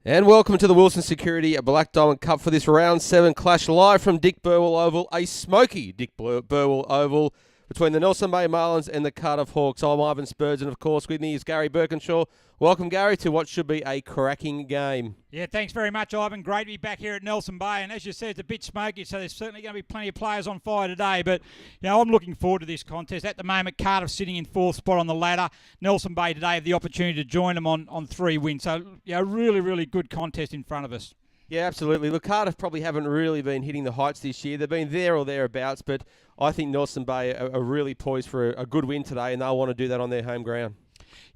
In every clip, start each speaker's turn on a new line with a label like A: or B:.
A: And welcome to the Wilson Security Black Diamond Cup for this round 7 clash live from Dick Burwell Oval, a smoky Dick Burwell Oval between the Nelson Bay Marlins and the Cardiff Hawks. I'm Ivan Spurs, and of course with me is Gary Birkinshaw. Welcome, Gary, to what should be a cracking game.
B: Yeah, thanks very much, Ivan. Great to be back here at Nelson Bay. And as you said, it's a bit smoky, so there's certainly going to be plenty of players on fire today. But, I'm looking forward to this contest. At the moment, Cardiff sitting in 4th spot on the ladder. Nelson Bay today have the opportunity to join them on 3 wins. So, really, really good contest in front of us.
A: Yeah, absolutely. Look, Cardiff probably haven't really been hitting the heights this year. They've been there or thereabouts, but I think Nelson Bay are really poised for a good win today, and they'll want to do that on their home ground.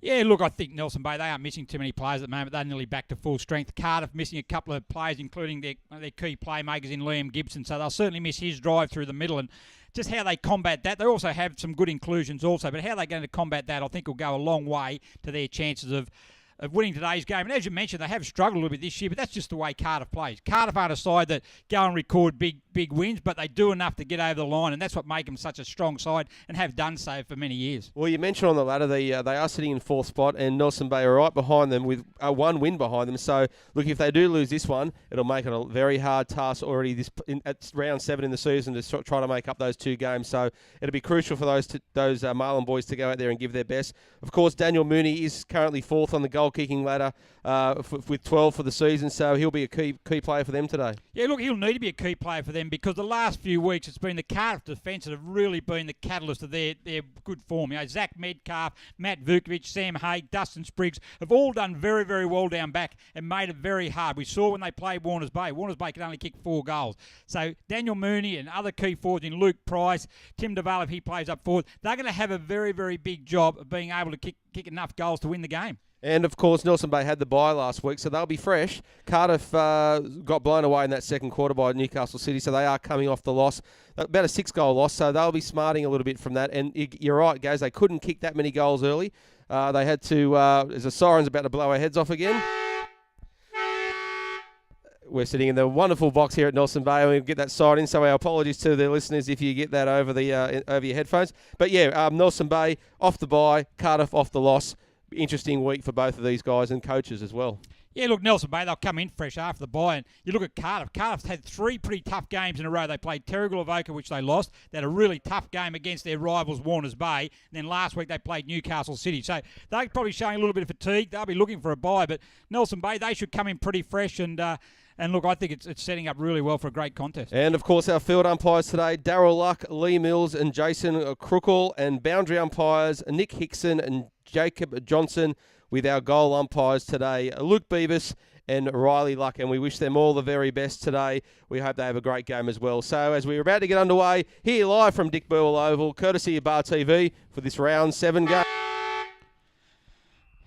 B: Yeah, look, I think Nelson Bay, they aren't missing too many players at the moment. They're nearly back to full strength. Cardiff missing a couple of players, including their key playmakers in Liam Gibson, so they'll certainly miss his drive through the middle. And just how they combat that, they also have some good inclusions also, but how they're going to combat that, I think, will go a long way to their chances of winning today's game. And as you mentioned, they have struggled a little bit this year, but that's just the way Cardiff plays. Cardiff aren't a side that go and record big wins, but they do enough to get over the line, and that's what makes them such a strong side and have done so for many years.
A: Well, you mentioned on the ladder they are sitting in 4th spot, and Nelson Bay are right behind them with one win behind them. So, look, if they do lose this one, it'll make it a very hard task already at round 7 in the season to try to make up those 2 games. So, it'll be crucial for those Marlin boys to go out there and give their best. Of course, Daniel Mooney is currently 4th on the goal-kicking ladder with 12 for the season, so he'll be a key player for them today.
B: Yeah, look, he'll need to be a key player for them because the last few weeks it's been the Cardiff defence that have really been the catalyst of their good form. Zach Medcalf, Matt Vukovic, Sam Haig, Dustin Spriggs have all done very, very well down back and made it very hard. We saw when they played Warners Bay. Warners Bay could only kick 4 goals. So Daniel Mooney and other key forwards in Luke Price, Tim Duval, if he plays up forward, they're going to have a very, very big job of being able to kick enough goals to win the game.
A: And, of course, Nelson Bay had the bye last week, so they'll be fresh. Cardiff got blown away in that second quarter by Newcastle City, so they are coming off the loss. About a 6-goal loss, so they'll be smarting a little bit from that. And you're right, guys, they couldn't kick that many goals early. They had to, as the siren's about to blow our heads off again. We're sitting in the wonderful box here at Nelson Bay, and we'll get that siren in, so our apologies to the listeners if you get that over your headphones. But, yeah, Nelson Bay off the bye, Cardiff off the loss. Interesting week for both of these guys and coaches as well.
B: Yeah, look, Nelson Bay, they'll come in fresh after the bye. And you look at Cardiff. Cardiff's had 3 pretty tough games in a row. They played Terrigal Avoca, which they lost. They had a really tough game against their rivals, Warners Bay. And then last week they played Newcastle City. So they're probably showing a little bit of fatigue. They'll be looking for a bye. But Nelson Bay, they should come in pretty fresh. And look, I think it's setting up really well for a great contest.
A: And, of course, our field umpires today, Darryl Luck, Lee Mills and Jason Crookle. And boundary umpires, Nick Hickson and Jacob Johnson, with our goal umpires today, Luke Beavis and Riley Luck, and we wish them all the very best today. We hope they have a great game as well. So as we're about to get underway, here live from Dick Burwell Oval, courtesy of Bar TV, for this round 7 game.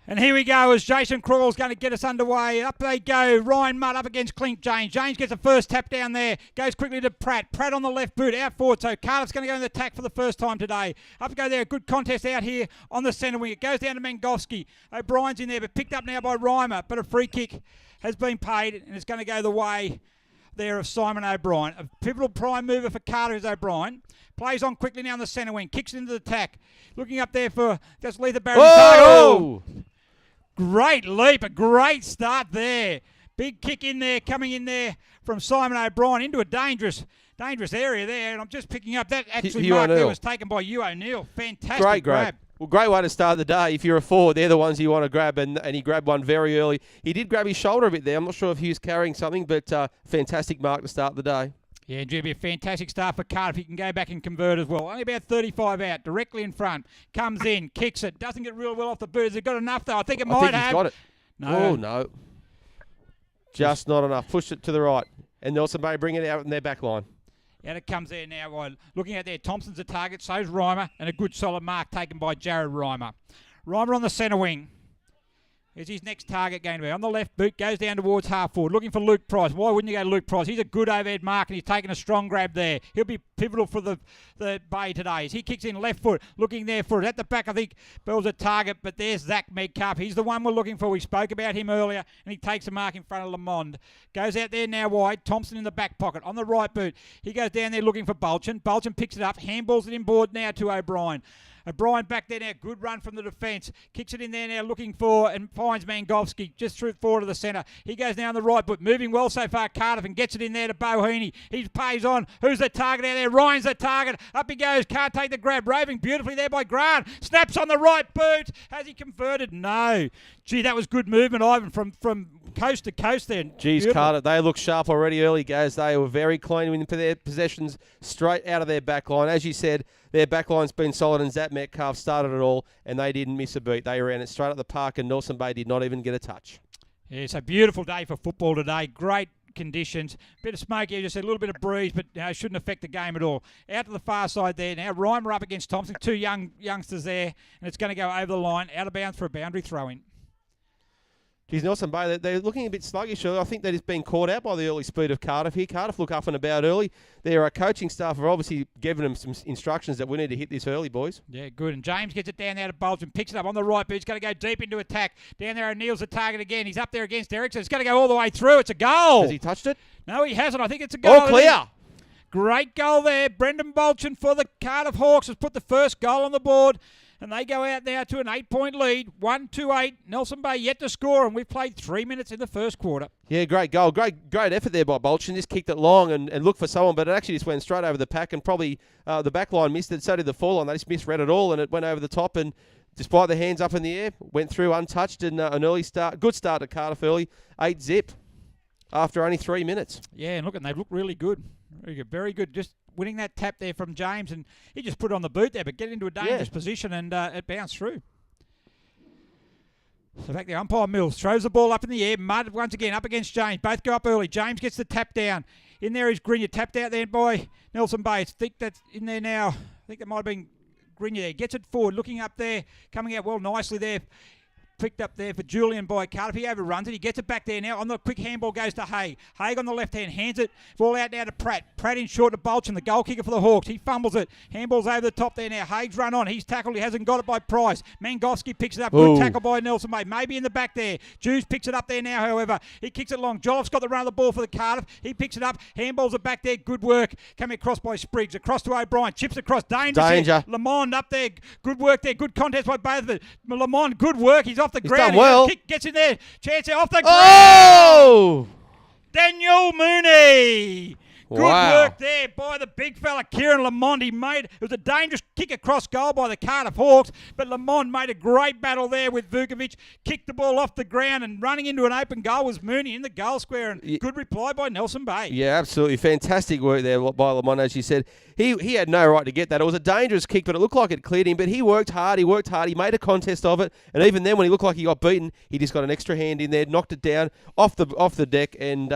B: And here we go as Jason Crawl's going to get us underway. Up they go. Ryan Mudd up against Clint James. James gets a first tap down there. Goes quickly to Pratt. Pratt on the left boot. Out forward. So Cardiff's going to go in the attack for the first time today. Up go there. Good contest out here on the centre wing. It goes down to Mangowski. O'Brien's in there, but picked up now by Reimer. But a free kick has been paid, and it's going to go the way there of Simon O'Brien. A pivotal prime mover for Cardiff is O'Brien. Plays on quickly now in the centre wing. Kicks into the attack. Looking up there for just Letha Barry.
A: Oh!
B: Great leap, a great start there. Big kick in there, coming in there from Simon O'Brien into a dangerous area there. And I'm just picking up that actually mark there was taken by Hugh O'Neill. Fantastic
A: Great
B: grab.
A: Well, great way to start the day. If you're a forward, they're the ones you want to grab, and he grabbed one very early. He did grab his shoulder a bit there. I'm not sure if he was carrying something, but fantastic mark to start the day.
B: Yeah, and it'll be a fantastic start for Cardiff. He can go back and convert as well. Only about 35 out, directly in front. Comes in, kicks it, doesn't get real well off the boot. Has it got enough though? I think
A: he's got it.
B: No.
A: Oh, no. Just not enough. Push it to the right. And Nelson Bay bring it out in their back line.
B: And it comes there now. Looking at there, Thompson's a target, so's Reimer, and a good solid mark taken by Jared Reimer. Reimer on the centre wing. Is his next target going to be on the left boot, goes down towards half forward, looking for Luke Price. Why wouldn't you go to Luke Price? He's a good overhead mark, and he's taking a strong grab there. He'll be pivotal for the Bay today. As he kicks in left foot, looking there for it. At the back, I think Bell's a target, but there's Zach Medcalf. He's the one we're looking for. We spoke about him earlier, and he takes a mark in front of Lamond. Goes out there now wide. Thompson in the back pocket. On the right boot, he goes down there looking for Bulchin. Bulchin picks it up, handballs it inboard now to O'Brien. O'Brien back there now, good run from the defence. Kicks it in there now, looking for and finds Mangofsky just through forward to the centre. He goes down the right, but moving well so far, Cardiff, and gets it in there to Bohini. He pays on. Who's the target out there? Ryan's the target. Up he goes, can't take the grab. Roving beautifully there by Grant. Snaps on the right boot. Has he converted? No. Gee, that was good movement, Ivan, from coast to coast there.
A: Geez, Cardiff, they look sharp already early, guys. They were very clean with their possessions straight out of their back line. As you said, their back line's been solid, and Zach Metcalf started it all, and they didn't miss a beat. They ran it straight up the park, and Nelson Bay did not even get a touch.
B: Yeah, it's a beautiful day for football today. Great conditions. Bit of smoky, as you said, a little bit of breeze, but shouldn't affect the game at all. Out to the far side there now. Reimer up against Thompson. Two youngsters there, and it's going to go over the line, out of bounds for a boundary throw-in.
A: Geez, Nelson Bay, they're looking a bit sluggish early. I think that is being caught out by the early speed of Cardiff here. Cardiff look up and about early. Their coaching staff are obviously giving them some instructions that we need to hit this early, boys.
B: Yeah, good. And James gets it down there to Bulge and picks it up on the right, but he's going to go deep into attack. Down there, O'Neill's the target again. He's up there against Ericsson. It's going to go all the way through. It's a goal.
A: Has he touched it?
B: No, he hasn't. I think it's a goal.
A: All clear.
B: Great goal there. Brendan Bolchin for the Cardiff Hawks has put the first goal on the board. And they go out now to an 8-point lead, 1-8. Nelson Bay yet to score, and we've played 3 minutes in the first quarter.
A: Yeah, great goal. Great effort there by Bolchin. Just kicked it long and looked for someone, but it actually just went straight over the pack, and probably the back line missed it. So did the forline. They just misread it all, and it went over the top. And despite the hands up in the air, went through untouched, and an early start. Good start to Cardiff early. 8-zip after only 3 minutes.
B: Yeah, and look, and they look really good. Very good. Very good. Just winning that tap there from James, and he just put it on the boot there, but get into a dangerous position, and it bounced through. So back there, umpire Mills throws the ball up in the air. Mudd once again up against James. Both go up early. James gets the tap down. In there is Grenier, tapped out there by Nelson Bay. I think that's in there now. I think that might have been Grenier there. Gets it forward, looking up there, coming out well nicely there. Picked up there for Julian by Cardiff. He overruns it. He gets it back there now. On the quick handball goes to Haig. Haig on the left hand hands it. Ball out now to Pratt. Pratt in short to Bulchin, the goal kicker for the Hawks. He fumbles it. Handball's over the top there now. Haig's run on. He's tackled. He hasn't got it by Price. Mangofsky picks it up. Good tackle by Nelson May. Maybe in the back there. Jews picks it up there now, however. He kicks it long. Jolliffe's got the run of the ball for the Cardiff. He picks it up. Handballs it back there. Good work. Coming across by Spriggs. Across to O'Brien. Chips across. Danger. Lamond up there. Good work there. Good contest by both of them. Lamond, good work. He's off the ground.
A: Done well.
B: Gets in there. Chance there off the ground.
A: Oh!
B: Daniel Mooney. Good
A: Wow.
B: work there by the big fella, Kieran Lamond. He made it was a dangerous kick across goal by the Cardiff Hawks, but Lamond made a great battle there with Vukovic, kicked the ball off the ground, and running into an open goal was Mooney in the goal square, and good reply by Nelson Bay.
A: Yeah, absolutely. Fantastic work there by Lamond, as you said. He had no right to get that. It was a dangerous kick, but it looked like it cleared him, but he worked hard. He made a contest of it, and even then when he looked like he got beaten, he just got an extra hand in there, knocked it down off the deck, and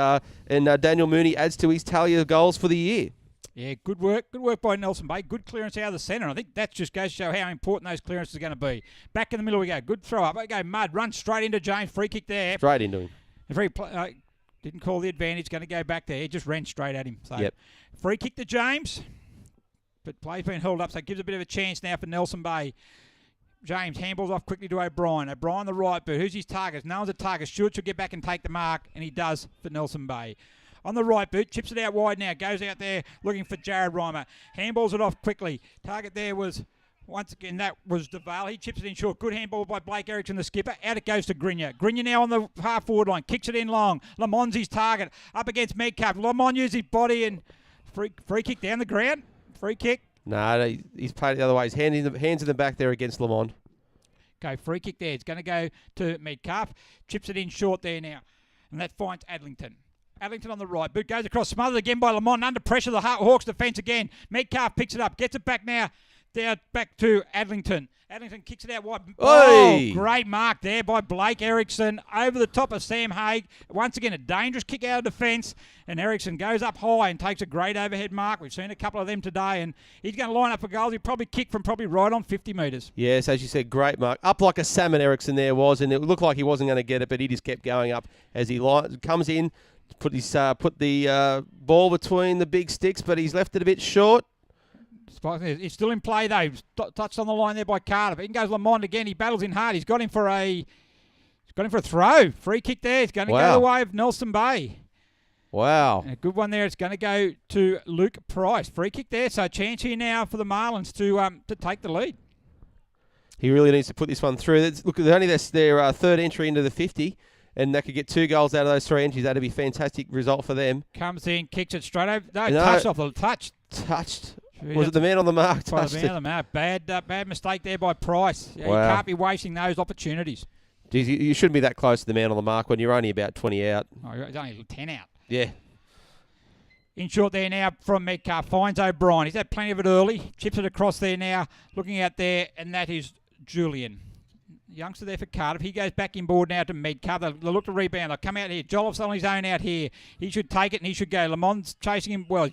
A: Daniel Mooney adds to his tally of goals for the year.
B: Yeah, good work by Nelson Bay. Good clearance out of the centre. I think that just goes to show how important those clearances are going to be. Back in the middle we go. Good throw up. Okay, Mudd runs straight into James. Free kick there.
A: Straight into him.
B: Didn't call the advantage. Going to go back there. He just ran straight at him. So
A: yep.
B: Free kick to James. But play's been held up, so it gives a bit of a chance now for Nelson Bay. James handballs off quickly to O'Brien. O'Brien the right boot. Who's his target? No one's a target. Stewart should get back and take the mark, and he does for Nelson Bay. On the right boot, chips it out wide now. Goes out there looking for Jared Reimer. Handballs it off quickly. Target there was, once again, that was DeVale. He chips it in short. Good handball by Blake Erickson, the skipper. Out it goes to Grenier. Grenier now on the half-forward line. Kicks it in long. Lamond's his target. Up against Medcalf. Lamond uses his body and free kick down the ground. Free kick.
A: No, he's played it the other way. His hands in the back there against Lamond.
B: Okay, free kick there. It's going to go to Medcalf. Chips it in short there now. And that finds Adlington. Adlington on the right. Boot goes across. Smothered again by Lamond. Under pressure, the Hawks defence again. Medcalf picks it up. Gets it back now. Down back to Adlington. Adlington kicks it out wide. Oh, great mark there by Blake Erickson over the top of Sam Haig. Once again, a dangerous kick out of defence. And Erickson goes up high and takes a great overhead mark. We've seen a couple of them today. And he's going to line up for goals. He'll probably kick from right on 50 metres. Yes,
A: as you said, great mark. Up like a salmon, Erickson there was. And it looked like he wasn't going to get it, but he just kept going up as he comes in. Put the ball between the big sticks, but he's left it a bit short.
B: It's still in play though. Touched on the line there by Cardiff. In goes Lamont again. He battles in hard. He's got him for a throw. Free kick there. It's going to go the way of Nelson Bay.
A: Wow.
B: And a good one there. It's going to go to Luke Price. Free kick there. So a chance here now for the Marlins to take the lead.
A: He really needs to put this one through. Look, only their third entry into the 50, and they could get 2 goals out of those 3 entries. That'd be a fantastic result for them.
B: Comes in, kicks it straight over. No, touched off the touch.
A: Touched. Was it the man on the mark?
B: Touched the man on the mark. Bad mistake there by Price. Yeah, wow. You can't be wasting those opportunities.
A: Geez, you shouldn't be that close to the man on the mark when you're only about 20 out.
B: Oh, you're only 10 out.
A: Yeah.
B: In short there now from Metcalf. Finds O'Brien. He's had plenty of it early. Chips it across there now. Looking out there, and that is Julian. Youngster there for Cardiff. He goes back in board now to Metcalf. They'll look to rebound. They'll come out here. Jolliffe's on his own out here. He should take it and he should go. Lamont's chasing him. Well,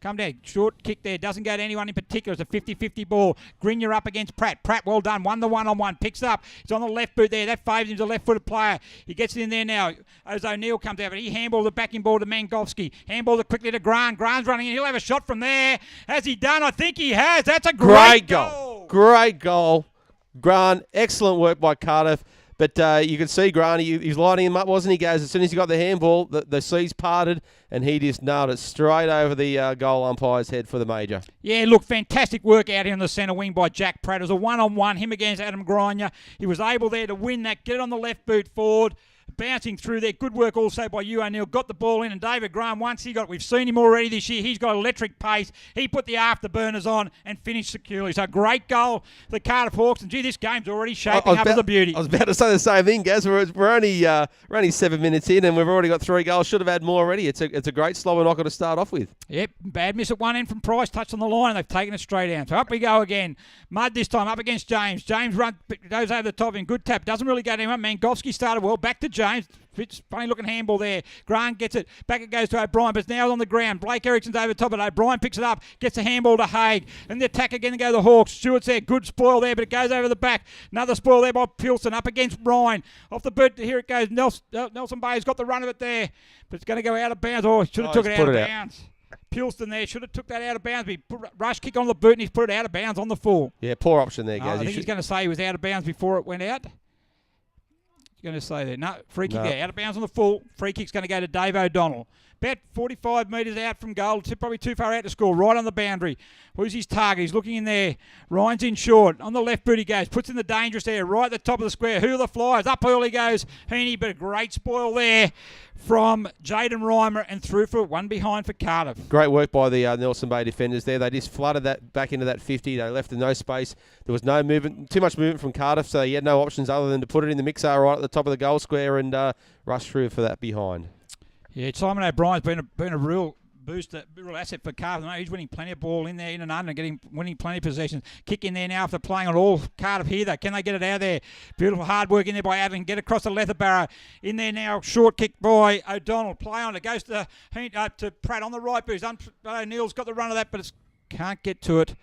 B: come down. Short kick there. Doesn't go to anyone in particular. It's a 50-50 ball. Grenier up against Pratt. Pratt, well done. 1-1-on-1. Picks it up. He's on the left boot there. That favours him as a left-footed player. He gets it in there now. As O'Neill comes out, but he handballed the backing ball to Mangofsky. Handballed it quickly to Grant. Grant's running in. He'll have a shot from there. Has he done? I think he has. That's a great goal.
A: Great goal. Grant, excellent work by Cardiff. But you can see Grant, he's lining him up, wasn't he, guys? As soon as he got the handball, the seas parted, and he just nailed it straight over the goal umpire's head for the major.
B: Yeah, look, fantastic work out here in the centre wing by Jack Pratt. It was a one-on-one, him against Adam Grenier. He was able there to win that, get it on the left boot forward. Bouncing through there. Good work also by Hugh O'Neill. Got the ball in, and David Graham, once he got it, we've seen him already this year. He's got electric pace. He put the afterburners on and finished securely. So great goal for the Cardiff Hawks. And gee, this game's already shaping up as a beauty.
A: I was about to say the same thing, Gaz. We're only 7 minutes in, and we've already got 3 goals. Should have had more already. It's a great slower knocker to start off with.
B: Yep, bad miss at one end from Price. Touched on the line. They've taken it straight down. So up we go again. Mudd this time up against James. James goes over the top in. Good tap. Doesn't really go to him. Mangofsky started well. Back to James. Funny looking handball there. Grant gets it. Back it goes to O'Brien, but it's now on the ground. Blake Ericsson's over top of it. O'Brien picks it up, gets the handball to Haig. And the attack again to go to the Hawks. Stewart's there. Good spoil there, but it goes over the back. Another spoil there by Pilson up against Ryan. Off the boot, here it goes. Nelson Bay's got the run of it there, but it's going to go out of bounds. Oh, he should have took it out of bounds. Pilston there should have took that out of bounds. But he rush kick on the boot and he's put it out of bounds on the full.
A: Yeah, poor option there, guys.
B: I think he's going to say he was out of bounds before it went out. Going to say there. No, free kick there. Out of bounds on the full. Free kick's going to go to Dave O'Donnell. About 45 metres out from goal. Probably too far out to score. Right on the boundary. Who's his target? He's looking in there. Ryan's in short. On the left boot he goes. Puts in the dangerous there. Right at the top of the square. Who are the Flyers? Up early goes Heaney, but a great spoil there from Jaden Reimer and through for one behind for Cardiff.
A: Great work by the Nelson Bay defenders there. They just flooded that back into that 50. They left in no space. There was no movement, too much movement from Cardiff, so he had no options other than to put it in the mixer right at the top of the goal square and rush through for that behind.
B: Yeah, Simon O'Brien's been a real booster, real asset for Cardiff. He's winning plenty of ball in there, in and under, winning plenty of possessions. Kick in there now after playing on all Cardiff here, though. Can they get it out there? Beautiful hard work in there by Adlin. Get across the Leatherbarrow. In there now, short kick by O'Donnell. Play on it. Goes to Pratt on the right boost. O'Neill's got the run of that, but can't get to it.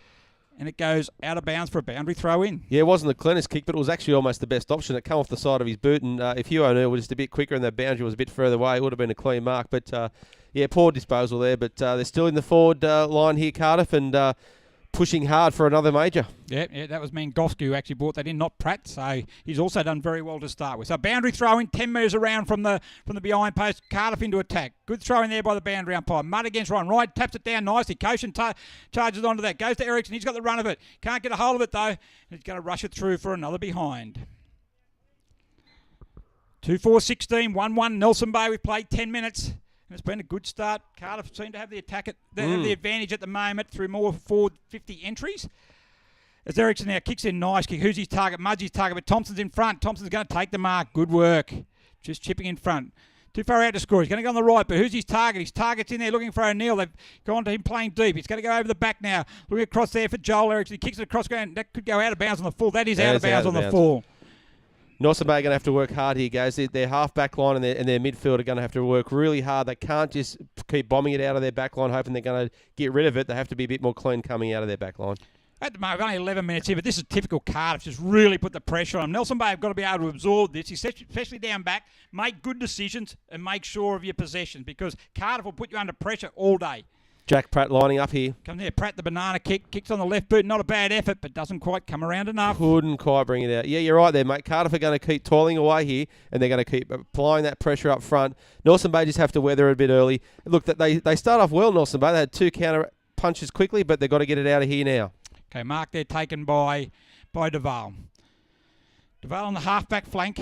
B: And it goes out of bounds for a boundary throw in.
A: Yeah, it wasn't the cleanest kick, but it was actually almost the best option. It came off the side of his boot, and if Hugh O'Neill was just a bit quicker and that boundary was a bit further away, it would have been a clean mark. But, yeah, poor disposal there. But they're still in the forward line here, Cardiff, and pushing hard for another major. Yeah,
B: that was Mangofsky who actually brought that in, not Pratt. So he's also done very well to start with. So boundary throw in, 10 metres around from the behind post. Cardiff into attack. Good throw in there by the boundary umpire. Mudd against Ryan. Ryan taps it down nicely. Koshin charges onto that. Goes to Ericsson. He's got the run of it. Can't get a hold of it though. He's going to rush it through for another behind. 2-4-16, 1-1. Nelson Bay. We've played 10 minutes. It's been a good start. Cardiff seem to have the attack have the advantage at the moment through more forward 50 entries. As Ericsson now kicks in, nice kick. Who's his target? Mudd's his target, but Thompson's in front. Thompson's going to take the mark. Good work. Just chipping in front. Too far out to score. He's going to go on the right, but who's his target? His target's in there looking for O'Neill. They've gone to him playing deep. He's going to go over the back now. Looking across there for Joel Ericsson. He kicks it across ground. That could go out of bounds on the full. That is out of bounds on the full.
A: Nelson Bay are going to have to work hard here, guys. Their half-back line and their midfield are going to have to work really hard. They can't just keep bombing it out of their back line, hoping they're going to get rid of it. They have to be a bit more clean coming out of their back line.
B: At the moment, only 11 minutes here, but this is typical Cardiff. Just really put the pressure on them. Nelson Bay have got to be able to absorb this, especially down back, make good decisions and make sure of your possession because Cardiff will put you under pressure all day.
A: Jack Pratt lining up here.
B: Come there, Pratt, the banana kick. Kicks on the left boot. Not a bad effort, but doesn't quite come around enough.
A: Couldn't quite bring it out. Yeah, you're right there, mate. Cardiff are going to keep toiling away here, and they're going to keep applying that pressure up front. Nelson Bay just have to weather it a bit early. Look, they start off well, Nelson Bay. They had 2 counter punches quickly, but they've got to get it out of here now.
B: Okay, mark there taken by Duval. Duval on the half-back flank.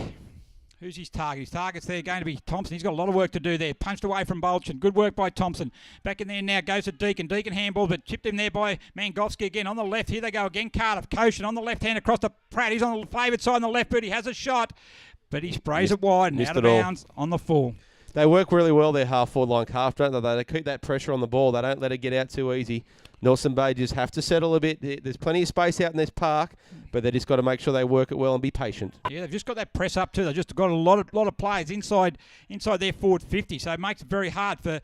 B: Who's his target? His target's there going to be Thompson. He's got a lot of work to do there. Punched away from Bolchin. Good work by Thompson. Back in there now goes to Deacon. Deacon handball, but chipped him there by Mangofsky again. On the left, here they go again. Cardiff. Koshin on the left hand across to Pratt. He's on the favoured side on the left boot. He has a shot, but he sprays it wide and out of bounds on the full.
A: They work really well, their half-forward line half, don't they? They keep that pressure on the ball. They don't let it get out too easy. Nelson Bay just have to settle a bit. There's plenty of space out in this park, but they just got to make sure they work it well and be patient.
B: Yeah, they've just got that press up too. They've just got a lot of players inside their forward 50, so it makes it very hard for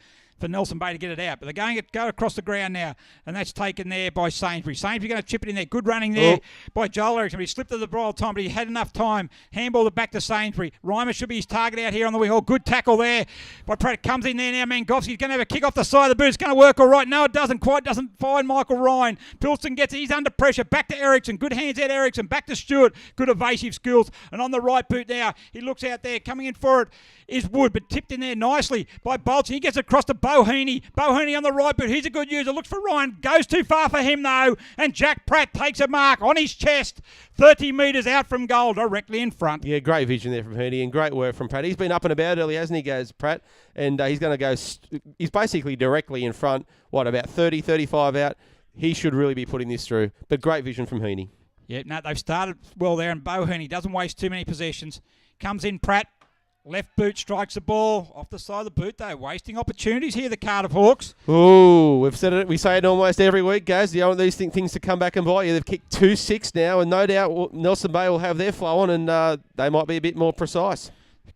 B: Nelson Bay to get it out. But they're go across the ground now, and that's taken there by Sainsbury. Sainsbury going to chip it in there. Good running there by Joel Erickson. But he slipped to the ball time, but he had enough time. Handball it back to Sainsbury. Reimer should be his target out here on the wing. Oh, good tackle there by Pratt. Comes in there now. Mangofsky's going to have a kick off the side of the boot. It's going to work all right. No, it doesn't. Doesn't find Michael Ryan. Pilston gets it. He's under pressure. Back to Erickson. Good hands out Erickson. Back to Stewart. Good evasive skills. And on the right boot now, he looks out there. Coming in for it is Wood, but tipped in there nicely by Bolchin. He gets across to Bohini. Bohini on the right boot. He's a good user. Looks for Ryan. Goes too far for him though. And Jack Pratt takes a mark on his chest. 30 metres out from goal, directly in front. Yeah,
A: great vision there from Heaney and great work from Pratt. He's been up and about early, hasn't he, goes Pratt? And he's going to go, he's basically directly in front, about 30, 35 out. He should really be putting this through. But great vision from Heaney.
B: Yeah, no, they've started well there, and Bohini doesn't waste too many possessions. Comes in Pratt. Left boot strikes the ball off the side of the boot. They're wasting opportunities here, the Cardiff Hawks.
A: Oh, we've said it. We say it almost every week, guys. You want these things to come back and bite you. They've kicked 2-6 now, and no doubt Nelson Bay will have their flow on, and they might be a bit more precise.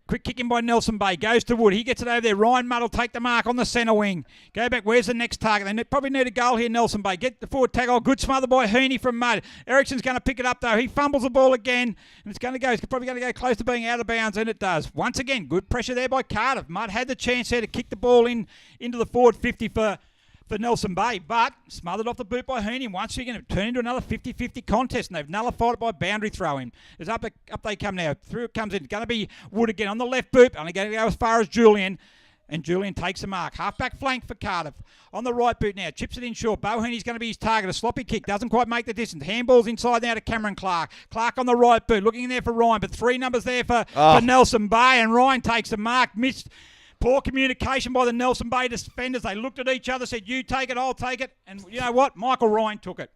B: Quick kick in by Nelson Bay. Goes to Wood. He gets it over there. Ryan Mudd will take the mark on the centre wing. Go back. Where's the next target? They probably need a goal here, Nelson Bay. Get the forward tackle. Good smother by Heaney from Mudd. Ericsson's going to pick it up, though. He fumbles the ball again, and it's probably going to go close to being out of bounds, and it does. Once again, good pressure there by Cardiff. Mudd had the chance there to kick the ball into the forward 50 for Nelson Bay, but smothered off the boot by Heaney. Once you're going to turn into another 50-50 contest, and they've nullified it by boundary throwing. As up they come now. Through it comes in. Going to be Wood again on the left boot. Only going to go as far as Julian. And Julian takes the mark. Half-back flank for Cardiff. On the right boot now. Chips it in short. Bohini's going to be his target. A sloppy kick. Doesn't quite make the distance. Handball's inside now to Cameron Clark. Clark on the right boot. Looking in there for Ryan. But 3 numbers there for Nelson Bay. And Ryan takes the mark. Missed. Poor communication by the Nelson Bay defenders. They looked at each other, said, you take it, I'll take it. And you know what? Michael Ryan took it.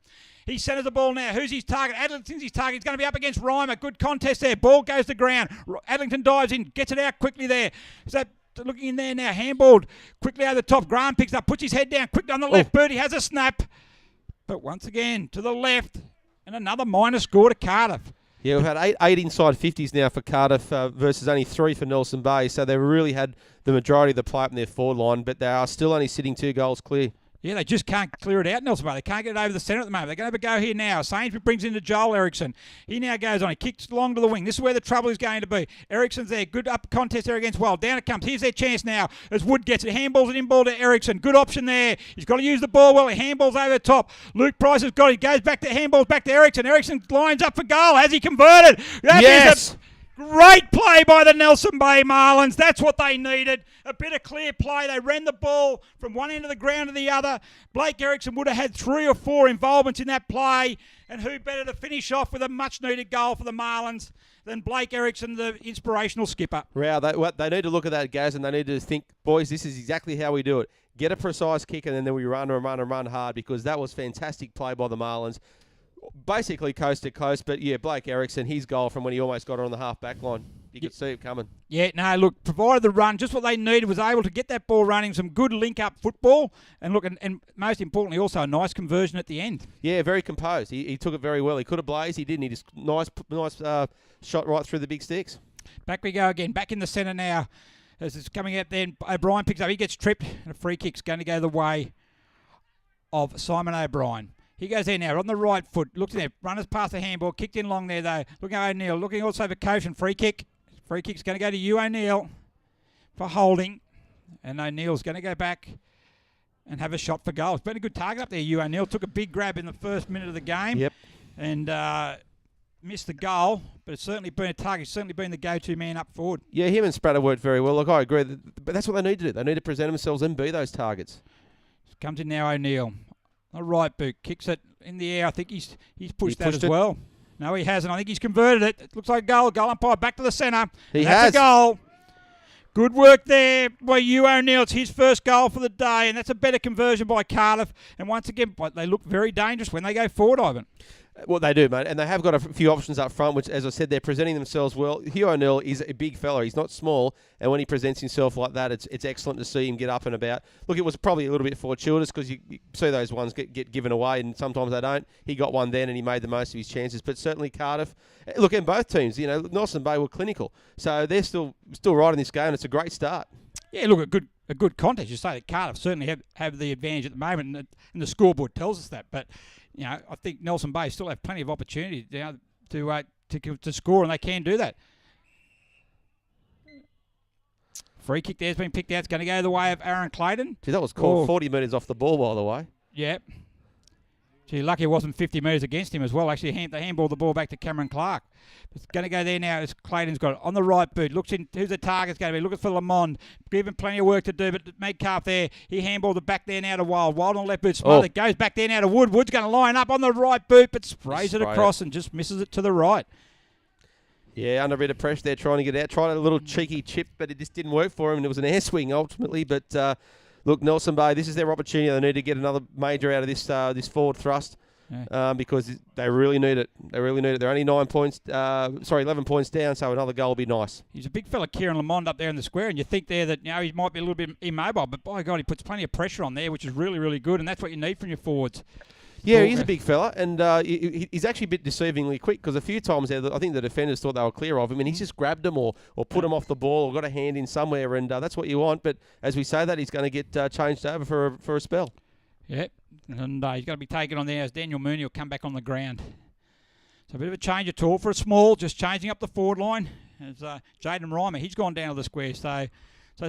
B: He centres the ball now. Who's his target? Adlington's his target. He's going to be up against Reimer. Good contest there. Ball goes to ground. Adlington dives in, gets it out quickly there. So looking in there now. Handballed quickly over the top. Grant picks up, puts his head down quickly on the left boot. He has a snap. But once again, to the left. And another minor score to Cardiff.
A: Yeah, we've had eight inside 50s now for Cardiff versus only 3 for Nelson Bay. So they've really had the majority of the play up in their forward line, but they are still only sitting 2 goals clear.
B: Yeah, they just can't clear it out, Nelson Bay. They can't get it over the centre at the moment. They're going to have a go here now. Sainsbury brings in to Joel Erickson. He now goes on. He kicks along to the wing. This is where the trouble is going to be. Ericsson's there. Good up contest there against Wild. Down it comes. Here's their chance now as Wood gets it. Handballs it in ball to Erickson. Good option there. He's got to use the ball well. He handballs over the top. Luke Price has got it. He goes back to handballs back to Erickson. Erickson lines up for goal. Has he converted?
A: Yes!
B: Great play by the Nelson Bay Marlins. That's what they needed. A bit of clear play. They ran the ball from one end of the ground to the other. Blake Erickson would have had 3 or 4 involvements in that play. And who better to finish off with a much-needed goal for the Marlins than Blake Erickson, the inspirational skipper.
A: Wow, they need to look at that, Gaz, and they need to think, boys, this is exactly how we do it. Get a precise kick, and then we run and run and run hard, because that was fantastic play by the Marlins. Basically coast to coast, but yeah, Blake Erickson, his goal from when he almost got her on the half-back line. You could see it coming.
B: Yeah, no, look, provided the run, just what they needed, was able to get that ball running, some good link-up football, and look, and most importantly, also a nice conversion at the end.
A: Yeah, very composed. He took it very well. He could have blazed, he didn't. He just nice shot right through the big sticks.
B: Back we go again, back in the centre now. As it's coming out there, O'Brien picks up, he gets tripped, and a free kick's going to go the way of Simon O'Brien. He goes there now, on the right foot, looks in there, runners past the handball, kicked in long there though. Looking at O'Neill, looking also for Koshin, free kick. Free kick's going to go to you, O'Neill, for holding. And O'Neill's going to go back and have a shot for goal. It's been a good target up there, Hugh O'Neill. Took a big grab in the first minute of the game.
A: Yep.
B: And missed the goal, but it's certainly been a target. He's certainly been the go-to man up forward.
A: Yeah, him and Spratt have worked very well. Look, I agree. But that's what they need to do. They need to present themselves and be those targets.
B: Comes in now O'Neill. The right boot. Kicks it in the air. I think he's pushed that as well. No, he hasn't. I think he's converted it. It looks like a goal. Goal umpire back to the centre. That's a goal. Good work there by Hugh O'Neill. It's his first goal for the day, and that's a better conversion by Cardiff. And once again, they look very dangerous when they go forward, Ivan.
A: Well, they do, mate, and they have got a few options up front, which, as I said, they're presenting themselves well. Hugh O'Neill is a big fella. He's not small, and when he presents himself like that, it's excellent to see him get up and about. Look, it was probably a little bit fortuitous because you see those ones get given away, and sometimes they don't. He got one then, and he made the most of his chances. But certainly Cardiff, look, and both teams, Nelson Bay were clinical, so they're still right in this game, and it's a great start.
B: Yeah, look, a good contest. You say that Cardiff certainly have the advantage at the moment, and the scoreboard tells us that, but I think Nelson Bay still have plenty of opportunity to score, and they can do that. Free kick there's been picked out. It's going to go the way of Aaron Clayton.
A: Gee, that was called 40 metres off the ball, by the way.
B: Yeah. Gee, lucky it wasn't 50 metres against him as well. Actually, they handballed the ball back to Cameron Clark. It's going to go there now as Clayton's got it on the right boot. Looks in who's the target's going to be. Looking for Lamond. Given plenty of work to do, but Metcalf there. He handballed it back there now to Wild. Wild on the left boot. Smothered. Goes back there now to Wood. Wood's going to line up on the right boot, but sprays it across and just misses it to the right. Yeah,
A: under a bit of pressure there trying to get out. Tried a little cheeky chip, but it just didn't work for him, and it was an air swing ultimately. But look, Nelson Bay, this is their opportunity. They need to get another major out of this forward thrust. Yeah. Because they really need it. They're only 11 points down, so another goal will be nice.
B: He's a big fella, Kieran Lamond, up there in the square, and you think there that he might be a little bit immobile, but by God, he puts plenty of pressure on there, which is really, really good, and that's what you need from your forwards.
A: Yeah, he's a big fella, and he's actually a bit deceivingly quick because a few times there, I think the defenders thought they were clear of him, and he's just grabbed them or put them off the ball or got a hand in somewhere, and that's what you want. But as we say that, he's going to get changed over for a spell.
B: Yep, and he's going to be taken on there as Daniel Mooney will come back on the ground. So a bit of a change at all for a small, just changing up the forward line. As Jaden Reimer, he's gone down to the square. So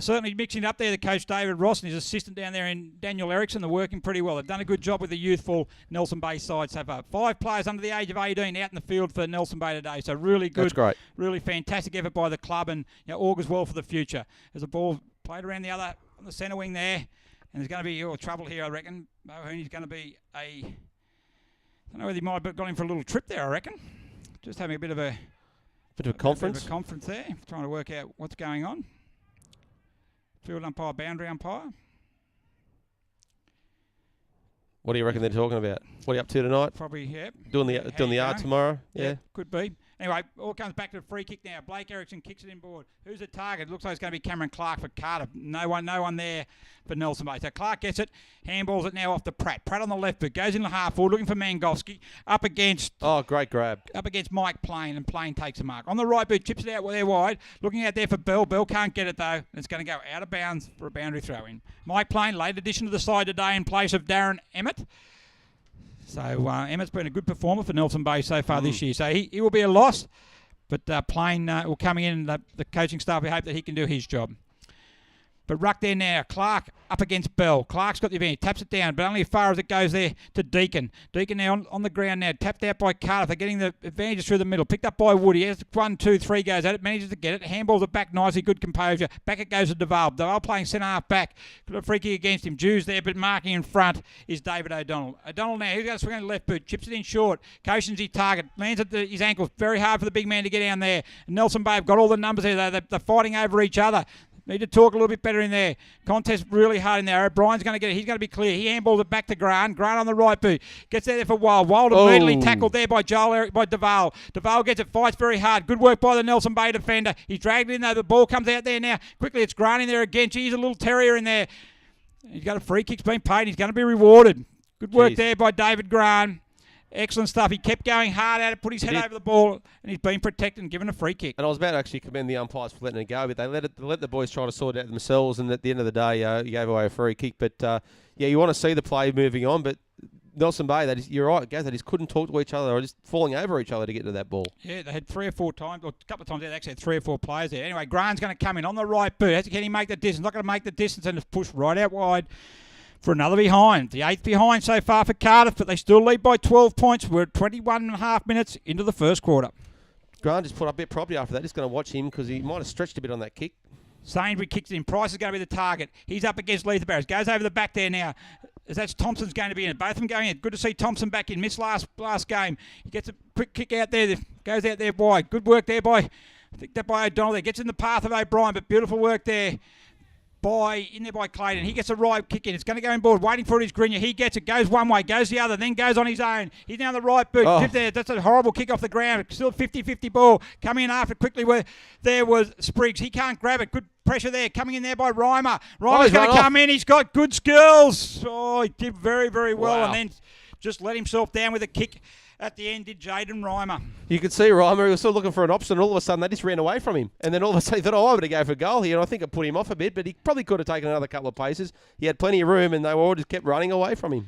B: certainly mixing it up there, the coach David Ross and his assistant down there in Daniel Erickson, they're working pretty well. They've done a good job with the youthful Nelson Bay side so far. 5 players under the age of 18 out in the field for Nelson Bay today. So really good.
A: That's great.
B: Really fantastic effort by the club and augurs well for the future. As the ball played around on the centre wing there. And there's going to be trouble here, I reckon. Mahoney's going to be I don't know whether he might have got him for a little trip there, I reckon. Just having a bit of a
A: conference.
B: Bit of a conference there, trying to work out what's going on. Field umpire, boundary umpire.
A: What do you reckon they're talking about? What are you up to tonight?
B: Probably, yeah.
A: Doing the yard tomorrow? Yeah.
B: Could be. Anyway, all comes back to the free kick now. Blake Erickson kicks it inboard. Who's the target? Looks like it's going to be Cameron Clark for Cardiff. No one there for Nelson Bay. So Clark gets it, handballs it now off to Pratt. Pratt on the left foot, goes in the half forward, looking for Mangowski. Up against...
A: Oh, great grab.
B: Up against Mike Plain, and Plain takes a mark. On the right boot, chips it out there wide. Looking out there for Bell. Bell can't get it, though. And it's going to go out of bounds for a boundary throw-in. Mike Plain, late addition to the side today in place of Darren Emmett. So Emmett's been a good performer for Nelson Bay so far this year. So he will be a loss. But Plain will come in, the coaching staff, we hope that he can do his job. But ruck there now. Clark up against Bell. Clark's got the advantage. Taps it down, but only as far as it goes there to Deacon. Deacon now on the ground now. Tapped out by Cardiff. They're getting the advantages through the middle. Picked up by Woody. He has 1, 2, 3 goes at it. Manages to get it. Handballs it back nicely. Good composure. Back it goes to Duval. Duval playing centre half back. Got a free kick against him. Jews there, but marking in front is David O'Donnell. O'Donnell now. He's going to swing on the left boot. Chips it in short. Cautions his target. Lands at his ankles. Very hard for the big man to get down there. Nelson Bay have got all the numbers there. They're fighting over each other. Need to talk a little bit better in there. Contest really hard in there. O'Brien's going to get it. He's going to be clear. He handballs it back to Grant. Grant on the right boot. Gets there for Wild. Wild immediately tackled there by Duval. Duval gets it. Fights very hard. Good work by the Nelson Bay defender. He's dragged it in there. The ball comes out there now. Quickly, it's Grant in there again. He's a little terrier in there. He's got a free kick's been paid. He's going to be rewarded. Good work there by David Grant. Excellent stuff. He kept going hard at it, put his head over the ball, and he's been protected and given a free kick.
A: And I was about to actually commend the umpires for letting it go, but they let the boys try to sort it out themselves, and at the end of the day, he gave away a free kick. But, you want to see the play moving on, but Nelson Bay, you're right, Gav, they just couldn't talk to each other or just falling over each other to get to that ball.
B: Yeah, they had 3 or 4 times, or a couple of times they actually had 3 or 4 players there. Anyway, Grant's going to come in on the right boot. Can he make the distance? Not going to make the distance, and it's pushed right out wide for another behind. The 8th behind so far for Cardiff, but they still lead by 12 points. We're at 21.5 minutes into the first quarter.
A: Grant just put up a bit property after that. Just going to watch him because he might have stretched a bit on that kick.
B: Sainsbury kicks it in. Price is going to be the target. He's up against Letha Barrows. Goes over the back there now. As that's Thompson's going to be in it. Both of them going in. Good to see Thompson back in. Missed last game. He gets a quick kick out there. Goes out there wide. Good work there by, I think that by O'Donnell there. Gets in the path of O'Brien, but beautiful work there. In there by Clayton. He gets a right kick in. It's going to go in board. Waiting for it is Grenier. He gets it. Goes one way. Goes the other. Then goes on his own. He's now on the right boot.
A: Oh.
B: There. That's a horrible kick off the ground. Still 50-50 ball. Coming in after quickly where there was Spriggs. He can't grab it. Good pressure there. Coming in there by Reimer. Reimer's going to come in. He's got good skills. Oh, he did very, very well.
A: Wow.
B: And then just let himself down with a kick. At the end, did Jaden Reimer.
A: You could see Reimer, he was still looking for an option, and all of a sudden they just ran away from him. And then all of a sudden he thought, I'm going to go for a goal here, and I think it put him off a bit, but he probably could have taken another couple of paces. He had plenty of room, and they all just kept running away from him.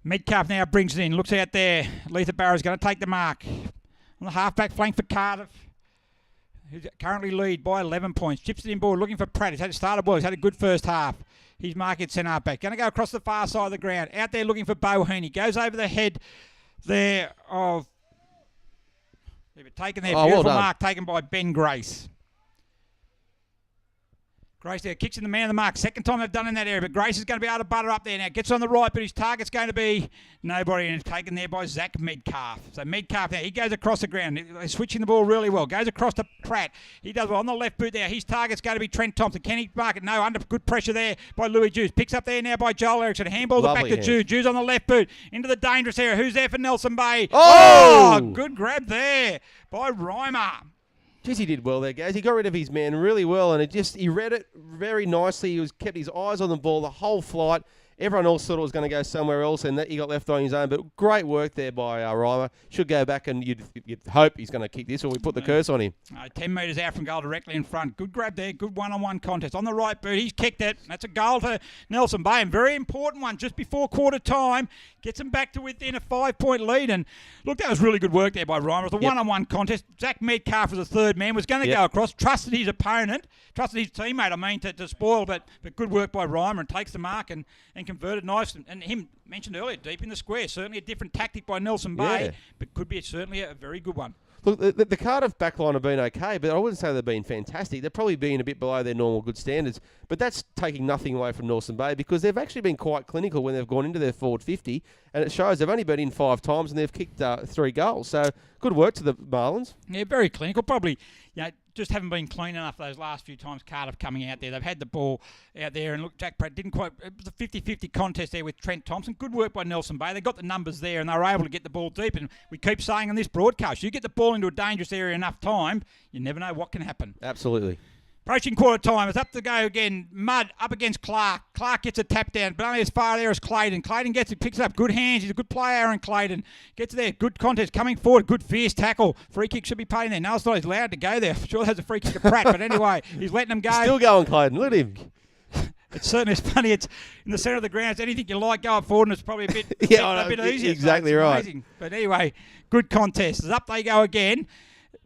B: Metcalf now brings it in, looks out there. Letha Barrows going to take the mark. On the half-back flank for Cardiff, who's currently lead by 11 points. Chips it in board, looking for Pratt. He's had started well. He's had a good first half. He's marking centre back. Going to go across the far side of the ground. Out there looking for Boheen. Goes over the head there of... They've taken their beautiful mark taken by Ben Grace. Grace there kicks in the man of the mark. Second time they've done in that area, but Grace is going to be able to butter up there now. Gets on the right, but his target's going to be nobody, and it's taken there by Zach Metcalf. So Metcalf now, he goes across the ground. They're switching the ball really well. Goes across to Pratt. He does well on the left boot there. His target's going to be Trent Thompson. Can he mark it? No, under good pressure there by Louis Jews. Picks up there now by Joel Erickson. Handballs it back to Jews. Jews on the left boot. Into the dangerous area. Who's there for Nelson Bay? Oh, good grab there by Reimer.
A: Jeez, he did well there, guys. He got rid of his man really well, and he read it very nicely. He kept his eyes on the ball the whole flight. Everyone else thought it was going to go somewhere else, and that he got left on his own. But great work there by Reimer. Should go back, and you'd hope he's going to kick this, or we put the curse on him.
B: 10 metres out from goal, directly in front. Good grab there. Good one-on-one contest. On the right boot, he's kicked it. That's a goal to Nelson Bay. And very important one just before quarter time. Gets him back to within a 5-point lead. And look, that was really good work there by Reimer. It was a one-on-one contest. Zach Metcalf was the third man. Was going to go across. Trusted his opponent. Trusted his teammate, to spoil. But good work by Reimer, and takes the mark and converted nice. And him, mentioned earlier, deep in the square. Certainly a different tactic by Nelson Bay, but could be certainly a very good one.
A: Look, the Cardiff backline have been okay, but I wouldn't say they've been fantastic. They're probably been a bit below their normal good standards. But that's taking nothing away from Nelson Bay, because they've actually been quite clinical when they've gone into their forward 50, and it shows they've only been in 5 times and they've kicked 3 goals. So good work to the Marlins.
B: Yeah, very clinical. Probably, just haven't been clean enough those last few times Cardiff coming out there. They've had the ball out there, and look, Jack Pratt didn't quite... It was a 50-50 contest there with Trent Thompson. Good work by Nelson Bay. They got the numbers there, and they were able to get the ball deep. And we keep saying on this broadcast, you get the ball into a dangerous area enough time, you never know what can happen.
A: Absolutely.
B: Approaching quarter time, it's up to go again. Mudd up against Clark. Clark gets a tap down, but only as far there as Clayton. Clayton gets it, picks it up. Good hands. He's a good player, Aaron Clayton. Gets there. Good contest. Coming forward. Good fierce tackle. Free kick should be paid in there. No, it's not. He's allowed to go there. Sure, there's a free kick to Pratt, but anyway, he's letting them go.
A: Still going, Clayton. Look at him.
B: It's certainly funny. It's in the centre of the ground. It's anything you like, go up forward, and it's probably a bit, a bit easier.
A: Exactly
B: so
A: right.
B: Amazing. But anyway, good contest. Up they go again.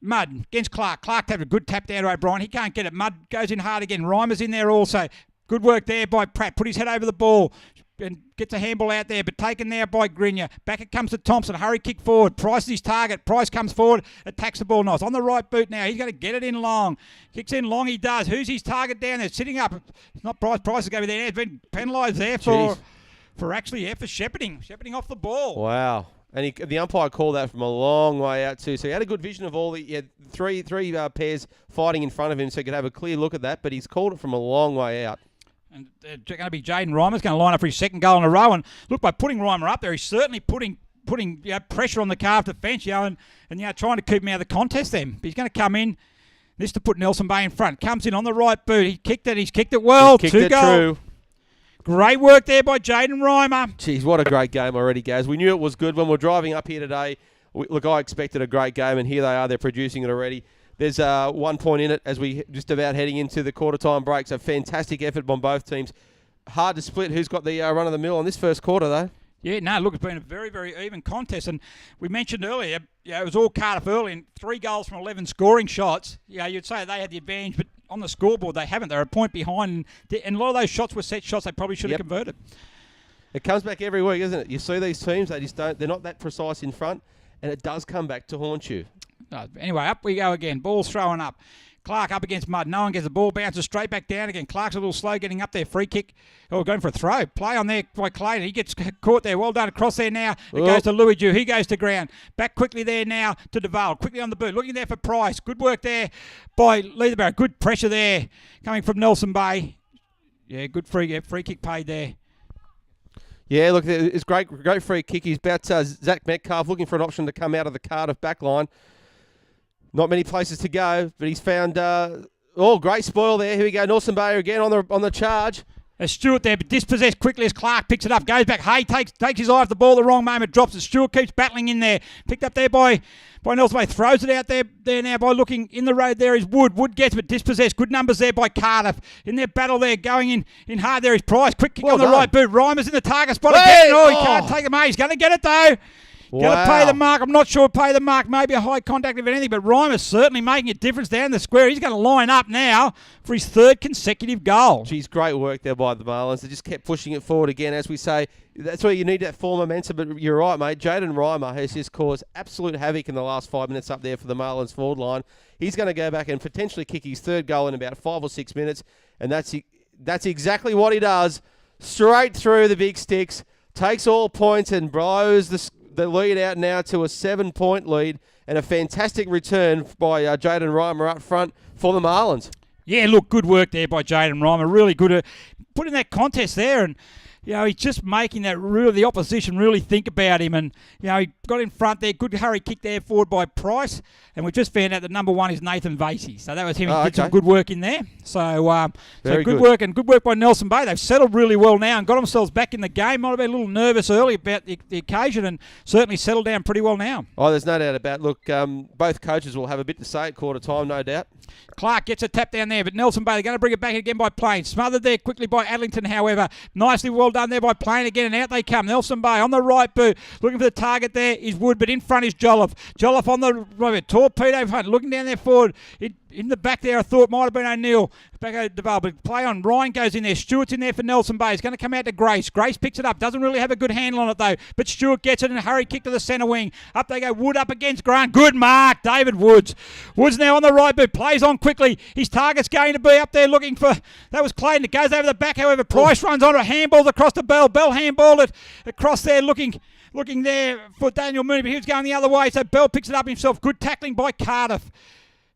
B: Mudd against Clark. Clark had a good tap down to O'Brien. He can't get it. Mudd goes in hard again. Reimer's in there also. Good work there by Pratt. Put his head over the ball and gets a handball out there, but taken there by Grenier. Back it comes to Thompson. Hurry kick forward. Price is his target. Price comes forward. Attacks the ball nice. On the right boot now. He's going to get it in long. Kicks in long. He does. Who's his target down there? Sitting up. It's not Price. Price is going to be there. He's been penalised there for shepherding. Shepherding off the ball.
A: Wow. And the umpire called that from a long way out too. So he had a good vision of all the... He had three pairs fighting in front of him, so he could have a clear look at that. But he's called it from a long way out.
B: And going to be Jaden Reimer's going to line up for his second goal in a row. And look, by putting Reimer up there, he's certainly putting pressure on the Cardiff defence, and trying to keep him out of the contest then. But he's going to come in. This to put Nelson Bay in front. Comes in on the right boot. He kicked it. He's kicked it well.
A: He's kicked
B: 2 goals.
A: True.
B: Great work there by Jaden Reimer.
A: Jeez, what a great game already, guys. We knew it was good when we were driving up here today. Look, I expected a great game, and here they are. They're producing it already. There's 1 point in it as we just about heading into the quarter-time break. So fantastic effort by both teams. Hard to split who's got the run of the mill on this first quarter, though.
B: Yeah, no, look, it's been a very, very even contest. And we mentioned earlier, Yeah, it was all Cardiff early, and 3 goals from 11 scoring shots. Yeah, you'd say they had the advantage, but on the scoreboard they haven't. They're a point behind, and a lot of those shots were set shots they probably should have converted.
A: It comes back every week, isn't it? You see these teams, they're not that precise in front, and it does come back to haunt you.
B: Anyway, up we go again. Ball's thrown up. Clark up against Mudd. No one gets the ball, bounces straight back down again. Clark's a little slow getting up there. Free kick. Oh, going for a throw. Play on there by Clayton. He gets caught there. Well done. Across there now. It goes to Louis Dew. He goes to ground. Back quickly there now to Duval. Quickly on the boot. Looking there for Price. Good work there by Leatherbarrow. Good pressure there coming from Nelson Bay. Yeah, good free kick paid there.
A: Yeah, look, it's great free kick. He's about Zach Metcalf looking for an option to come out of the Cardiff back line. Not many places to go, but he's found... great spoil there. Here we go. Nelson Bayer again on the charge.
B: Stewart there, but dispossessed quickly as Clark picks it up. Goes back. Hay takes his eye off the ball the wrong moment. Drops it. Stewart keeps battling in there. Picked up there by Nelson Bay. Throws it out there now by looking in the road. There is Wood. Wood gets it, dispossessed. Good numbers there by Cardiff. In their battle there, going in hard there is Price. Quick kick on the right boot. Reimer's in the target spot again. He can't take him out. He's going to get it though. Got to pay the mark. I'm not sure pay the mark. Maybe a high contact if anything, but Reimer's certainly making a difference down the square. He's going to line up now for his 3rd consecutive goal.
A: Geez, great work there by the Marlins. They just kept pushing it forward again. As we say, that's where you need that form momentum, but you're right, mate. Jaden Reimer has just caused absolute havoc in the last 5 minutes up there for the Marlins forward line. He's going to go back and potentially kick his 3rd goal in about 5 or 6 minutes, and that's exactly what he does. Straight through the big sticks, takes all points and blows the lead out now to a 7-point lead, and a fantastic return by Jaden Reimer up front for the Marlins.
B: Yeah, look, good work there by Jaden Reimer. Really good at putting that contest there, and he's just making the opposition really think about him. And he got in front there. Good hurry kick there forward by Price. And we just found out that number 1 is Nathan Vasey. So that was him. He did some good work in there. So good work, and good work by Nelson Bay. They've settled really well now and got themselves back in the game. Might have been a little nervous early about the occasion, and certainly settled down pretty well now.
A: Oh, there's no doubt about it. Look, both coaches will have a bit to say at quarter time, no doubt.
B: Clark gets a tap down there, but Nelson Bay, they're going to bring it back again by Plain. Smothered there quickly by Adlington, however. Nicely well done there by Plain again, and out they come. Nelson Bay on the right boot. Looking for the target there is Wood, but in front is Jolliffe. Jolliffe on the right, torpedo front, looking down there forward. In the back there, I thought might have been O'Neill. Back over to Val, but play on. Ryan goes in there. Stewart's in there for Nelson Bay. He's going to come out to Grace. Grace picks it up. Doesn't really have a good handle on it, though. But Stewart gets it in a hurry kick to the centre wing. Up they go. Wood up against Grant. Good mark. David Woods. Woods now on the right boot. Plays on quickly. His target's going to be up there looking for... That was Clayton. It goes over the back, however. Price runs on it. Handballs across to Bell. Bell handballed it across there looking there for Daniel Mooney, but he was going the other way, so Bell picks it up himself. Good tackling by Cardiff.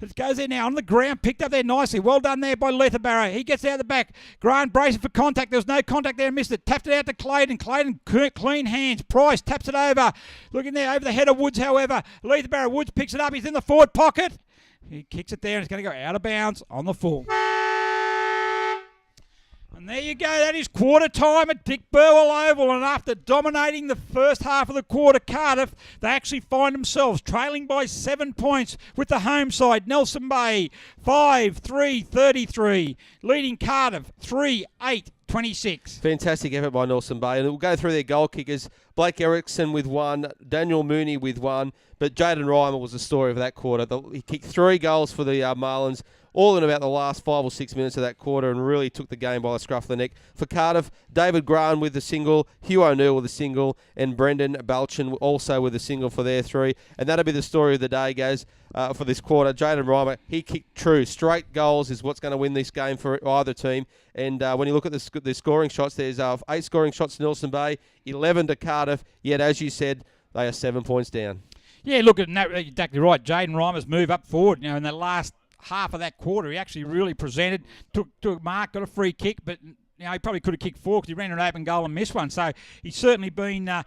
B: It goes there now on the ground, picked up there nicely. Well done there by Leatherbarrow. He gets out the back. Grant bracing for contact. There was no contact there and missed it. Tapped it out to Clayton. Clayton, clean hands. Price taps it over. Looking there over the head of Woods, however. Leatherbarrow, Woods picks it up. He's in the forward pocket. He kicks it there and it's going to go out of bounds on the full. And there you go, that is quarter time at Dick Burwell Oval, and after dominating the first half of the quarter, Cardiff, they actually find themselves trailing by 7 points with the home side, Nelson Bay, 5-3-33, leading Cardiff 3-8-26.
A: Fantastic effort by Nelson Bay, and we'll go through their goal kickers. Blake Erickson with 1, Daniel Mooney with 1, but Jaden Reimer was the story of that quarter. He kicked 3 goals for the Marlins, all in about the last 5 or 6 minutes of that quarter, and really took the game by the scruff of the neck. For Cardiff, David Graham with the single, Hugh O'Neill with a single, and Brendan Balchin also with a single for their 3. And that'll be the story of the day, guys, for this quarter. Jaden Reimer, he kicked true. Straight goals is what's going to win this game for either team. And when you look at the scoring shots, there's 8 scoring shots to Nelson Bay, 11 to Cardiff, yet as you said, they are 7 points down. Yeah,
B: look, exactly right. Jaden Reimer's move up forward, in the last half of that quarter, he actually really presented, took a mark, got a free kick, but he probably could have kicked 4 because he ran an open goal and missed one. So he's certainly been a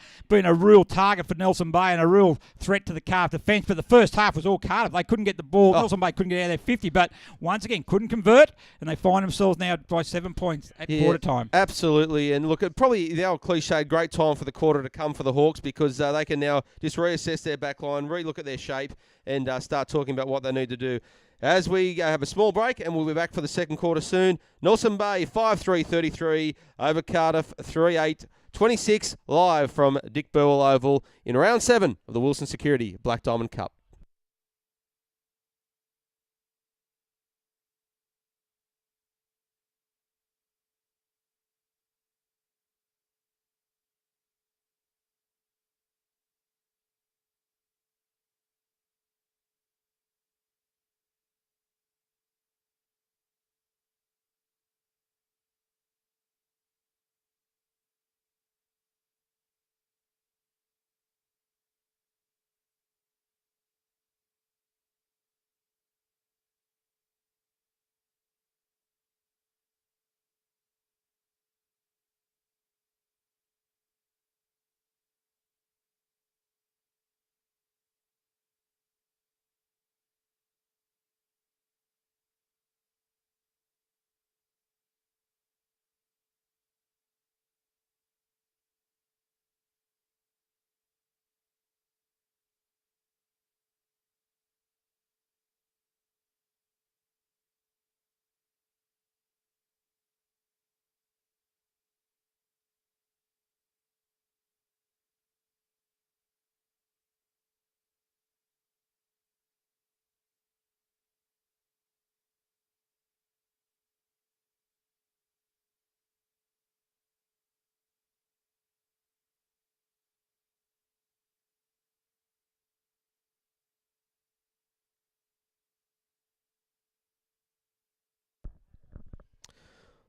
B: real target for Nelson Bay and a real threat to the Cardiff defence. But the first half was all Cardiff. They couldn't get the ball. Nelson Bay couldn't get out of their 50, but once again, couldn't convert, and they find themselves now by 7 points at quarter time.
A: Absolutely. And look, probably the old cliche, great time for the quarter to come for the Hawks, because they can now just reassess their back line, relook at their shape, and start talking about what they need to do. as we have a small break, and we'll be back for the second quarter soon. Nelson Bay 5-3-33 over Cardiff 3-8-26 live from Dick Burwell Oval in round 7 of the Wilson Security Black Diamond Cup.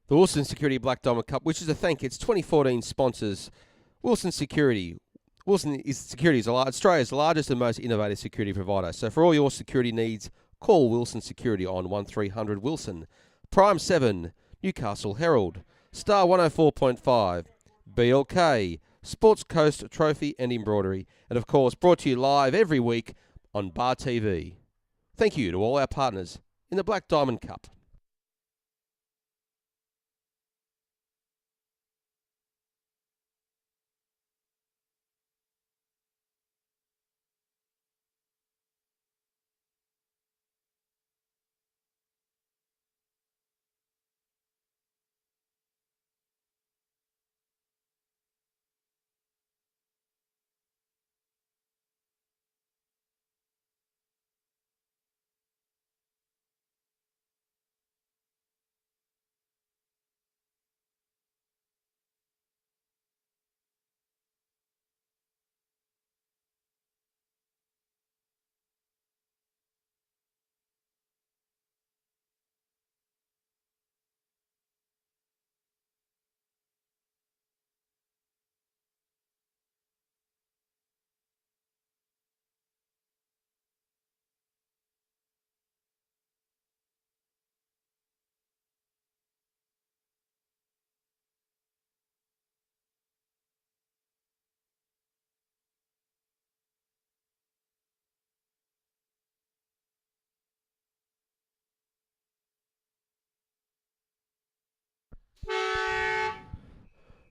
A: The Wilson Security Black Diamond Cup, which is a thank its 2014 sponsors, Wilson Security. Wilson Security is Australia's largest and most innovative security provider. So for all your security needs, call Wilson Security on 1300 Wilson. Prime 7, Newcastle Herald, Star 104.5, BLK, Sports Coast Trophy and Embroidery, and of course brought to you live every week on Bar TV. Thank you to all our partners in the Black Diamond Cup.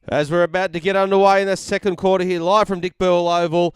A: As we're about to get underway in the second quarter here, live from Dick Burwell Oval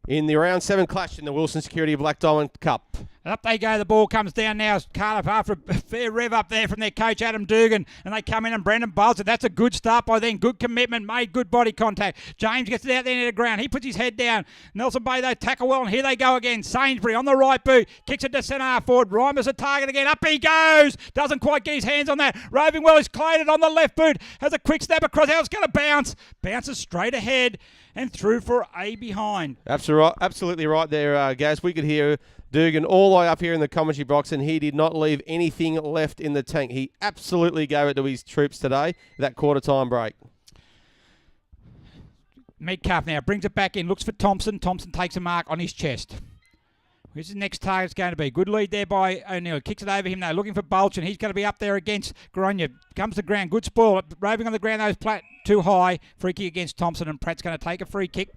A: in the round 7 clash in the Wilson Security Black Diamond Cup.
B: Up they go. The ball comes down now. Cardiff after a fair rev up there from their coach, Adam Dugan. And they come in and Brendan bowls it. That's a good start by them. Good commitment. Made good body contact. James gets it out there near the ground. He puts his head down. Nelson Bay, they tackle well. And here they go again. Sainsbury on the right boot. Kicks it to centre half forward. Reimer's a target again. Up he goes. Doesn't quite get his hands on that. Roving well is clouded on the left boot. Has a quick snap across. How it's going to bounce. Bounces straight ahead and through for a behind.
A: Absolutely right there, Gaz. We could hear Dugan all the way up here in the commentary box, and he did not leave anything left in the tank. He absolutely gave it to his troops today, that quarter-time break.
B: Metcalf now brings it back in, looks for Thompson. Thompson takes a mark on his chest. Who's his next target's going to be? Good lead there by O'Neill. Kicks it over him now, looking for Bulch, and he's going to be up there against Gronya. Comes to ground, good spoil. Roving on the ground, those Platt too high. Free kick against Thompson, and Pratt's going to take a free kick.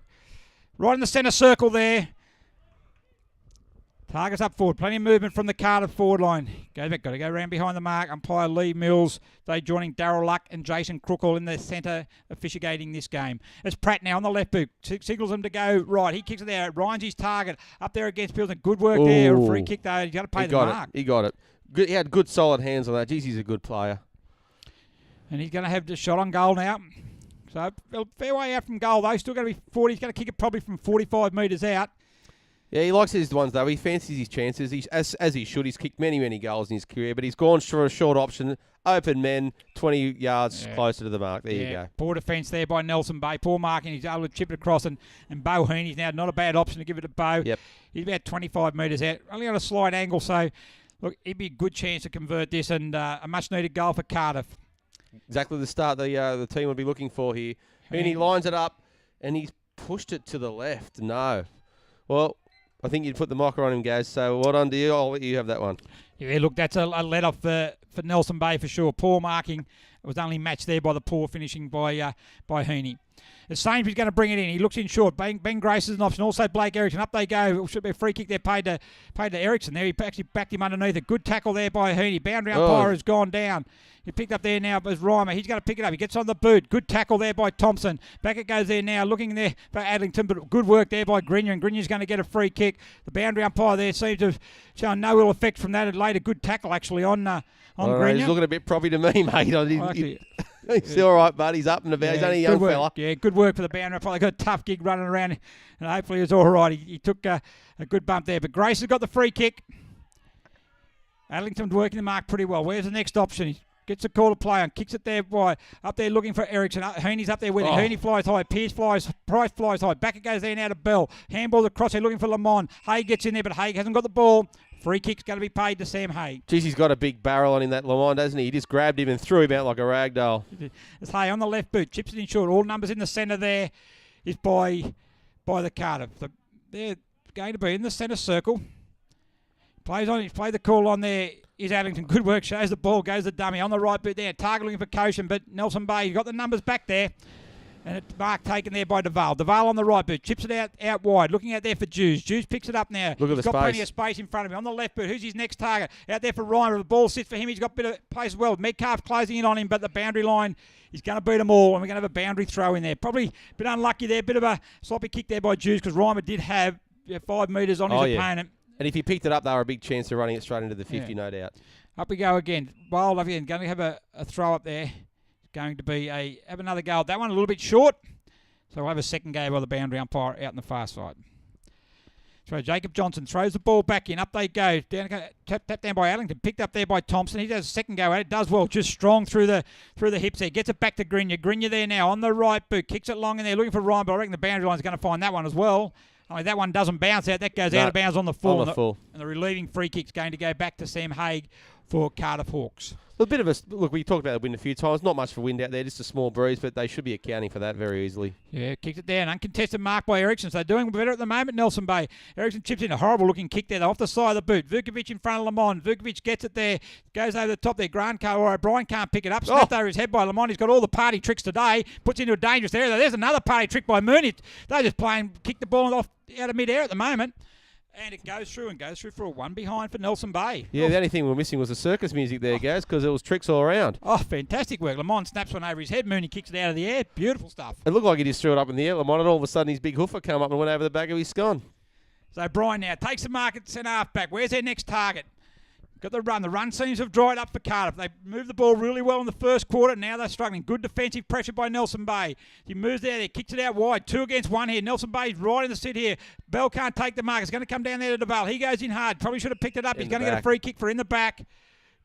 B: Right in the centre circle there. Target's up forward. Plenty of movement from the Cardiff forward line. Goes back. Got to go around behind the mark. Umpire Lee Mills. They joining Darryl Luck and Jason Crookall in the centre, officiating this game. It's Pratt now on the left boot. Signals him to go right. He kicks it there. Ryan's his target. Up there against Pilsen. Good work there. Free kick though. He's got to pay the mark.
A: He got it. Good, he had good solid hands on that. Geez, he's a good player.
B: And he's going to have the shot on goal now. So a fair way out from goal though. Still going to be 40. He's going to kick it probably from 45 metres out.
A: Yeah, he likes his ones though. He fancies his chances. As he should. He's kicked many goals in his career, but he's gone for a short option. Open men, 20 yards closer to the mark. There you go.
B: Poor defence there by Nelson Bay. Poor marking. He's able to chip it across, and Bo Heaney's now not a bad option to give it to Bo.
A: Yep.
B: He's about 25 metres out. Only on a slight angle, so look, it'd be a good chance to convert this, and a much-needed goal for Cardiff.
A: Exactly the start the team would be looking for here. Heaney lines it up, and he's pushed it to the left. No. Well, I think you'd put the mocker on him, Gaz. So well done to you. I'll let you have that one.
B: Yeah, look, that's a let-off for Nelson Bay for sure. Poor marking. It was only matched there by the poor finishing by Heaney. As Sainsbury's going to bring it in. He looks in short. Ben Grace is an option. Also Blake Erickson. Up they go. It should be a free kick there paid to Erickson there. He actually backed him underneath. A good tackle there by Heaney. Boundary umpire has gone down. He picked up there now as Reimer. He's going to pick it up. He gets on the boot. Good tackle there by Thompson. Back it goes there now. Looking there for Adlington, but good work there by Grenier. And Grenier's going to get a free kick. The boundary umpire there seems to have shown no ill effect from that. It laid a good tackle actually on Grenier.
A: He's looking a bit proppy to me, mate. He's all right, bud. He's up and about. He's only a young fella.
B: Yeah, good work for the boundary umpire. They got a tough gig running around, and hopefully it's all right. He took a good bump there. But Grace has got the free kick. Adlington's working the mark pretty well. Where's the next option? He gets a call to play on, kicks it there wide. Up there looking for Erickson. Heaney's up there with him. Heaney flies high. Price flies high. Back it goes there now to Bell. Handball across there looking for Lamont. Haig gets in there, but Haig hasn't got the ball. Free kick's going to be paid to Sam Haig.
A: Geez, he's got a big barrel on him, that Lamont, doesn't he? He just grabbed him and threw him out like a rag doll.
B: It's Hay on the left boot. Chips it in short. All numbers in the centre there is by the Cardiff. They're going to be in the centre circle. Plays on. He's played the call on there. Is Adlington. Good work. Shows the ball. Goes the dummy. On the right boot there. Target looking for Koshin, but Nelson Bay got the numbers back there. And it's mark taken there by Duval. Duval on the right boot. Chips it out wide. Looking out there for Jews. Jews picks it up now.
A: Look at
B: He's got plenty of space in front of him. On the left boot. Who's his next target? Out there for Ryan. The ball sits for him. He's got a bit of place as well. Metcalf closing in on him, but the boundary line, he's going to beat them all. And we're going to have a boundary throw in there. Probably a bit unlucky there. Bit of a sloppy kick there by Jews because Reimer did have 5 metres on his opponent.
A: And if he picked it up, they were a big chance of running it straight into the 50, no doubt.
B: Up we go again. Wild again. Going to have a throw up there. It's going to be have another go. That one a little bit short. So we'll have a second go by the boundary umpire out in the far side. So Jacob Johnson throws the ball back in. Up they go. Tap down by Adlington. Picked up there by Thompson. He does a second go at it. Does well. Just strong through the hips there. Gets it back to Grenier. Grenier there now on the right boot. Kicks it long in there. Looking for Ryan, but I reckon the boundary line's going to find that one as well. Only that one doesn't bounce out. That goes out of bounds on the full. And the relieving free kick's going to go back to Sam Haig for Cardiff Hawks.
A: A bit of a look. We talked about the wind a few times. Not much for wind out there, just a small breeze, but they should be accounting for that very easily. Yeah,
B: kicked it down. Uncontested mark by Erickson. So they're doing better at the moment. Nelson Bay. Erickson chips in a horrible looking kick there. They're off the side of the boot. Vukovic in front of Lamont. Vukovic gets it there. Goes over the top there. O'Brien can't pick it up. Snapped over his head by Lamont. He's got all the party tricks today. Puts into a dangerous area. There's another party trick by Mooney. They're just kick the ball off out of mid-air at the moment. And it goes through for a 1 behind for Nelson Bay.
A: Yeah, the only thing we're missing was the circus music there, guys, because it was tricks all around.
B: Oh, fantastic work. Lamont snaps one over his head. Mooney kicks it out of the air. Beautiful stuff.
A: It looked like he just threw it up in the air, Lamont, and all of a sudden his big hoofer came up and went over the back of his scone.
B: So Brian now takes the mark at centre half back. Where's their next target? Got the run. The run seems to have dried up for Cardiff. They moved the ball really well in the first quarter. Now they're struggling. Good defensive pressure by Nelson Bay. He moves there, kicks it out wide. 2 against 1 here. Nelson Bay's right in the sit here. Bell can't take the mark. It's going to come down there to Duval. He goes in hard. Probably should have picked it up. He's going to get a free kick for in the back.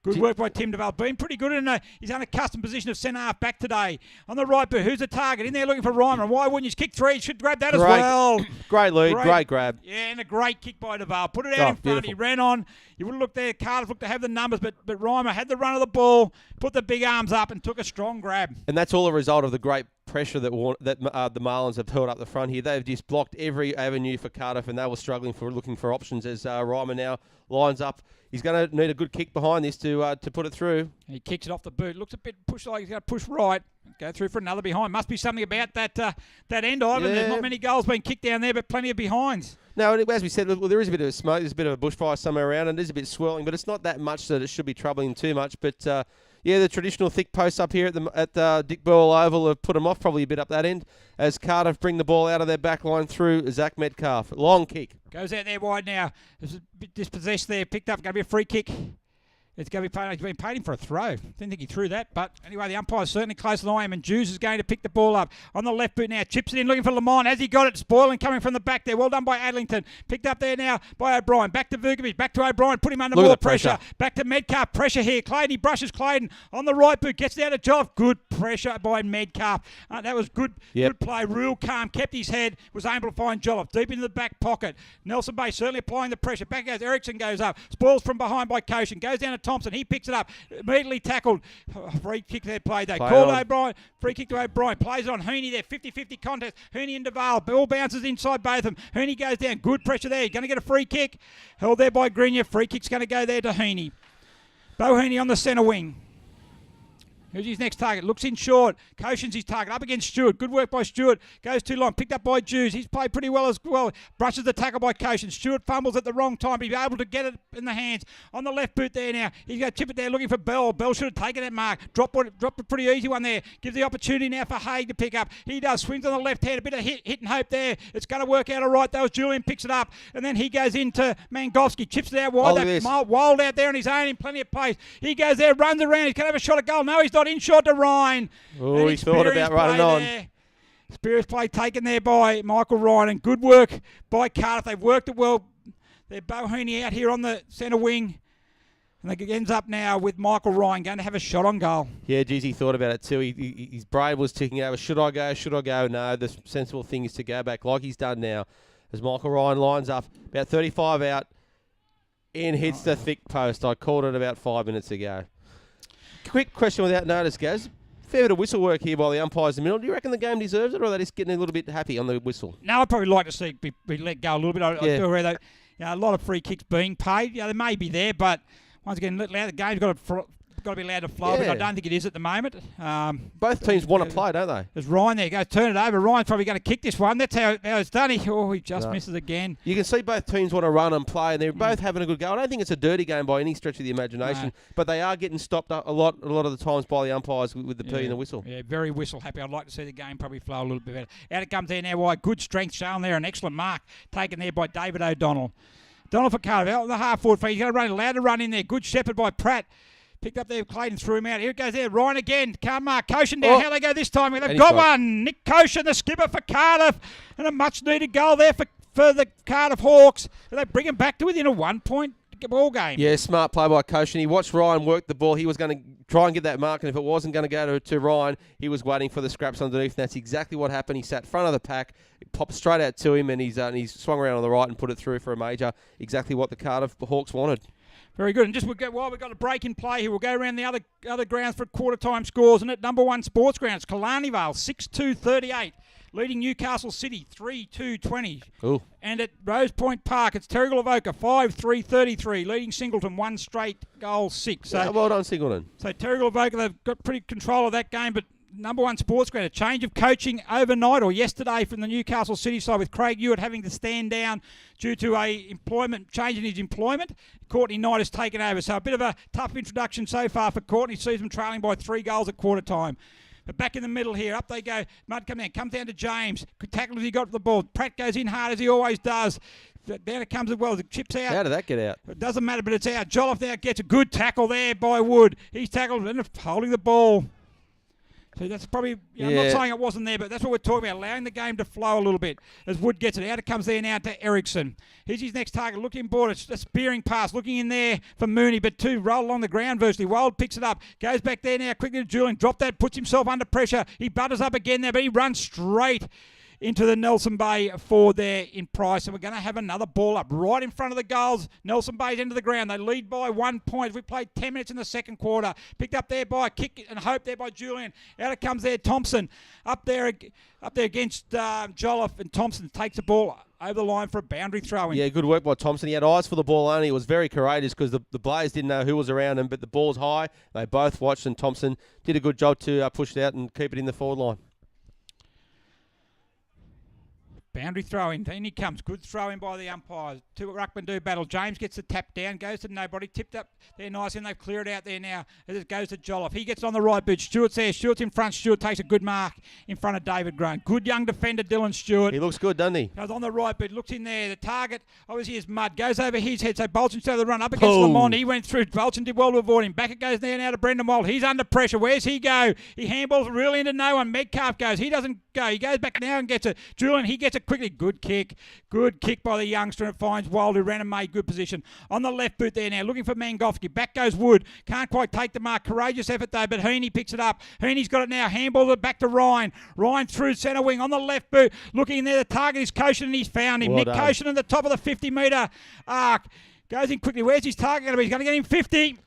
B: Good work by Tim Duval. Been pretty good in his unaccustomed position of centre half back today. On the right boot, who's the target? In there looking for Reimer. And why wouldn't you kick 3? You should grab that as well.
A: Great lead, great grab.
B: Yeah, and a great kick by Duval. Put it out in front. Beautiful. He ran on. You would have looked there. Cardiff looked to have the numbers, but Reimer had the run of the ball, put the big arms up and took a strong grab.
A: And that's all a result of the great pressure that the Marlins have held up the front here. They've just blocked every avenue for Cardiff, and they were struggling looking for options as Reimer now lines up. He's going to need a good kick behind this to put it through.
B: He kicks it off the boot. Looks a bit pushed like he's going to push right. Go through for another behind. Must be something about that end, Ivan.
A: Yeah.
B: There's not many goals being kicked down there, but plenty of behinds.
A: No, as we said, well, there is a bit of smoke. There's a bit of a bushfire somewhere around, and it is a bit swirling, but it's not that much that it should be troubling him too much. But the traditional thick posts up here at Dick Burwell Oval have put them off probably a bit up that end as Cardiff bring the ball out of their back line through Zach Metcalf. Long kick.
B: Goes out there wide now. There's a bit dispossessed there. Picked up. Going to be a free kick. It's going to be paid. He's been paid him for a throw. Didn't think he threw that, but anyway, the umpire's certainly closer than I am, and Jews is going to pick the ball up on the left boot now. Chips it in, looking for Lamont. Has he got it? Spoiling coming from the back there. Well done by Adlington. Picked up there now by O'Brien. Back to Vukovic. Back to O'Brien. Put him under more pressure. Back to Metcalf. Pressure here. Clayton. He brushes Clayton on the right boot. Gets down to Joff. Good pressure by Metcalf. That was good.
A: Yep.
B: Good play. Real calm. Kept his head. Was able to find Jolliffe deep into the back pocket. Nelson Bay certainly applying the pressure. Back goes Ericsson. Goes up. Spoils from behind by Koshin. Goes down to Thompson. He picks it up. Immediately tackled. Free kick there played. They called O'Brien. Free kick to O'Brien. Plays it on Hooney there. 50-50 contest. Hooney and DeVale. Ball bounces inside both of them. Hooney goes down. Good pressure there. Going to get a free kick. Held there by Grenier. Free kick's going to go there to Hooney. Bo Hooney on the centre wing. Who's his next target? Looks in short. Koshin's his target. Up against Stewart. Good work by Stewart. Goes too long. Picked up by Jews. He's played pretty well as well. Brushes the tackle by Koshin. Stewart fumbles at the wrong time, but he's able to get it in the hands. On the left boot there now. He's going to chip it there looking for Bell. Bell should have taken that mark. Dropped a pretty easy one there. Gives the opportunity now for Haig to pick up. He does. Swings on the left hand. A bit of hit and hope there. It's going to work out all right though as Julian picks it up. And then he goes into Mangofsky. Chips it out wide. Wild out there on his own in plenty of pace. He goes there, runs around. He's going to have a shot at goal. No, he's not. In short to Ryan.
A: Oh, he thought about running on.
B: Spirits play taken there by Michael Ryan, and good work by Cardiff. They've worked it well. They're Bohoney out here on the centre wing, and it ends up now with Michael Ryan going to have a shot on goal.
A: Yeah, geez, he thought about it too. His brain was ticking over. Should I go? Should I go? No, the sensible thing is to go back like he's done now. As Michael Ryan lines up, about 35 out, in hits the thick post. I called it about 5 minutes ago. Quick question without notice, Gaz. Fair bit of whistle work here by the umpires in the middle. Do you reckon the game deserves it, or are they just getting a little bit happy on the whistle?
B: No, I'd probably like to see it be let go a little bit. I do agree that a lot of free kicks being paid. They may be there, but once again, the game's got to be allowed to flow, but I don't think it is at the moment.
A: Both teams want to play, don't they?
B: There's Ryan there. Goes turn it over. Ryan's probably going to kick this one. That's how it's done. He just misses again.
A: You can see both teams want to run and play, and they're both having a good go. I don't think it's a dirty game by any stretch of the imagination, but they are getting stopped up a lot of the times by the umpires with the P and the whistle. Yeah,
B: very whistle happy. I'd like to see the game probably flow a little bit better. Out it comes there now. Why? Good strength shown there. An excellent mark taken there by David O'Donnell. Donald for Cardiff out on the half forward flank. He's going to run, allowed to run in there. Good shepherd by Pratt. Picked up there, Clayton threw him out. Here it goes there, Ryan again. Can't mark. Koshin down. How they go this time? They've got one. Nick Koshin, the skipper for Cardiff. And a much-needed goal there for the Cardiff Hawks. And they bring him back to within a 1 point ball game.
A: Yeah, smart play by Koshin. He watched Ryan work the ball. He was going to try and get that mark, and if it wasn't going to go to Ryan, he was waiting for the scraps underneath, and that's exactly what happened. He sat front of the pack, it popped straight out to him, and he's swung around on the right and put it through for a major. Exactly what the Cardiff Hawks wanted.
B: Very good. And just while we've got a break in play here, we'll go around the other grounds for quarter-time scores. And at number one sports grounds, Killarney Vale, 6-2-38. Leading Newcastle City, 3-2-20.
A: Ooh.
B: And at Rose Point Park, it's Terrigal Avoca, 5-3-33. Leading Singleton, 1 straight goal, 6. So,
A: well done, Singleton.
B: So Terrigal Avoca, they've got pretty control of that game, but number one sports ground, a change of coaching overnight or yesterday from the Newcastle City side with Craig Hewitt having to stand down due to a change in his employment. Courtney Knight has taken over. So a bit of a tough introduction so far for Courtney. Sees them trailing by 3 goals at quarter time. But back in the middle here, up they go. Mudd comes down to James. Good tackle as he got the ball. Pratt goes in hard as he always does. Down it comes as well. The chips out.
A: How did that get out?
B: It doesn't matter, but it's out. Jolliffe now gets a good tackle there by Wood. He's tackled and holding the ball. So that's probably, I'm not saying it wasn't there, but that's what we're talking about, allowing the game to flow a little bit as Wood gets it. Out it comes there now to Ericsson. Here's his next target, looking board, it's a spearing pass, looking in there for Mooney, but 2 roll along the ground virtually. Wild picks it up, goes back there now, quickly to Julian, drop that, puts himself under pressure. He butters up again there, but he runs straight into the Nelson Bay forward there in Price, and we're going to have another ball up right in front of the goals. Nelson Bay's into the ground. They lead by 1 point. We played 10 minutes in the second quarter. Picked up there by a kick and hope there by Julian. Out it comes there, Thompson. Up there against Jolliffe, and Thompson takes the ball over the line for a boundary throw-in.
A: Yeah, good work by Thompson. He had eyes for the ball only. He was very courageous because the players didn't know who was around him, but the ball's high. They both watched, and Thompson did a good job to push it out and keep it in the forward line.
B: Boundary throw-in. In he comes. Good throw-in by the umpires. Two ruckmen do battle. James gets the tap down. Goes to nobody. Tipped up there nice, and they've cleared out there now. As it goes to Jolliffe. He gets on the right boot. Stewart's there. Stewart's in front. Stewart takes a good mark in front of David Grant. Good young defender, Dylan Stewart.
A: He looks good, doesn't he?
B: Goes on the right boot. Looks in there. The target, obviously, is Mudd. Goes over his head. So Bolton started the run up against Lamont. He went through. Bolton did well to avoid him. Back it goes there now to Brendan Wald. He's under pressure. Where's he go? He handballs really into no one. Metcalf goes. He doesn't go. He goes back now and gets it. Julian, he gets it quickly. Good kick. Good kick by the youngster, and it finds Wild, who ran and made good position. On the left boot there now, looking for Mangofsky. Back goes Wood. Can't quite take the mark. Courageous effort though, but Heaney picks it up. Heaney's got it now. Handball it back to Ryan. Ryan through centre wing on the left boot. Looking in there, the target is Koshin, and he's found him.
A: Well
B: Nick
A: done.
B: Koshin at the top of the 50-metre arc. Goes in quickly. Where's his target going to be? He's going to get him 50.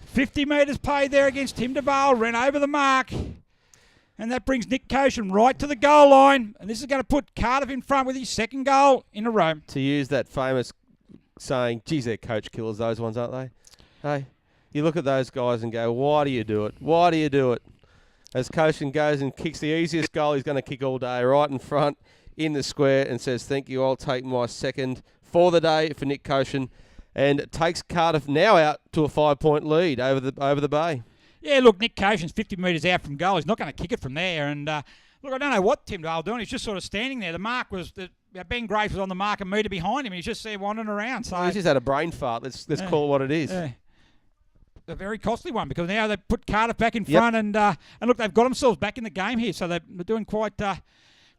B: 50 metres paid there against Tim DeVale. Ran over the mark. And that brings Nick Koshin right to the goal line. And this is going to put Cardiff in front with his second goal in a row.
A: To use that famous saying, geez, they're coach killers, those ones, aren't they? Hey, you look at those guys and go, why do you do it? Why do you do it? As Koshin goes and kicks the easiest goal he's going to kick all day, right in front, in the square, and says, thank you, I'll take my second for the day for Nick Koshin. And it takes Cardiff now out to a 5-point lead over the Bay.
B: Yeah, look, Nick Koshin's 50 metres out from goal. He's not going to kick it from there. And look, I don't know what Tim DeVale doing. He's just sort of standing there. The mark was Ben Grace was on the mark, a metre behind him. He's just there wandering around. So
A: he's just had a brain fart. Let's call it what it is.
B: A very costly one, because now they put Cardiff back in front, and look, they've got themselves back in the game here. So they're doing quite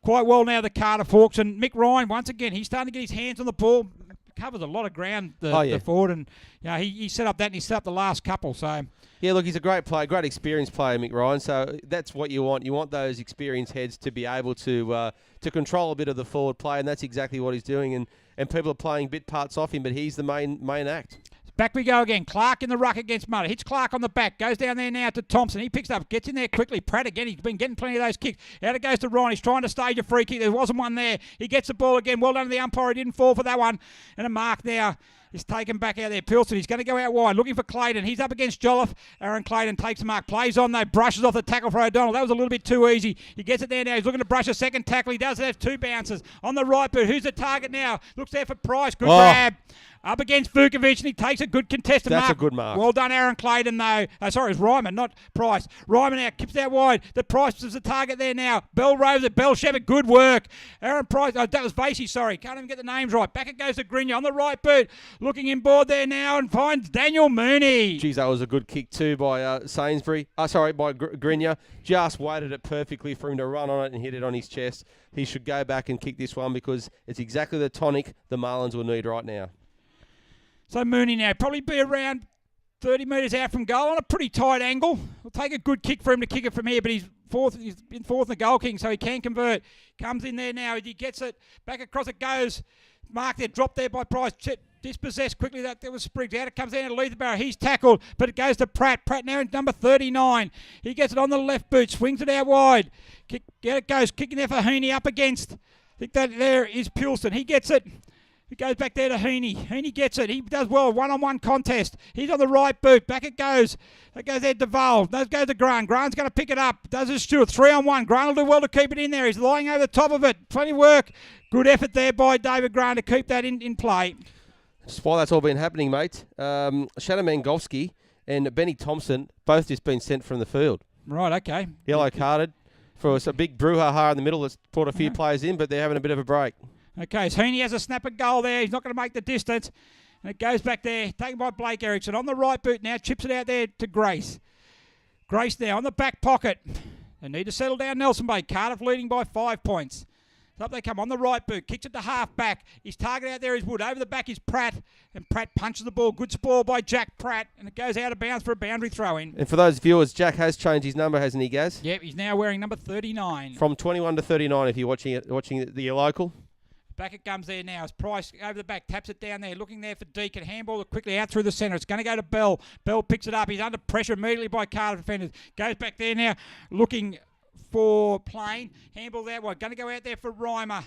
B: well now, the Cardiff Hawks. And Mick Ryan, once again, he's starting to get his hands on the ball. Covers a lot of ground, the forward, and he set up that, and he set up the last couple. So
A: yeah, look, he's a great player, great experienced player, Mick Ryan. So that's what you want. You want those experienced heads to be able to control a bit of the forward play, and that's exactly what he's doing. And people are playing bit parts off him, but he's the main act.
B: Back we go again. Clark in the ruck against Mutter. Hits Clark on the back. Goes down there now to Thompson. He picks up. Gets in there quickly. Pratt again. He's been getting plenty of those kicks. Out it goes to Ryan. He's trying to stage a free kick. There wasn't one there. He gets the ball again. Well done to the umpire. He didn't fall for that one. And a mark now is taken back out there. Pilson, he's going to go out wide. Looking for Clayton. He's up against Jolliffe. Aaron Clayton takes the mark. Plays on though. Brushes off the tackle for O'Donnell. That was a little bit too easy. He gets it there now. He's looking to brush a second tackle. He does have two bounces. On the right boot. Who's the target now? Looks there for Price. Good grab. Up against Vukovic, and he takes a good contested mark.
A: That's a good mark.
B: Well done, Aaron Clayton, though. Sorry, it's Ryman, not Price. Ryman now kips out wide. The Price is the target there now. Bell roves it. Bell Shepherd, good work. Aaron Price, that was Vasey, sorry. Can't even get the names right. Back it goes to Grinya on the right boot. Looking inboard there now and finds Daniel Mooney.
A: Geez, that was a good kick too by Sainsbury. By Grinya. Just weighted it perfectly for him to run on it and hit it on his chest. He should go back and kick this one because it's exactly the tonic the Marlins will need right now.
B: So Mooney now probably be around 30 metres out from goal on a pretty tight angle. It'll take a good kick for him to kick it from here, but he's in fourth in the goal king, so he can convert. Comes in there now. He gets it. Back across it goes. Mark there. Dropped there by Price. Dispossessed quickly. That was Spriggs. Out it comes in to Leatherbarrow. He's tackled, but it goes to Pratt. Pratt now in number 39. He gets it on the left boot. Swings it out wide. Out it goes. Kicking there for Heaney up against. I think that there is Pilson. He gets it. It goes back there to Heaney. Heaney gets it. He does well. One-on-one contest. He's on the right boot. Back it goes. That goes there to Val. That goes to Grant. Grant's going to pick it up. Does his Stewart. 3-on-1. Grant will do well to keep it in there. He's lying over the top of it. Plenty of work. Good effort there by David Grant to keep that in play.
A: Just while that's all been happening, mate, Shannon Mangofsky and Benny Thompson both just been sent from the field.
B: Right, okay.
A: Yellow carded for a big brouhaha in the middle that's brought a few players in, but they're having a bit of a break.
B: Okay, so Heaney has a snapper goal there. He's not going to make the distance. And it goes back there, taken by Blake Erickson. On the right boot now, chips it out there to Grace. Grace now on the back pocket. They need to settle down Nelson Bay. Cardiff leading by 5 points. Up they come on the right boot. Kicks it to half back. His target out there is Wood. Over the back is Pratt. And Pratt punches the ball. Good spoil by Jack Pratt. And it goes out of bounds for a boundary throw-in.
A: And for those viewers, Jack has changed his number, hasn't he, Gaz?
B: Yep, he's now wearing number 39.
A: From 21 to 39 if you're watching the local.
B: Back it comes there now as Price over the back, taps it down there, looking there for Deacon. Handball it quickly out through the centre. It's going to go to Bell. Bell picks it up. He's under pressure immediately by Cardiff defenders. Goes back there now, looking for Plain. Handball that one. Going to go out there for Reimer.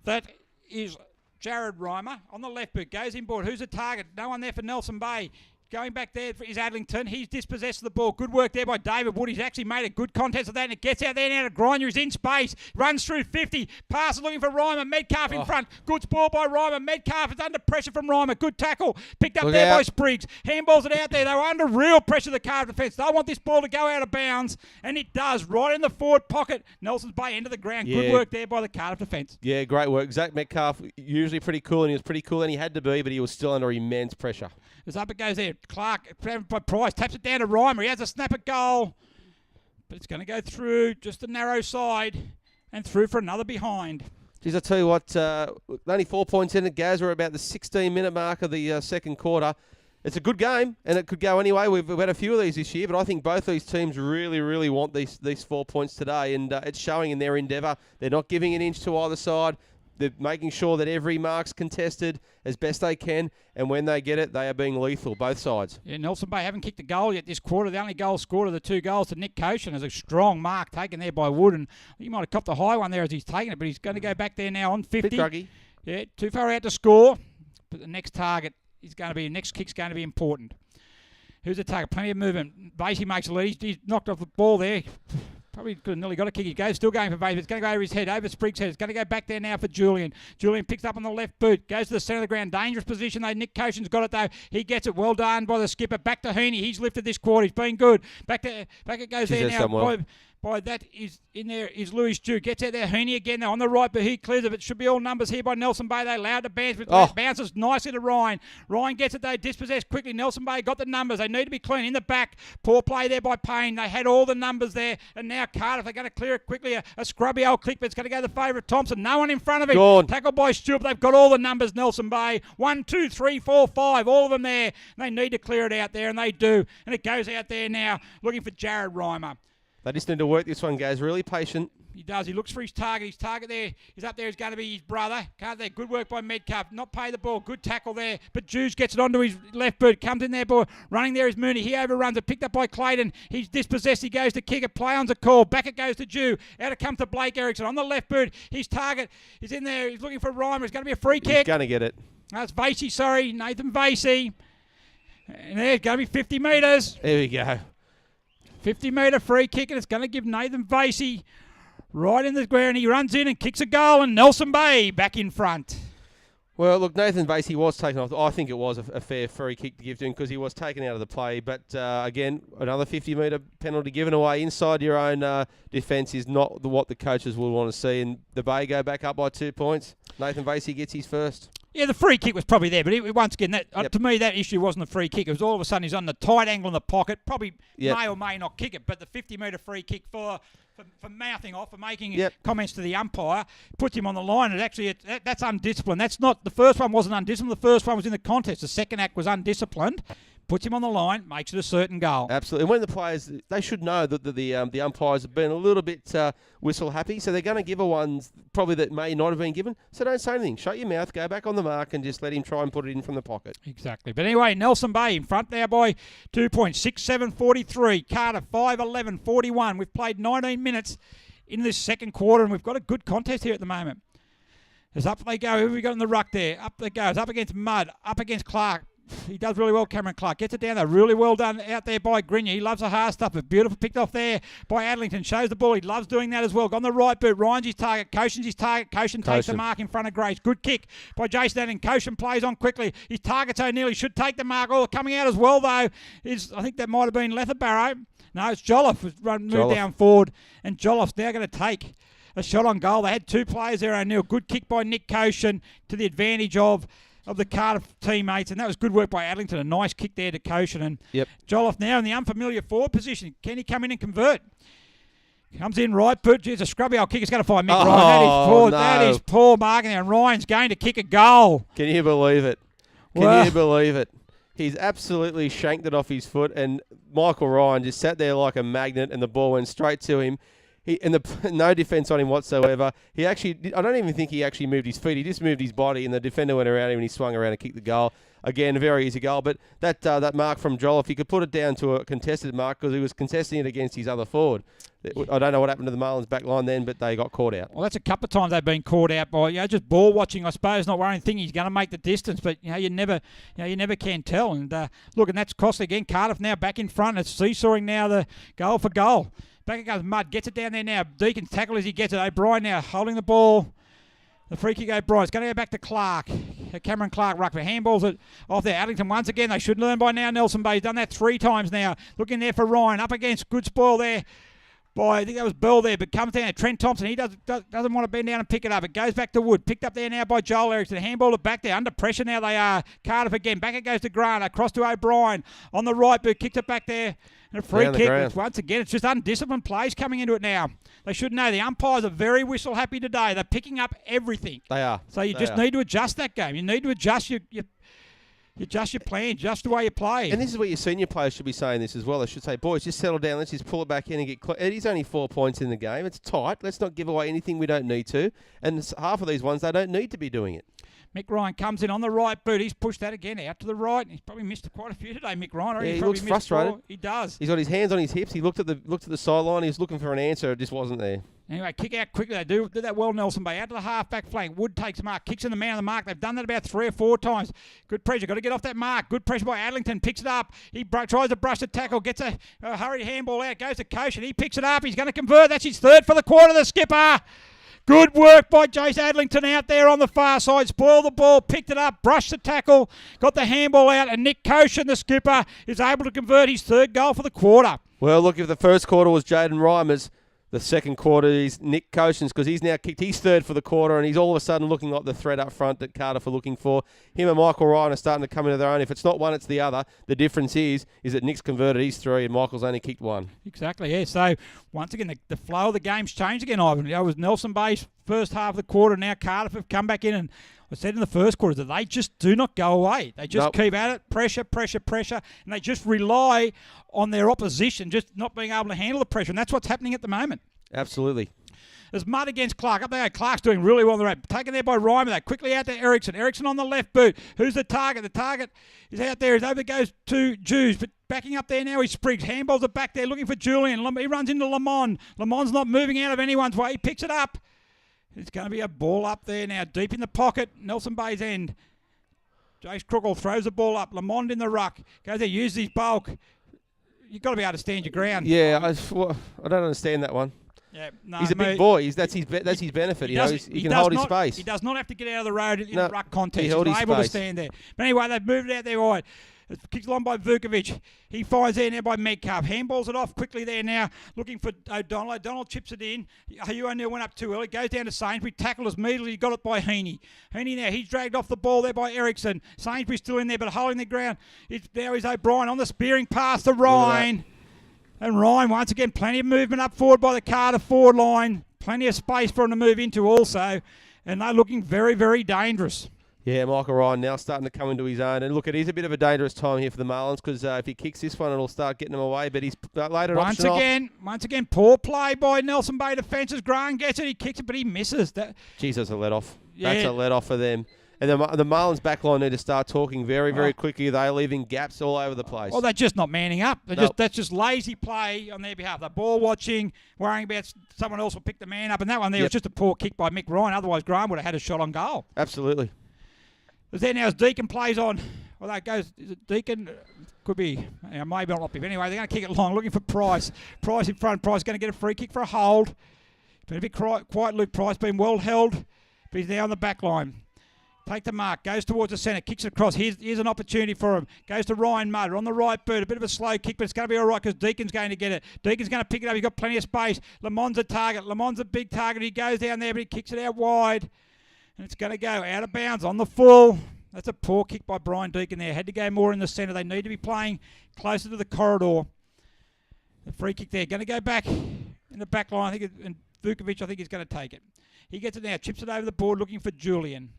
B: That is Jared Reimer on the left boot. Goes inboard. Who's the target? No one there for Nelson Bay. Going back there is Adlington. He's dispossessed of the ball. Good work there by David Wood. He's actually made a good contest of that, and it gets out there now to Griner. He's in space. Runs through 50. Passes looking for Reimer. Metcalf in front. Good ball by Reimer. Metcalf is under pressure from Reimer. Good tackle. Picked up by Spriggs. Handballs it out there. They were under real pressure, the Cardiff defence. They want this ball to go out of bounds, and it does. Right in the forward pocket. Nelson's Bay into the ground. Good work there by the Cardiff defence.
A: Yeah, great work. Zach Metcalf, usually pretty cool, and he was pretty cool, and he had to be, but he was still under immense pressure.
B: As up it goes there. Clark, by Price, taps it down to Reimer. He has a snap at goal. But it's going to go through just the narrow side and through for another behind.
A: Geez, I tell you what, only 4 points in it, Gaz. We're about the 16-minute mark of the second quarter. It's a good game, and it could go anyway. We've had a few of these this year, but I think both these teams really, really want these 4 points today, and it's showing in their endeavour. They're not giving an inch to either side. They're making sure that every mark's contested as best they can, and when they get it, they are being lethal, both sides.
B: Yeah, Nelson Bay haven't kicked a goal yet this quarter. The only goal scored of the 2 goals to Nick Koshin is a strong mark taken there by Wood, and he might have copped a high one there as he's taken it, but he's going to go back there now on 50.
A: Bit druggy.
B: Yeah, too far out to score, but the next target is going to be, next kick's going to be important. Who's the target? Plenty of movement. Basey makes a lead. He's knocked off the ball there. Probably could have nearly got a kick. He goes, still going for Bates. It's going to go over his head, over Spriggs' head. It's going to go back there now for Julian. Julian picks up on the left boot, goes to the centre of the ground. Dangerous position though. Nick Koshin's got it though. He gets it. Well done by the skipper. Back to Heaney. He's lifted this quarter. He's been good. Back it goes there now. By that is in there is Louis Stew. Gets out there. Heaney again though on the right, but he clears it. It should be all numbers here by Nelson Bay. They allowed to bounce, but bounces nicely to Ryan. Ryan gets it though, dispossessed quickly. Nelson Bay got the numbers. They need to be clean in the back. Poor play there by Payne. They had all the numbers there, and now Cardiff, they're going to clear it quickly. A scrubby old click, but it's going to go the favourite Thompson. No one in front of him.
A: Gone.
B: Tackled by Stewart. They've got all the numbers. Nelson Bay 1, 2, 3, 4, 5, all of them there. They need to clear it out there, and they do. And it goes out there now, looking for Jared Reimer.
A: They just need to work this one, guys. Really patient.
B: He does. He looks for his target. His target there is up there. Is going to be his brother. Can't there. Good work by Metcalf. Not pay the ball. Good tackle there. But Jews gets it onto his left boot. Comes in there, boy. Running there is Mooney. He overruns it. Picked up by Clayton. He's dispossessed. He goes to kick it. Play on's a call. Back it goes to Jew. Out it comes to Blake Erickson on the left boot. His target is in there. He's looking for Reimer. It's going to be a free kick.
A: He's going to get it.
B: That's Vasey. Sorry, Nathan Vasey. And there's going to be 50 metres.
A: There we go.
B: 50-metre free kick, and it's going to give Nathan Vasey right in the ground. He runs in and kicks a goal, and Nelson Bay back in front.
A: Well, look, Nathan Vasey was taken off. I think it was a fair free kick to give to him because he was taken out of the play. But, again, another 50-metre penalty given away inside your own defence is not what the coaches would want to see. And the Bay go back up by 2 points. Nathan Vasey gets his first.
B: Yeah, the free kick was probably there, but once again, to me, that issue wasn't the free kick. It was all of a sudden he's on the tight angle in the pocket, probably may or may not kick it, but the 50-metre free kick for mouthing off, for making comments to the umpire, puts him on the line. And actually, that's undisciplined. That's not, the first one wasn't undisciplined. The first one was in the contest. The second act was undisciplined. Puts him on the line, makes it a certain goal.
A: Absolutely. And when the players, they should know that the umpires have been a little bit whistle happy, so they're going to give a ones probably that may not have been given. So don't say anything. Shut your mouth, go back on the mark, and just let him try and put it in from the pocket.
B: Exactly. But anyway, Nelson Bay in front now by 2 points, 6-7-43. Cardiff 5-11-41. We've played 19 minutes in this second quarter, and we've got a good contest here at the moment. As up they go. Who have we got in the ruck there? Up they go. It's up against Mudd, up against Clark. He does really well, Cameron Clark. Gets it down there. Really well done out there by Grenier. He loves the hard stuff. But beautiful picked off there by Adlington. Shows the ball. He loves doing that as well. Got on the right boot. Ryan's his target. Koshin's his target. Koshin takes the mark in front of Grace. Good kick by Jason Adden. Koshin plays on quickly. His target's O'Neilly. Should take the mark. Oh, coming out as well, though, is, I think that might have been Leatherbarrow. No, it's Jolliffe who's moved down forward. And Jolliffe's now going to take a shot on goal. They had two players there, O'Neill. Good kick by Nick Koshin to the advantage of the Cardiff teammates, and that was good work by Adlington. A nice kick there to Koshin. And Jolliffe now in the unfamiliar forward position. Can he come in and convert? Comes in right boot. It's a scrubby old kick. It's going to find Mick Ryan. That is poor marking there. And Ryan's going to kick a goal.
A: Can you believe it? Can you believe it? He's absolutely shanked it off his foot, and Michael Ryan just sat there like a magnet, and the ball went straight to him. No defence on him whatsoever. I don't even think he actually moved his feet. He just moved his body, and the defender went around him and he swung around and kicked the goal. Again, a very easy goal. But that mark from Jolliffe, he could put it down to a contested mark because he was contesting it against his other forward. I don't know what happened to the Marlins back line then, but they got caught out.
B: Well, that's a couple of times they've been caught out by just ball watching, I suppose, not worrying, thinking he's going to make the distance, but you never can tell. And look, and that's costly again. Cardiff now back in front. It's seesawing now the goal for goal. Back it goes Mudd, gets it down there now. Deacon's tackle as he gets it. O'Brien now holding the ball. The free kick O'Brien. It's going to go back to Clark. Cameron Clark, ruck for handballs it off there. Addington once again. They should learn by now. Nelson Bay's done that 3 times now. Looking there for Ryan. Up against good spoil there. I think that was Bell there, but comes down. Trent Thompson, he doesn't want to bend down and pick it up. It goes back to Wood. Picked up there now by Joel Erickson. Handball it back there. Under pressure now they are. Cardiff again. Back it goes to Grant. Across to O'Brien. On the right boot. Kicks it back there. And a free kick. Once again, it's just undisciplined plays coming into it now. They should know. The umpires are very whistle happy today. They're picking up everything.
A: They are.
B: So you just need to adjust that game. You need to adjust your plan, adjust the way you play.
A: And this is what your senior players should be saying this as well. They should say, boys, just settle down. Let's just pull it back in and get close. It is only 4 points in the game. It's tight. Let's not give away anything we don't need to. And half of these ones, they don't need to be doing it.
B: Mick Ryan comes in on the right boot. He's pushed that again out to the right. He's probably missed quite a few today, Mick Ryan.
A: Yeah, he looks frustrated.
B: He does.
A: He's got his hands on his hips. He looked at the sideline. He was looking for an answer. It just wasn't there.
B: Anyway, kick out quickly. They do that well, Nelson Bay. Out to the half-back flank. Wood takes a mark. Kicks in the man on the mark. They've done that about 3 or 4 times. Good pressure. Got to get off that mark. Good pressure by Adlington. Picks it up. He tries to brush the tackle. Gets a hurried handball out. Goes to Koshin. He picks it up. He's going to convert. That's his 3rd for the quarter. The skipper. Good work by Jace Adlington out there on the far side. Spoiled the ball, picked it up, brushed the tackle, got the handball out, and Nick Koshin, the skipper, is able to convert his 3rd goal for the quarter.
A: Well, look, if the first quarter was Jaden Reimers, the second quarter is Nick Koshin's because he's now kicked his 3rd for the quarter, and he's all of a sudden looking like the threat up front that Cardiff are looking for. Him and Michael Ryan are starting to come into their own. If it's not one, it's the other. The difference is that Nick's converted his 3 and Michael's only kicked 1.
B: Exactly, yeah. So, once again, the flow of the game's changed again, Ivan. It was Nelson Bay's first half of the quarter. Now Cardiff have come back in, and I said in the first quarter that they just do not go away. They just keep at it, pressure, and they just rely on their opposition just not being able to handle the pressure, and that's what's happening at the moment.
A: Absolutely.
B: There's Mudd against Clark. Up there, Clark's doing really well on the right. Taken there by Reimer. They quickly out to Erickson. Erickson on the left boot. Who's the target? The target is out there. His over goes to Jews, but backing up there now is Spriggs. Handballs are back there looking for Julian. He runs into Lamont. Lamont's not moving out of anyone's way. He picks it up. It's going to be a ball up there now, deep in the pocket. Nelson Bay's end. Jace Crookle throws the ball up. Lamont in the ruck. Goes there, uses his bulk. You've got to be able to stand your ground.
A: Yeah, I don't understand that one.
B: Yeah, no,
A: he's a big boy. That's his benefit. He can hold his space.
B: He does not have to get out of the road in the ruck contest.
A: He's able
B: to stand there. But anyway, they've moved it out there wide. It's kicked along by Vukovic. He finds there now by Metcalf. Handballs it off quickly there now, looking for O'Donnell. O'Donnell chips it in. Hugh O'Neill went up too early. Goes down to Sainsbury. Tackled immediately. Got it by Heaney. Heaney now, he's dragged off the ball there by Erickson. Sainsbury's still in there, but holding the ground. Now is O'Brien on the spearing pass to Ryan. And Ryan, once again, plenty of movement up forward by the Cardiff forward line. Plenty of space for him to move into also. And they're looking very, very dangerous.
A: Yeah, Michael Ryan now starting to come into his own. And look, it is a bit of a dangerous time here for the Marlins because if he kicks this one, it'll start getting him away. But he's later
B: once again, poor play by Nelson Bay defences. Grant gets it, he kicks it, but he misses.
A: Jeez, that's a let-off. Yeah. That's a let-off for them. And the Marlins backline need to start talking very, very quickly. They're leaving gaps all over the place.
B: Well, they're just not manning up. That's just lazy play on their behalf. They're ball watching, worrying about someone else will pick the man up. And that one there was just a poor kick by Mick Ryan. Otherwise, Graham would have had a shot on goal.
A: Absolutely.
B: But then now as Deacon plays on, well, that goes, is it Deacon? Could be, maybe not be. But anyway, they're going to kick it long, looking for Price. Price in front. Price going to get a free kick for a hold. Been a bit quiet, Luke Price, been well held, but he's now on the back line. Take the mark, goes towards the centre, kicks it across. Here's an opportunity for him. Goes to Ryan Mudd on the right boot. A bit of a slow kick, but it's going to be all right because Deacon's going to get it. Deacon's going to pick it up. He's got plenty of space. Lamont's a target. Lamont's a big target. He goes down there, but he kicks it out wide. And it's going to go out of bounds on the full. That's a poor kick by Brian Deacon there. Had to go more in the centre. They need to be playing closer to the corridor. The free kick there. Going to go back in the back line. I think, and Vukovic, I think, is going to take it. He gets it now. Chips it over the board looking for Julian.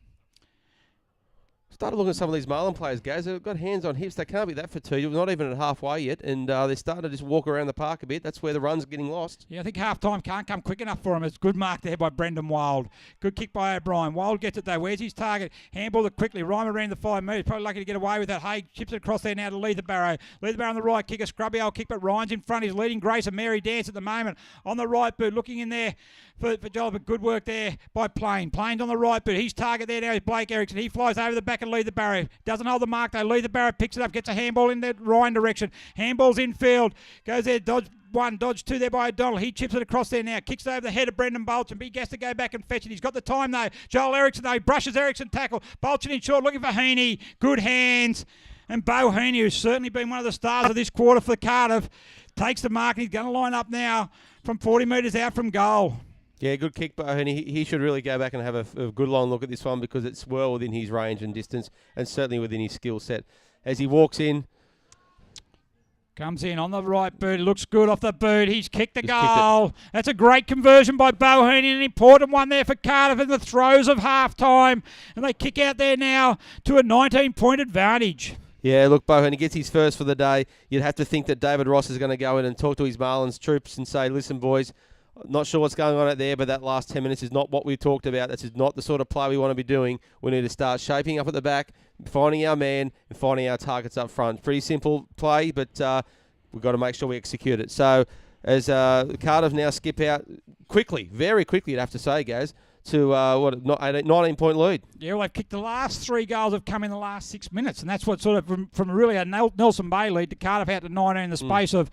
A: Started looking at some of these Marlin players, guys. They've got hands on hips. They can't be that fatigued. We're not even at halfway yet, and they're starting to just walk around the park a bit. That's where the run's getting lost.
B: Yeah, I think half-time can't come quick enough for him. It's good mark there by Brendan Wild. Good kick by O'Brien. Wild gets it though. Where's his target? Handball it quickly. Reimer around the 5 metres. Probably lucky to get away with that. Hay chips it across there now to Leatherbarrow. Leatherbarrow on the right. Kick a scrubby old kick, but Ryan's in front. He's leading Grace and Mary Dance at the moment. On the right boot, looking in there for Joel, but good work there by Plain. Plain's on the right boot. His target there now is Blake Erickson. He flies over the back of Leatherbarrow. Doesn't hold the mark though. Leatherbarrow picks it up, gets a handball in the Ryan direction. Handball's infield. Goes there, dodge 1, dodge 2 there by O'Donnell. He chips it across there now. Kicks it over the head of Brendan Bolchin. Big has to go back and fetch it. He's got the time though. Joel Erickson though. He brushes Erickson tackle. Bolchin in short, looking for Heaney. Good hands. And Bo Heaney, who's certainly been one of the stars of this quarter for Cardiff, takes the mark and he's going to line up now from 40 metres out from goal.
A: Yeah, good kick, Bo Heaney. He should really go back and have a good long look at this one because it's well within his range and distance and certainly within his skill set. As he walks in,
B: comes in on the right boot. Looks good off the boot. He's kicked the goal. That's a great conversion by Bo Heaney. An important one there for Cardiff in the throes of half-time. And they kick out there now to a 19-point advantage.
A: Yeah, look, Bo Heaney gets his first for the day. You'd have to think that David Ross is going to go in and talk to his Marlins troops and say, listen, boys, not sure what's going on out there, but that last 10 minutes is not what we talked about. This is not the sort of play we want to be doing. We need to start shaping up at the back, finding our man, and finding our targets up front. Pretty simple play, but we've got to make sure we execute it. So as Cardiff now skip out quickly, very quickly, you'd have to say, guys, to 19-point lead.
B: Yeah, well, they've kicked the last 3 goals have come in the last 6 minutes, and that's what sort of from really a Nelson Bay lead to Cardiff out to 19 in the space of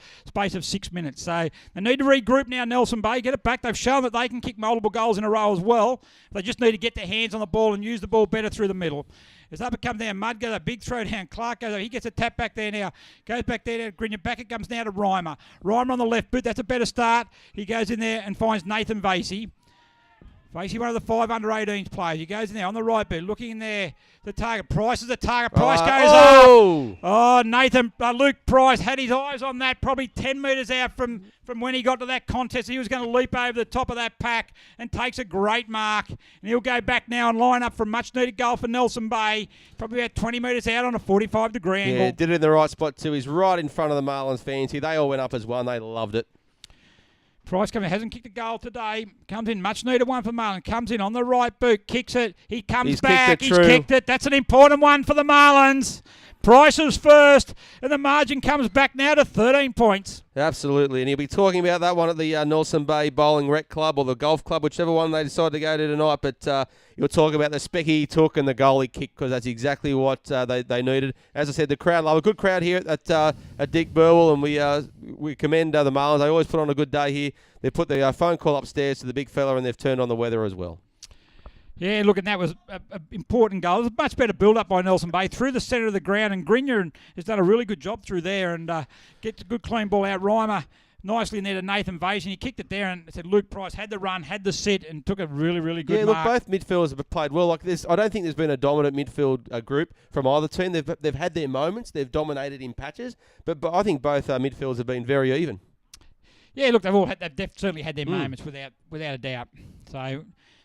B: 6 minutes. So they need to regroup now. Nelson Bay, get it back. They've shown that they can kick multiple goals in a row as well. They just need to get their hands on the ball and use the ball better through the middle. As up it comes down, Mudd goes a big throw down. Clark goes, he gets a tap back there now. Goes back there to Grinion. Back it comes now to Reimer. Reimer on the left boot. That's a better start. He goes in there and finds Nathan Vasey. Vasey, one of the 5 under-18s players. He goes in there on the right boot, looking in there. The target. Price is the target. Price goes up. Oh, Luke Price had his eyes on that, probably 10 metres out from when he got to that contest. He was going to leap over the top of that pack and takes a great mark. And he'll go back now and line up for a much-needed goal for Nelson Bay. Probably about 20 metres out on a 45-degree angle.
A: Yeah, did it in the right spot too. He's right in front of the Marlins fans here. They all went up as one. They loved it.
B: Price hasn't kicked a goal today. Comes in, much needed one for Marlins. Comes in on the right boot, kicks it. He comes back. He's kicked it. That's an important one for the Marlins. Price is first, and the margin comes back now to 13 points.
A: Absolutely, and he'll be talking about that one at the Nelson Bay Bowling Rec Club or the Golf Club, whichever one they decide to go to tonight. But you'll talk about the specky he took and the goal he kicked because that's exactly what they needed. As I said, the crowd love a good crowd here at Dick Burwell, and we commend the Marlins. They always put on a good day here. They put the phone call upstairs to the big fella, and they've turned on the weather as well.
B: Yeah, look, and that was an important goal. It was a much better build-up by Nelson Bay through the centre of the ground, and Grinion has done a really good job through there and gets a good clean ball out. Reimer nicely in there to Nathan Vasey, and he kicked it there and said Luke Price had the run, had the sit, and took a really, really good mark.
A: Yeah, look, both midfielders have played well like this. I don't think there's been a dominant midfield group from either team. They've had their moments. They've dominated in patches, but I think both midfielders have been very even.
B: Yeah, look, they've certainly had their moments without a doubt. So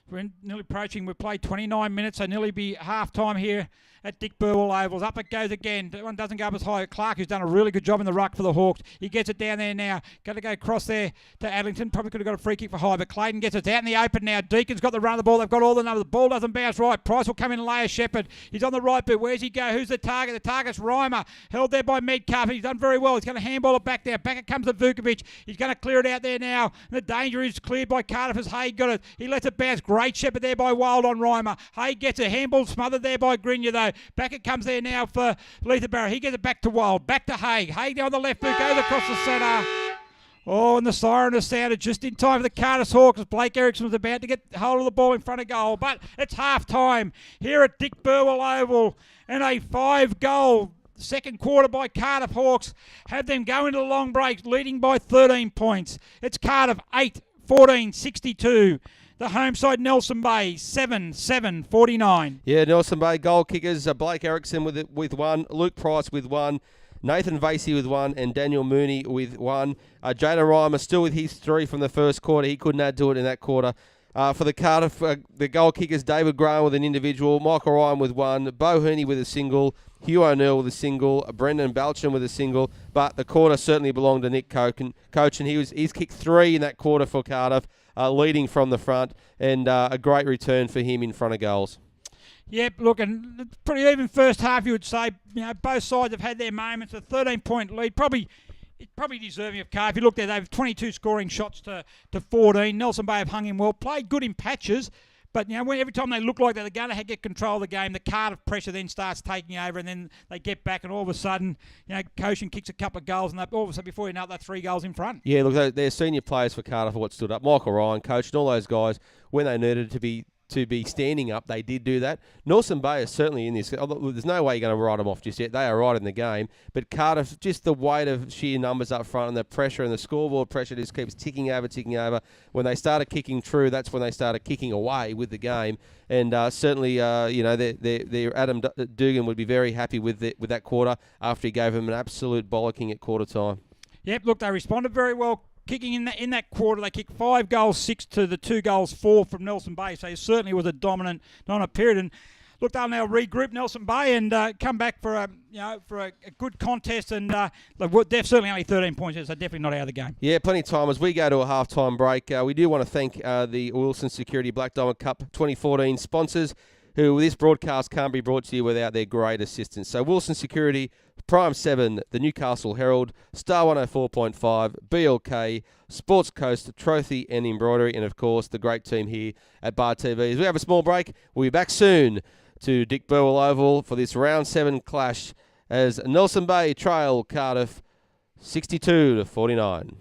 B: we're nearly approaching. We've played 29 minutes, so nearly be half-time here at Dick Burwell Ovals. Up it goes again. That one doesn't go up as high. Clark, who's done a really good job in the ruck for the Hawks. He gets it down there now. Got to go across there to Adlington. Probably could have got a free kick for high, but Clayton gets it out in the open now. Deacon's got the run of the ball. They've got all the numbers. The ball doesn't bounce right. Price will come in and lay a Shepherd. He's on the right boot. Where's he go? Who's the target? The target's Reimer. Held there by Medcalf. He's done very well. He's going to handball it back there. Back it comes to Vukovic. He's going to clear it out there now. And the danger is cleared by Cardiff as Hay got it. He lets it bounce. Great Shepherd there by Wild on Reimer. Hay gets a handball smothered there by Grinion though. Back it comes there now for Leatherbarrow. He gets it back to Wild. Back to Hay. Hay down the left boot. Goes across the centre. Oh, and the siren has sounded just in time for the Cardiff Hawks as Blake Erickson was about to get hold of the ball in front of goal. But it's half-time here at Dick Burwell Oval. And a 5-goal second quarter by Cardiff Hawks have them go into the long break, leading by 13 points. It's Cardiff 8-14-62. The home side, Nelson Bay, 7-7-49.
A: Yeah, Nelson Bay goal kickers, Blake Erickson with one, Luke Price with one, Nathan Vasey with one, and Daniel Mooney with one. Jaden Reimer still with his 3 from the first quarter. He couldn't add to it in that quarter. For the Cardiff, the goal kickers, David Graham with an individual, Michael Ryan with one, Bo Hearney with a single, Hugh O'Neill with a single, Brendan Balcham with a single, but the quarter certainly belonged to Nick Coach, and he's kicked 3 in that quarter for Cardiff, leading from the front, and a great return for him in front of goals.
B: Yep, look, and pretty even first half, you would say. Both sides have had their moments. A 13-point lead, probably deserving of Cardiff. If you look there, they have 22 scoring shots to 14. Nelson Bay have hung him well, played good in patches, but every time they look like they're going to get control of the game, the Cardiff pressure then starts taking over, and then they get back, and all of a sudden, Koshin kicks a couple of goals, and all of a sudden, before you know it, they're 3 goals in front.
A: Yeah, look, they're senior players for Cardiff for what stood up. Michael Ryan, Coach, and all those guys, when they needed to be standing up, they did do that. Nelson Bay is certainly in this. There's no way you're going to write them off just yet. They are right in the game. But Cardiff, just the weight of sheer numbers up front and the pressure and the scoreboard pressure just keeps ticking over. When they started kicking true, that's when they started kicking away with the game. And certainly, their Adam Dugan would be very happy with that quarter after he gave him an absolute bollocking at quarter time.
B: Yep, look, they responded very well. Kicking in that quarter, they kicked 5 goals, 6 to the 2 goals, 4 from Nelson Bay. So it certainly was a dominant period. And look, they'll now regroup Nelson Bay and come back for a good contest. And they're certainly only 13 points, so definitely not out of the game.
A: Yeah, plenty of time as we go to a half-time break. We do want to thank the Wilson Security Black Diamond Cup 2014 sponsors, who this broadcast can't be brought to you without their great assistance. So Wilson Security, Prime 7, the Newcastle Herald, Star 104.5, BLK, Sports Coast, Trophy and Embroidery, and of course the great team here at Bar TV. As we have a small break, we'll be back soon to Dick Burwell Oval for this round 7 clash as Nelson Bay trail Cardiff 62-49.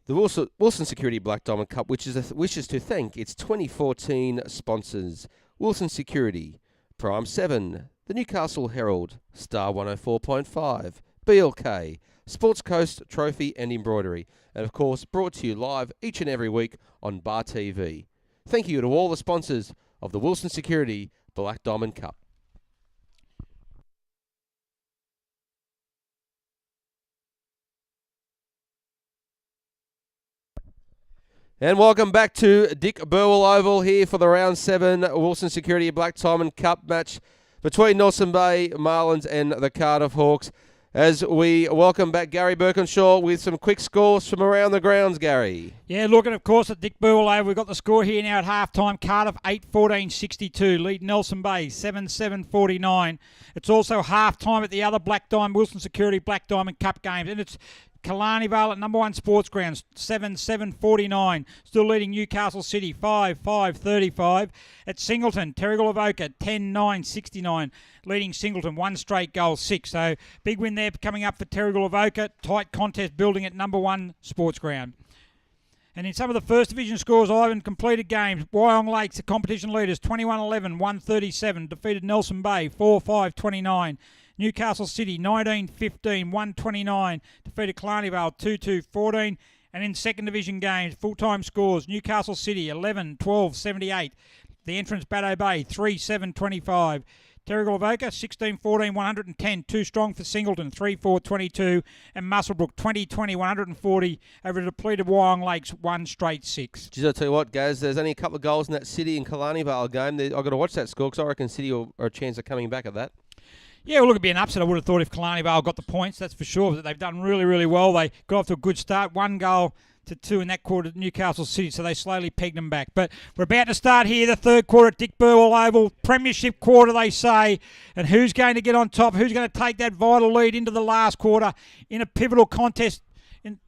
A: The Wilson Security Black Diamond Cup wishes to thank its 2014 sponsors: Wilson Security, Prime 7, the Newcastle Herald, Star 104.5, BLK, Sports Coast Trophy and Embroidery, and of course brought to you live each and every week on Bar TV. Thank you to all the sponsors of the Wilson Security Black Diamond Cup. And welcome back to Dick Burwell Oval here for the Round 7 Wilson Security Black Diamond Cup match between Nelson Bay Marlins and the Cardiff Hawks. As we welcome back Gary Birkinshaw with some quick scores from around the grounds, Gary.
B: Yeah, looking, of course, at Dick Burwell Oval. We've got the score here now at half-time. Cardiff 8-14-62. Lead Nelson Bay 7-7-49. It's also half-time at the other Black Diamond, Wilson Security Black Diamond Cup games. And it's Killarney Vale at number 1 Sports Grounds, 7-7-49. Still leading Newcastle City, 5-5-35. At Singleton, Terrigal of Oka, 10-9-69. Leading Singleton, 1 straight goal, 6. So big win there coming up for Terrigal of Oka. Tight contest building at number 1 Sports Ground. And in some of the first division scores, Ivan, completed games. Wyong Lakes, the competition leaders, 21-11, 137. Defeated Nelson Bay, 4-5-29. Newcastle City, 19-15, 129. Defeated Killarney Vale, 2-2-14. And in second division games, full-time scores, Newcastle City, 11-12, 78. The entrance, Baddo Bay, 3-7-25. Terrigal of Oka, 16-14, 110. Too strong for Singleton, 3-4-22. And Muswellbrook, 20-20, 140. Over to depleted Wyong Lakes, 1 straight 6.
A: Geez, I'll tell you what, guys, there's only a couple of goals in that City and Killarney Vale game. I've got to watch that score because I reckon City are a chance of coming back at that.
B: Yeah, well, look, it'd be an upset. I would have thought if Killarney Vale got the points, that's for sure. But they've done really, really well. They got off to a good start. 1-2 in that quarter at Newcastle City, so they slowly pegged them back. But we're about to start here, the third quarter at Dick Burwell Oval. Premiership quarter, they say. And who's going to get on top? Who's going to take that vital lead into the last quarter in a pivotal contest in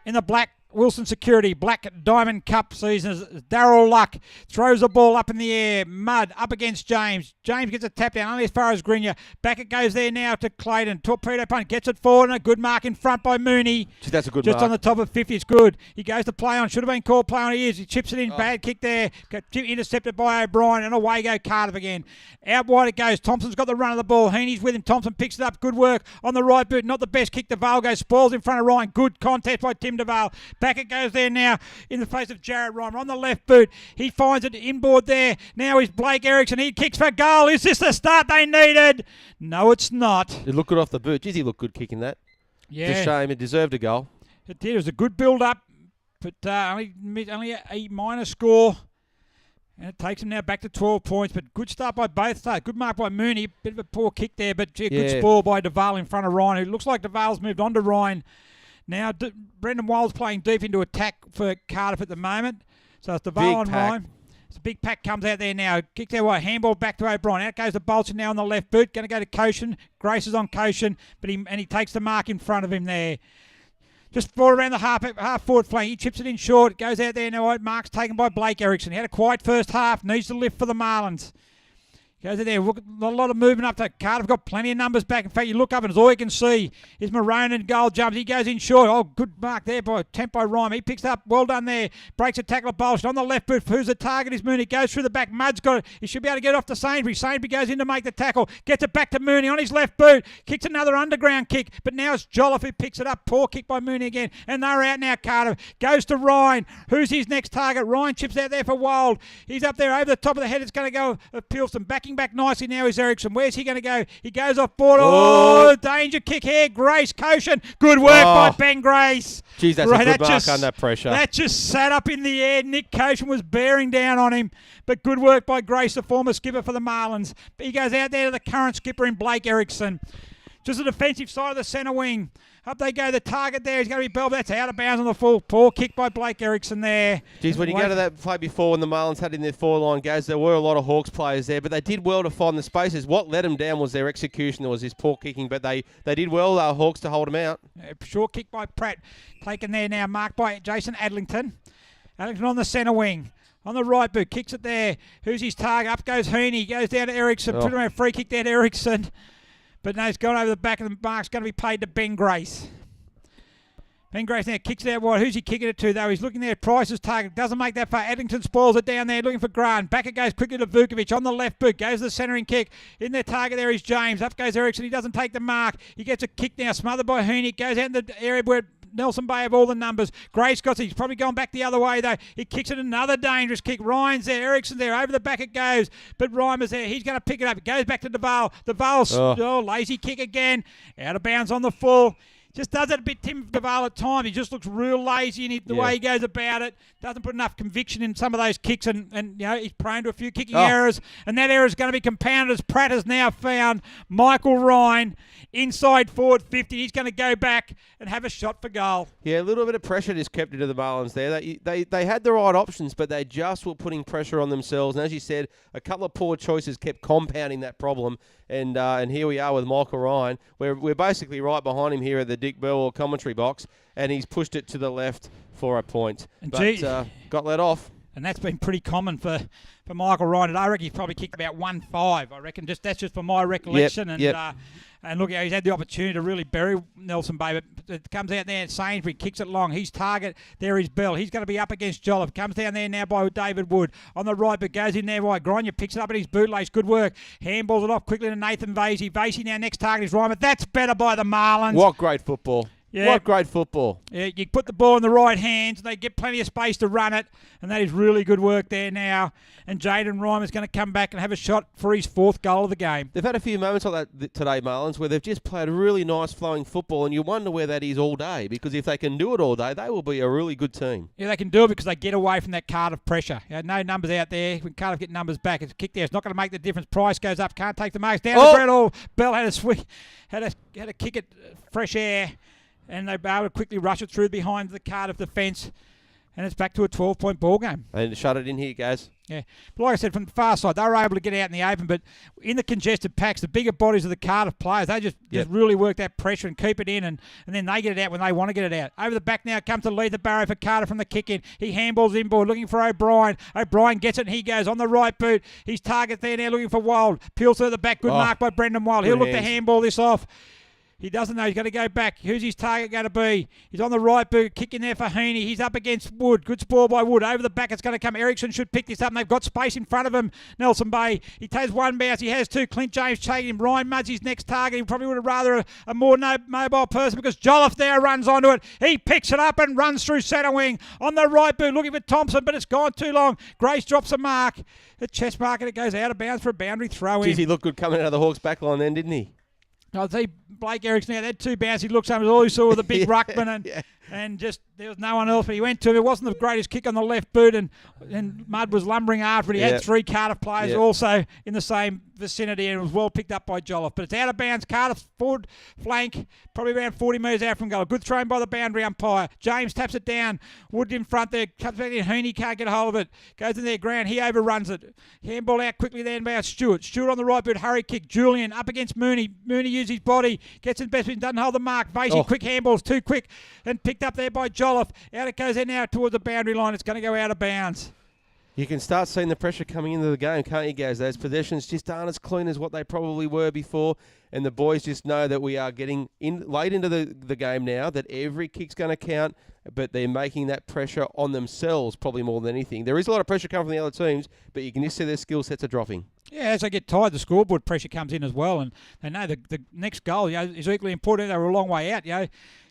B: the Black Wilson Security Black Diamond Cup season? As Darryl Luck throws the ball up in the air. Mudd up against James. James gets a tap down only as far as Grenier. Back it goes there now to Clayton. Torpedo punt gets it forward and a good mark in front by Mooney.
A: Gee, that's a good
B: Just
A: mark.
B: on the top of 50. It's good. He goes to play on. Should have been called play on. He is. He chips it in. Bad kick there. Intercepted by O'Brien and away go Cardiff again. Out wide it goes. Thompson's got the run of the ball. Heaney's with him. Thompson picks it up. Good work on the right boot. Not the best kick. DeVale goes. Spoils in front of Ryan. Good contest by Tim DeVale. Back it goes there now in the face of Jarrett Reimer on the left boot. He finds it inboard there. Now is Blake Erickson. He kicks for goal. Is this the start they needed? No, it's not.
A: It looked good off the boot. Geez, he looked good kicking that.
B: Yeah.
A: It's a shame. It deserved a goal.
B: It did. It was a good build-up, but only a minor score. And it takes him now back to 12 points, but good start by both sides. Good mark by Mooney. Bit of a poor kick there, but good spoil by DeVale in front of Ryan. It looks like DeVale's moved on to Ryan. Now, Brendan Wild's playing deep into attack for Cardiff at the moment. So it's DeVale on Ryan. So big pack comes out there now. Kicked there by handball back to O'Brien. Out goes the Bolton now on the left boot. Going to go to Koshin. Grace is on Koshin, but he takes the mark in front of him there. Just forward around the half forward flank. He chips it in short. Goes out there now. Mark's taken by Blake Erickson. He had a quiet first half. Needs to lift for the Marlins. Goes in there. Look, a lot of movement up to Cardiff. Got plenty of numbers back. In fact, you look up and it's all you can see is Maroon and goal jumps. He goes in short. Oh, good mark there by Rhyme. He picks up. Well done there. Breaks a tackle of Bolston on the left boot. Who's the target is Mooney. Goes through the back. Mudd's got it. He should be able to get off to Sainsbury. Sainsbury goes in to make the tackle. Gets it back to Mooney on his left boot. Kicks another underground kick. But now it's Jolliffe who picks it up. Poor kick by Mooney again. And they're out now, Cardiff. Goes to Ryan. Who's his next target? Ryan chips out there for Wild. He's up there over the top of the head. It's going to go Pilson. Backing back nicely now is Erickson. Where's he going to go? He goes off board. Oh, danger kick here. Grace Koshin. Good work by Ben Grace.
A: Geez, that's a good mark under pressure.
B: That just sat up in the air. Nick Koshin was bearing down on him. But good work by Grace, the former skipper for the Marlins. He goes out there to the current skipper in Blake Erickson. Just the defensive side of the centre wing. Up they go. The target there is going to be Bell. That's out of bounds on the full. Poor kick by Blake Erickson there.
A: Geez, when you go to that play before when the Marlins had in their four-line goes, there were a lot of Hawks players there, but they did well to find the spaces. What let them down was their execution. There was this poor kicking, but they did well, Hawks, to hold them out.
B: Short kick by Pratt. Taken there now. Marked by Jason Adlington. Adlington on the centre wing. On the right boot. Kicks it there. Who's his target? Up goes Heaney. Goes down to Erickson. Put him a free kick there to Erickson. But no, it's gone over the back of the mark. It's going to be paid to Ben Grace. Ben Grace now kicks it out wide. Who's he kicking it to, though? He's looking there. Price's target. Doesn't make that far. Addington spoils it down there, looking for Grant. Back it goes quickly to Vukovic on the left boot. Goes the centering kick. In their target there is James. Up goes Ericsson. He doesn't take the mark. He gets a kick now. Smothered by Hooney. Goes out in the area where Nelson Bay have all the numbers. Grace got it. He's probably gone back the other way, though. He kicks it. Another dangerous kick. Ryan's there. Ericsson's there. Over the back it goes. But Reimer's there. He's going to pick it up. It goes back to DeVale. DeVale, lazy kick again. Out of bounds on the full. Just does it a bit, Tim DeVale, at times. He just looks real lazy in the way he goes about it. Doesn't put enough conviction in some of those kicks, and he's prone to a few kicking errors. And that error is going to be compounded as Pratt has now found Michael Ryan inside forward 50. He's going to go back and have a shot for goal.
A: Yeah, a little bit of pressure just kept into the Marlins there. They had the right options, but they just were putting pressure on themselves. And as you said, a couple of poor choices kept compounding that problem. And here we are with Michael Ryan. We're basically right behind him here at the Dick Bell commentary box, and he's pushed it to the left for a point. But got let off.
B: And that's been pretty common for Michael Ryan. I reckon he's probably kicked about 1-5. I reckon that's just for my recollection. And look, he's had the opportunity to really bury Nelson Bay, but it comes out there. Sainsbury kicks it long. His target there is Bell. He's going to be up against Jolliffe. Comes down there now by David Wood on the right, but goes in there by Grania. Picks it up at his bootlace. Good work. Handballs it off quickly to Nathan Vasey. Vasey now next target is Ryan. That's better by the Marlins.
A: What great football. Yeah. What great football.
B: Yeah, you put the ball in the right hands, and they get plenty of space to run it, and that is really good work there now. And Jaden Ryan is going to come back and have a shot for his 4th goal of the game.
A: They've had a few moments like that today, Marlins, where they've just played really nice flowing football, and you wonder where that is all day, because if they can do it all day, they will be a really good team.
B: Yeah, they can do it because they get away from that Cardiff pressure. No numbers out there. When Cardiff get numbers back, it's a kick there. It's not going to make the difference. Price goes up, can't take the marks. Down the ground. Oh, Bell had a swing, had a kick at fresh air. And they were able to quickly rush it through behind the Cardiff defence. And it's back to a 12-point ball game.
A: And shut it in here, guys.
B: Yeah. But like I said, from the far side, they were able to get out in the open. But in the congested packs, the bigger bodies of the Cardiff players, they just really work that pressure and keep it in. And then they get it out when they want to get it out. Over the back now comes to lead the barrow for Cardiff from the kick in. He handballs inboard, looking for O'Brien. O'Brien gets it and he goes on the right boot. His target there now looking for Wild. Peels to the back. Good mark by Brendan Wild. He'll look to handball this off. He doesn't know. He's got to go back. Who's his target going to be? He's on the right boot. Kick in there for Heaney. He's up against Wood. Good spoil by Wood. Over the back, it's going to come. Ericsson should pick this up, and they've got space in front of him. Nelson Bay. He takes one bounce. He has two. Clint James taking him. Ryan Mudd's his next target. He probably would have rather a more mobile person because Jolliffe there runs onto it. He picks it up and runs through centre wing. On the right boot, looking for Thompson, but it's gone too long. Grace drops a mark. The chest mark, and it goes out of bounds for a boundary throw in.
A: Geez, he looked good coming out of the Hawks back line then, didn't he?
B: I see Blake Ericsson now, they had two bounces. He looks over, all he saw was the big ruckman and just there was no one else, but he went to him. It wasn't the greatest kick on the left boot, and Mudd was lumbering after it. He had three Cardiff players also in the same vicinity, and it was well picked up by Jolliffe. But it's out of bounds. Cardiff forward flank, probably around 40 metres out from goal. Good throw by the boundary umpire. James taps it down. Wood in front there. Comes back in. Heaney can't get a hold of it. Goes in there, ground. He overruns it. Handball out quickly there by Stewart. Stewart on the right boot. Hurry kick. Julian up against Mooney. Mooney uses his body. Gets in best position. Doesn't hold the mark. Vasey, quick handballs. Too quick. And picked up there by Jolliffe. Out it goes there now towards the boundary line. It's going to go out of bounds.
A: You can start seeing the pressure coming into the game, can't you, guys? Those possessions just aren't as clean as what they probably were before. And the boys just know that we are getting in late into the game now, that every kick's going to count, but they're making that pressure on themselves probably more than anything. There is a lot of pressure coming from the other teams, but you can just see their skill sets are dropping. Yeah,
B: as they get tired, the scoreboard pressure comes in as well, and they know the next goal is equally important. They were a long way out.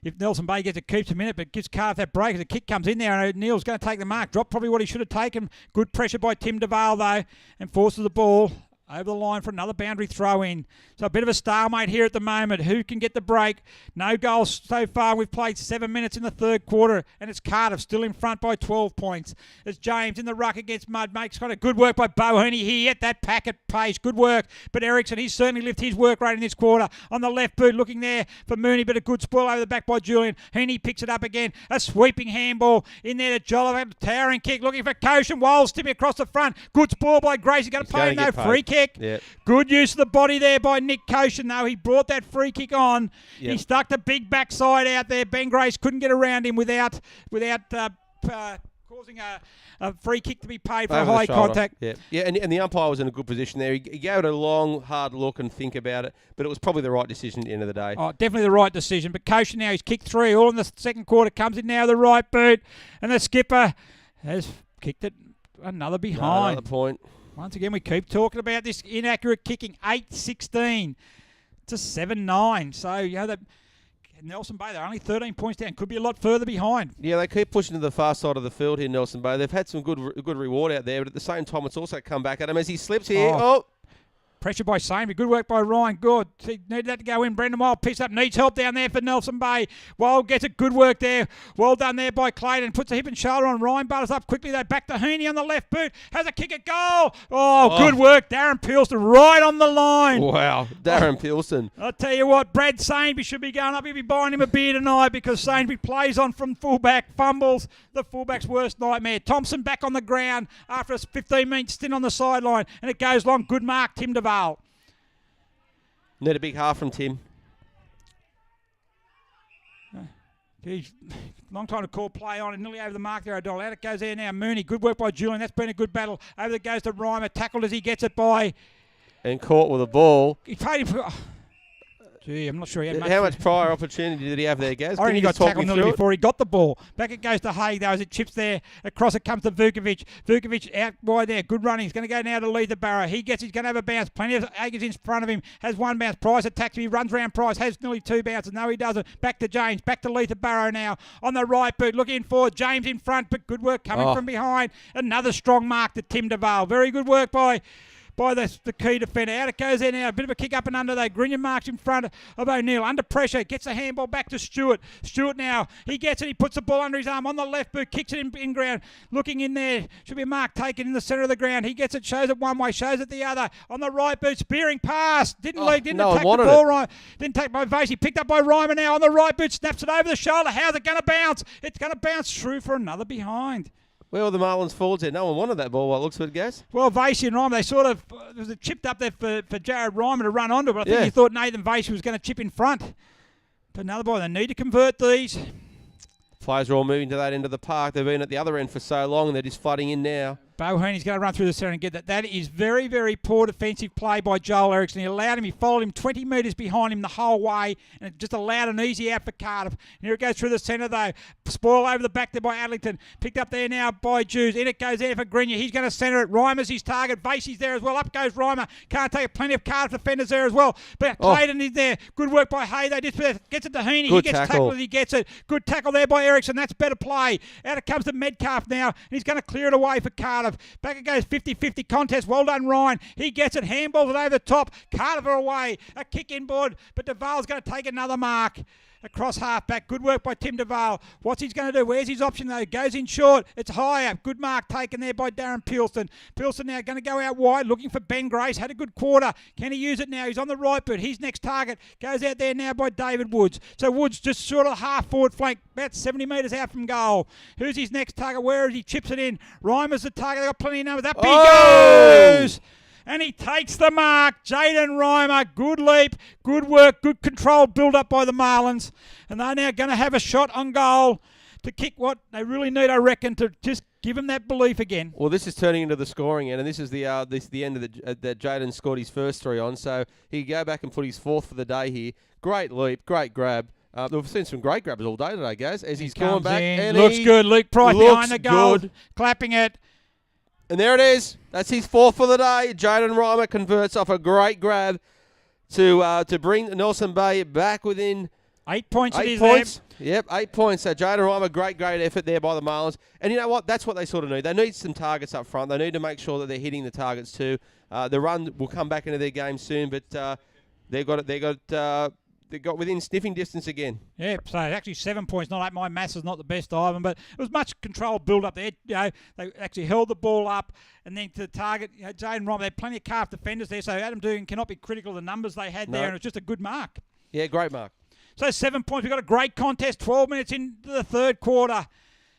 B: If Nelson Bay gets it, keeps a minute, but gives Cardiff that break, as the kick comes in there, and O'Neill's going to take the mark. Drop probably what he should have taken. Good pressure by Tim DeVale, though, and forces the ball over the line for another boundary throw in. So a bit of a stalemate here at the moment. Who can get the break? No goals so far. We've played 7 minutes in the third quarter, and it's Cardiff still in front by 12 points. It's James in the ruck against Mudd. Makes kind of good work by Bohoney. He hit that pack at pace. Good work. But Ericsson, he's certainly lifted his work rate in this quarter. On the left boot, looking there for Mooney, but a good spoil over the back by Julian. Heaney picks it up again. A sweeping handball in there to Jolliffe. A towering kick. Looking for Koshin. Wild tipping across the front. Good spoil by Grace. He's going to pay him no free kick.
A: Yep.
B: Good use of the body there by Nick Koshin, though. He brought that free kick on. Yep. He stuck the big backside out there. Ben Grace couldn't get around him without causing causing a free kick to be paid for
A: Over
B: a
A: the
B: high
A: shoulder.
B: contact.
A: Yeah, and the umpire was in a good position there. He gave it a long, hard look and think about it, but it was probably the right decision at the end of the day.
B: Oh, definitely the right decision. But Kosher now, he's kicked 3 all in the second quarter, comes in now the right boot, and the skipper has kicked it another behind.
A: Another point.
B: Once again, we keep talking about this inaccurate kicking. 8-16 to 7-9. So, Nelson Bay, they're only 13 points down. Could be a lot further behind.
A: Yeah, they keep pushing to the far side of the field here, Nelson Bay. They've had some good reward out there, but at the same time, it's also come back at him as he slips here. Oh.
B: Pressure by Samey. Good work by Ryan. Good. He needed that to go in. Brendan Wild picks up. Needs help down there for Nelson Bay. Wild gets it. Good work there. Well done there by Clayton. Puts a hip and shoulder on. Ryan butters up quickly though. Back to Heaney on the left boot. Has a kick at goal. Oh, good work. Darren Pilston right on the line.
A: Wow. Darren Pilston.
B: I'll tell you what. Brad Sainby should be going up. He'll be buying him a beer tonight because Sainby plays on from fullback. Fumbles. The fullback's worst nightmare. Thompson back on the ground after a 15-minute stint on the sideline. And it goes long. Good mark. Tim Duval.
A: Need a big half from Tim.
B: Geez, long time to call play on and nearly over the mark there, O'Donnell. Out it goes there now. Mooney, good work by Julian. That's been a good battle. Over it goes to Reimer. Tackled as he gets it by...
A: And caught with a ball.
B: He paid him for... Gee, I'm not sure he had much.
A: How much prior opportunity did he have there, Gaz?
B: I reckon he got tackled nearly before he got the ball. Back it goes to Hay, though, as it chips there. Across it comes to Vukovic. Vukovic out wide there. Good running. He's going to go now to lead the barrow. He's going to have a bounce. Plenty of Agers in front of him. Has one bounce. Price attacks him. He runs around Price. Has nearly 2 bounces. No, he doesn't. Back to James. Back to Letha Barrow now. On the right boot. Looking forward. James in front, but good work coming from behind. Another strong mark to Tim Duval. Very good work by the key defender. Out it goes there now. A bit of a kick up and under though. Grinion marks in front of O'Neill. Under pressure. Gets the handball back to Stewart. Stewart now. He gets it. He puts the ball under his arm on the left boot. Kicks it in ground. Looking in there. Should be a mark taken in the centre of the ground. He gets it. Shows it one way. Shows it the other. On the right boot. Spearing pass. Didn't attack the ball right. Didn't take by Vasey. Picked up by Reimer now. On the right boot. Snaps it over the shoulder. How's it going to bounce? It's going to bounce through for another behind.
A: Where were the Marlins forwards there? No one wanted that ball, what looks good, Gaz.
B: Well, Vasey and Reimer, they sort of, there was a chipped up there for Jared Reimer to run onto, but I think he thought Nathan Vasey was going to chip in front. But another ball, they need to convert these.
A: Players are all moving to that end of the park. They've been at the other end for so long, and they're just flooding in now.
B: Boheen's going to run through the centre and get that. That is very, very poor defensive play by Joel Erickson. He allowed him, he followed him 20 metres behind him the whole way, and it just allowed an easy out for Cardiff. And here it goes through the centre though. Spoil over the back there by Adlington. Picked up there now by Jews. In it goes there for Grenier. He's going to centre it. Reimer's his target. Vasey's there as well. Up goes Reimer. Can't take it. Plenty of Cardiff defenders there as well. But Clayton is there. Good work by Hay. They just gets it to Heaney. He gets tackled as he gets it. Good tackle there by Erickson. That's better play. Out it comes to Medcalf now. And he's going to clear it away for Cardiff. Back it goes 50-50 contest. Well done, Ryan. He gets it. Handballs it over the top. Cardiff are away. A kick inboard. But Duval's going to take another mark. Across half-back. Good work by Tim Duval. What's he going to do? Where's his option, though? Goes in short. It's higher. Good mark taken there by Darren Pilston. Pilston now going to go out wide, looking for Ben Grace. Had a good quarter. Can he use it now? He's on the right boot. His next target goes out there now by David Woods. So Woods just sort of half-forward flank, about 70 metres out from goal. Who's his next target? Where is he? Chips it in. Reimer's the target. They've got plenty of numbers. Up he goes! And he takes the mark. Jaden Reimer, good leap, good work, good control build up by the Marlins. And they're now going to have a shot on goal to kick what they really need, I reckon, to just give them that belief again.
A: Well, this is turning into the scoring end, and this is the end of that Jaden scored his first 3 on. So he can go back and put his 4th for the day here. Great leap, great grab. We've seen some great grabs all day today, guys. As he's going back. And
B: looks good. Luke Price behind the goal. Good. Clapping it.
A: And there it is. That's his 4th for the day. Jaden Reimer converts off a great grab to bring Nelson Bay back within
B: 8 points.
A: 8 points. Yep, 8 points. So Jaden Reimer, great effort there by the Marlins. And you know what? That's what they sort of need. They need some targets up front. They need to make sure that they're hitting the targets too. The run will come back into their game soon, but they got within sniffing distance again.
B: Yeah, so actually 7 points. Not like my maths is not the best either, but it was much controlled build up there. You know, they actually held the ball up and then to the target. You know, Jaden Reimer, they had plenty of calf defenders there, so Adam Dugan cannot be critical of the numbers they had there, and it was just a good mark.
A: Yeah, great mark.
B: So 7 points. We've got a great contest. 12 minutes into the third quarter.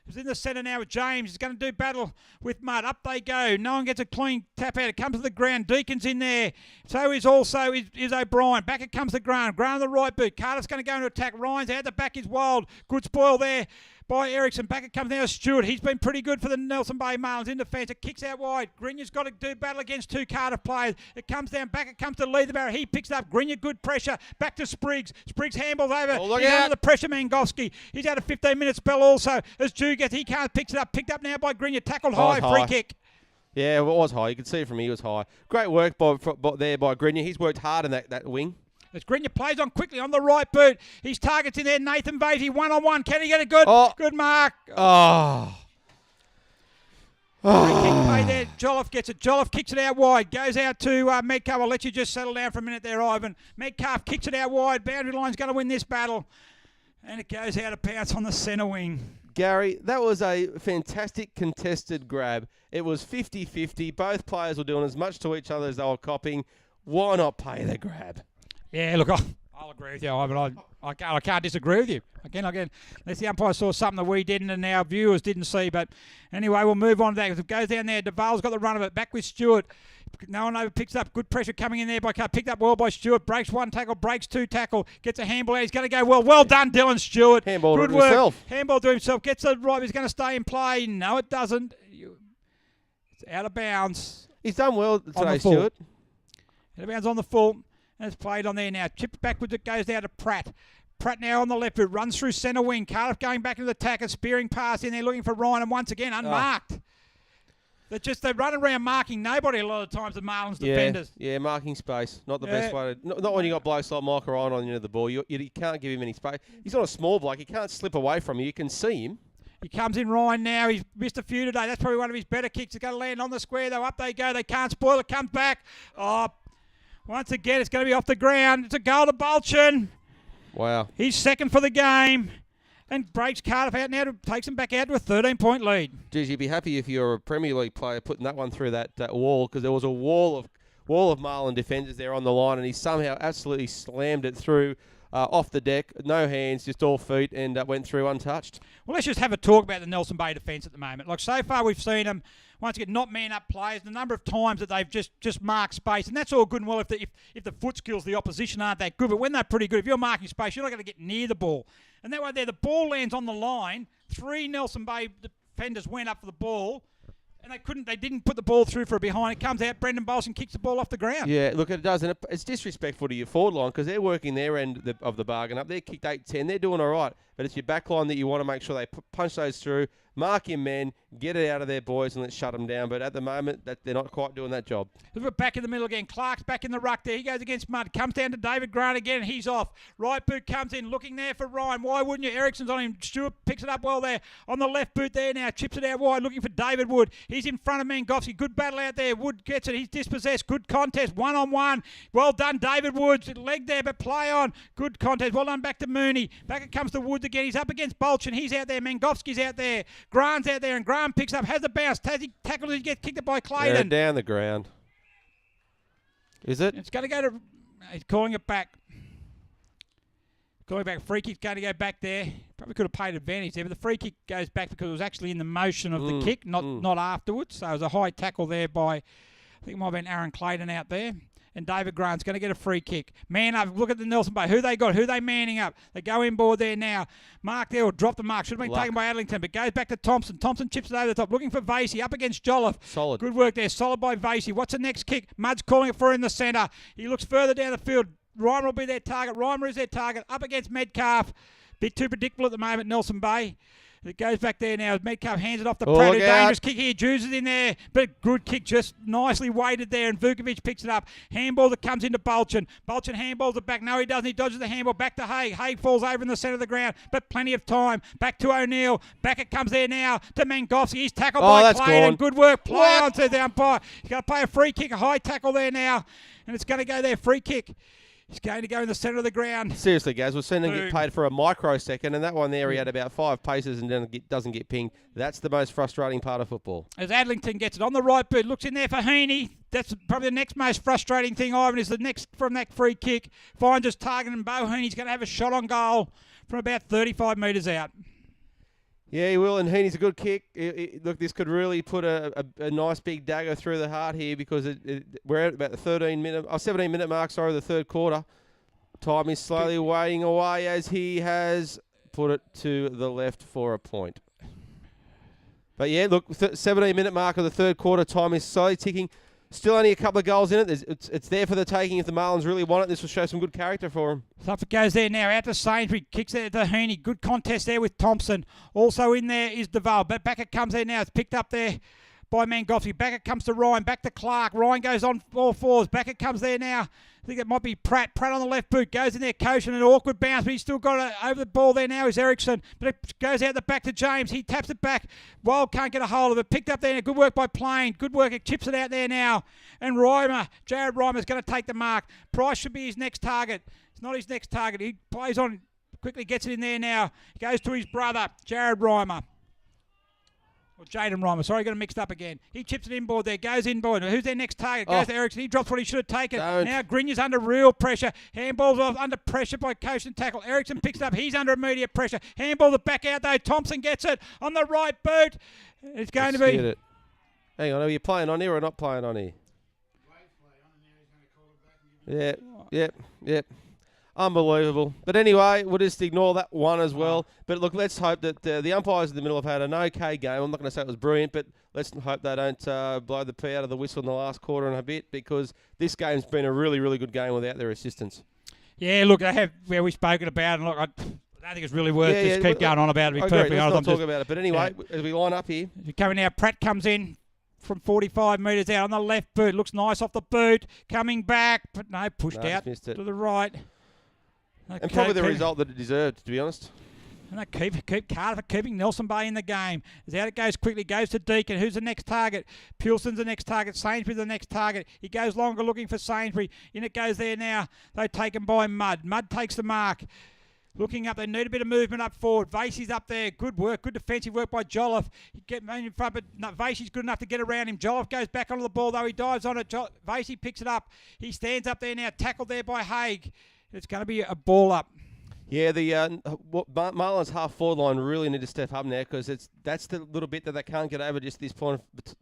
B: He's in the centre now with James. He's going to do battle with Mudd. Up they go. No one gets a clean tap out. It comes to the ground. Deacon's in there. So is also is O'Brien. Back it comes to Graham. Graham on the right boot. Carter's going to go into attack. Ryan's out the back is Wild. Good spoil there by Ericsson. Back it comes now Stewart. He's been pretty good for the Nelson Bay Marlins in defence. It kicks out wide. Greenyer's got to do battle against two Cardiff players. It comes down. Back it comes to Lee the Barrow. He picks it up. Greenyer, good pressure. Back to Spriggs. Spriggs handballs over.
A: Oh, look
B: He's
A: out.
B: under the pressure, Mangofsky. He's had a 15-minute spell also. As Jew gets, he can't pick it up. Picked up now by Greenyer. Tackled high. Free kick.
A: Yeah, it was high. You could see it from here. It was high. Great work there by Grenier. He's worked hard in that wing.
B: As Grenier plays on quickly on the right boot. His target's in there. Nathan Vasey, one-on-one. Can he get a good mark?
A: Oh.
B: Free kick play there. Jolliffe gets it. Jolliffe kicks it out wide. Goes out to Metcalf. I'll let you just settle down for a minute there, Ivan. Metcalf kicks it out wide. Boundary line's going to win this battle. And it goes out of bounds on the centre wing.
A: Gary, that was a fantastic contested grab. It was 50-50. Both players were doing as much to each other as they were copying. Why not pay the grab?
B: Yeah, look, I'll agree with you, Ivan. I can't disagree with you. Again, unless the umpire saw something that we didn't and our viewers didn't see. But anyway, we'll move on to that. It goes down there. DeVale's got the run of it. Back with Stewart. No one over picks up. Good pressure coming in there by Carr. Picked up well by Stewart. Breaks one tackle. Breaks two tackle. Gets a handball out. He's going to go well. Well done, Dylan Stewart.
A: Handball
B: Good
A: to
B: work.
A: himself.
B: Handball to himself. Gets it right. He's going to stay in play. No, it doesn't. It's out of bounds.
A: He's done well today,
B: full.
A: Stewart.
B: Out of bounds on the full. And it's played on there now. Chipped backwards. It goes down to Pratt. Pratt now on the left foot. Runs through centre wing. Cardiff going back into the attack. A spearing pass in there looking for Ryan. And once again, unmarked. They're running around marking nobody a lot of times, the Marlins defenders.
A: Yeah, marking space. Not the best way to... Not when you got blokes like Mike Ryan on the end of the ball. You can't give him any space. He's not a small bloke. He can't slip away from you. You can see him.
B: He comes in Ryan now. He's missed a few today. That's probably one of his better kicks. He's going to land on the square, though. Up they go. They can't spoil it. Comes back. Oh, once again, it's going to be off the ground. It's a goal to Bolchin.
A: Wow.
B: He's second for the game. And breaks Cardiff out now, takes them back out to a 13-point lead.
A: Geez, you'd be happy if you're a Premier League player putting that one through that wall, because there was a wall of Marlin defenders there on the line, and he somehow absolutely slammed it through off the deck, no hands, just all feet, and went through untouched.
B: Well, let's just have a talk about the Nelson Bay defence at the moment. Like, so far we've seen them, once again, not man-up players, the number of times that they've just marked space, and that's all good and well if the foot skills of the opposition aren't that good, but when they're pretty good, if you're marking space, you're not going to get near the ball. And that way there, the ball lands on the line, 3 Nelson Bay defenders went up for the ball, and they didn't put the ball through for a behind. It comes out, Brendan Bolson kicks the ball off the ground.
A: Yeah, look, it does, and it's disrespectful to your forward line, because they're working their end of the bargain up. They're kicked 8-10, they're doing all right, but it's your back line that you want to make sure they punch those through, mark your men, get it out of their boys, and let's shut them down. But at the moment, they're not quite doing that job.
B: We're back in the middle again. Clark's back in the ruck there. He goes against Mudd. Comes down to David Grant again, and he's off. Right boot comes in, looking there for Ryan. Why wouldn't you? Ericsson's on him. Stewart picks it up well there. On the left boot there now. Chips it out wide, looking for David Wood. He's in front of Mangofsky. Good battle out there. Wood gets it. He's dispossessed. Good contest. One-on-one. Well done, David Woods. Leg there, but play on. Good contest. Well done back to Mooney. Back it comes to Woods again. He's up against Bolchin. He's out there. Mangofsky's out there. Grant's out there, and Grant picks up. Has the bounce. Tassie tackles. He gets kicked up by Clayton.
A: Yeah, down the ground. Is it?
B: It's going to go to... He's calling it back. Calling back. Free kick's going to go back there. Probably could have paid advantage there, but the free kick goes back because it was actually in the motion of the kick, not afterwards. So it was a high tackle there by, I think it might have been Aaron Clayton out there. And David Grant's going to get a free kick. Man up. Look at the Nelson Bay. Who they got? Who they manning up? They go inboard there now. Mark there will drop the mark. Should have been taken by Adlington, but goes back to Thompson. Thompson chips it over the top. Looking for Vasey. Up against Jolliffe.
A: Solid.
B: Good work there. Solid by Vasey. What's the next kick? Mudd's calling it for in the centre. He looks further down the field. Reimer will be their target. Reimer is their target. Up against Metcalf. Bit too predictable at the moment, Nelson Bay. It goes back there now. Metcalf hands it off to Pratt. Dangerous kick here. Jews is in there. But good kick, just nicely weighted there. And Vukovic picks it up. Handball that comes into Bolchin. Bolchin handballs it back. No, he doesn't. He dodges the handball. Back to Haig. Haig falls over in the centre of the ground. But plenty of time. Back to O'Neill. Back it comes there now to Mangofsky. He's tackled by Clayton. Good work. Play on to the umpire. He's going to play a free kick. A high tackle there now. And it's going to go there. Free kick. He's going to go in the centre of the ground.
A: Seriously, Gaz, we've seen him get paid for a microsecond, and that one there he had about 5 paces and doesn't get pinged. That's the most frustrating part of football.
B: As Adlington gets it on the right boot, looks in there for Heaney. That's probably the next most frustrating thing, Ivan, is the next from that free kick. Finds his target, and Bo Heaney's going to have a shot on goal from about 35 metres out.
A: Yeah, he will, and Heaney's a good kick. Look, this could really put a nice big dagger through the heart here, because we're at about the 17-minute mark, of the third quarter. Time is slowly wading away as he has put it to the left for a point. But yeah, look, 17-minute mark of the third quarter. Time is slowly ticking. Still only a couple of goals in it. It's there for the taking if the Marlins really want it. This will show some good character for them.
B: Stuff goes there now. Out to Sainsbury. Kicks it to Heaney. Good contest there with Thompson. Also in there is Duval. But back it comes there now. It's picked up there by Mangofsky. Back it comes to Ryan. Back to Clark. Ryan goes on all fours. Back it comes there now. I think it might be Pratt. Pratt on the left boot. Goes in there, coaching an awkward bounce, but he's still got it over the ball there now is Ericsson. But it goes out the back to James. He taps it back. Wild can't get a hold of it. Picked up there. Good work by Plain. Good work. It chips it out there now. And Jared Reimer's going to take the mark. Price should be his next target. It's not his next target. He plays on, quickly gets it in there now. He goes to his brother, Jared Reimer. Jaden Reimer, sorry, got it mixed up again. He chips it inboard there, goes inboard. Who's their next target? Goes to Ericsson. He drops what he should have taken. Now Grinya's under real pressure. Handball's off under pressure by coach and tackle. Ericsson picks it up. He's under immediate pressure. Handball the back out though. Thompson gets it on the right boot. It's going to be...
A: Hang on, are you playing on here or not playing on here? Yep. Unbelievable. But anyway, we'll just ignore that one as well. But look, let's hope that the umpires in the middle have had an okay game. I'm not going to say it was brilliant, but let's hope they don't blow the pea out of the whistle in the last quarter and a bit, because this game's been a really, really good game without their assistance.
B: Yeah, look, they have where we've spoken about, and look, I don't think it's really worth just keep going on about it, to be perfectly honest.
A: Let's not talk about it. But anyway, as we line up here.
B: Coming now, Pratt comes in from 45 metres out on the left boot. Looks nice off the boot. Coming back, but no, pushed out to the right.
A: And probably the result that it deserved, to be honest.
B: And they keep Cardiff keeping Nelson Bay in the game. As out it goes quickly, goes to Deacon. Who's the next target? Peulson's the next target. Sainsbury's the next target. He goes longer looking for Sainsbury. In it goes there now. They're taken by Mudd. Mudd takes the mark. Looking up, they need a bit of movement up forward. Vasey's up there. Good work. Good defensive work by Jolliffe. He get in front, but no, Vasey's good enough to get around him. Jolliffe goes back onto the ball, though. He dives on it. Vasey picks it up. He stands up there now. Tackled there by Haig. It's going to be a ball up.
A: Yeah, the Marlins half-forward line really need to step up now, because that's the little bit that they can't get over just this point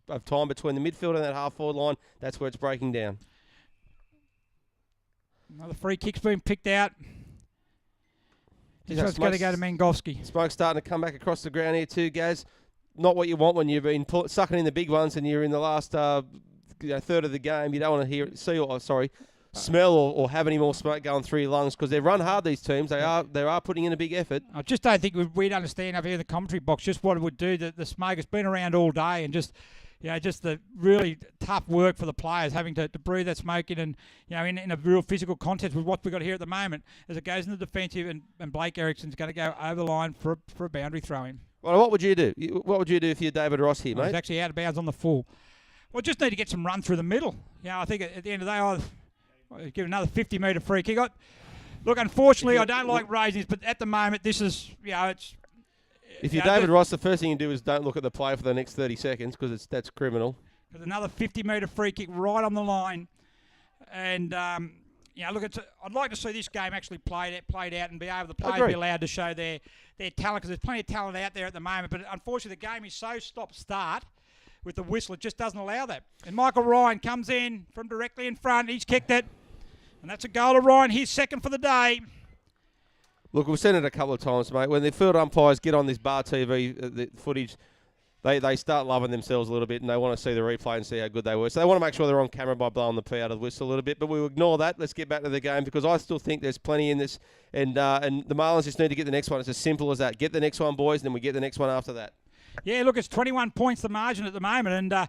A: of time between the midfield and that half-forward line. That's where it's breaking down.
B: Another free kick's been picked out. This one's going to go to Mangofsky.
A: Smoke's starting to come back across the ground here too, Gaz. Not what you want when you've been sucking in the big ones and you're in the last third of the game. You don't want to smell or have any more smoke going through your lungs, because they've run hard, these teams. They are putting in a big effort.
B: I just don't think we'd understand up here in the commentary box just what it would do. The smoke has been around all day, and just the really tough work for the players having to breathe that smoke in, and in a real physical contest with what we've got here at the moment, as it goes in the defensive, and Blake Ericsson's going to go over the line for a boundary throw in.
A: Well, what would you do? What would you do if you're David Ross here, mate?
B: He's actually out of bounds on the full. Well, just need to get some run through the middle. I think at the end of the day, give another 50-metre free kick. Look, unfortunately, I don't like raisings, but at the moment, this is, it's...
A: If you're David Ross, the first thing you do is don't look at the play for the next 30 seconds, because that's criminal.
B: There's another 50-metre free kick right on the line. And, look, I'd like to see this game actually played out and be able to be allowed to show their talent, because there's plenty of talent out there at the moment. But unfortunately, the game is so stop-start with the whistle, it just doesn't allow that. And Michael Ryan comes in from directly in front. He's kicked it. And that's a goal to Ryan. He's second for the day.
A: Look, we've seen it a couple of times, mate. When the field umpires get on this bar TV the footage, they start loving themselves a little bit, and they want to see the replay and see how good they were. So they want to make sure they're on camera by blowing the pea out of the whistle a little bit. But we'll ignore that. Let's get back to the game, because I still think there's plenty in this. And the Marlins just need to get the next one. It's as simple as that. Get the next one, boys, and then we get the next one after that.
B: Yeah, look, it's 21 points the margin at the moment. And,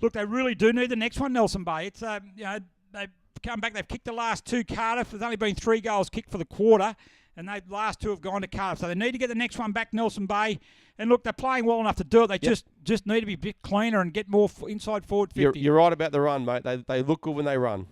B: look, they really do need the next one, Nelson Bay. It's, they've come back. They've kicked the last two. Cardiff, there's only been 3 goals kicked for the quarter, and the last 2 have gone to Cardiff. So they need to get the next one back, Nelson Bay. And look, they're playing well enough to do it. They just need to be a bit cleaner and get more inside forward 50.
A: You're right about the run, mate. They look good when they run.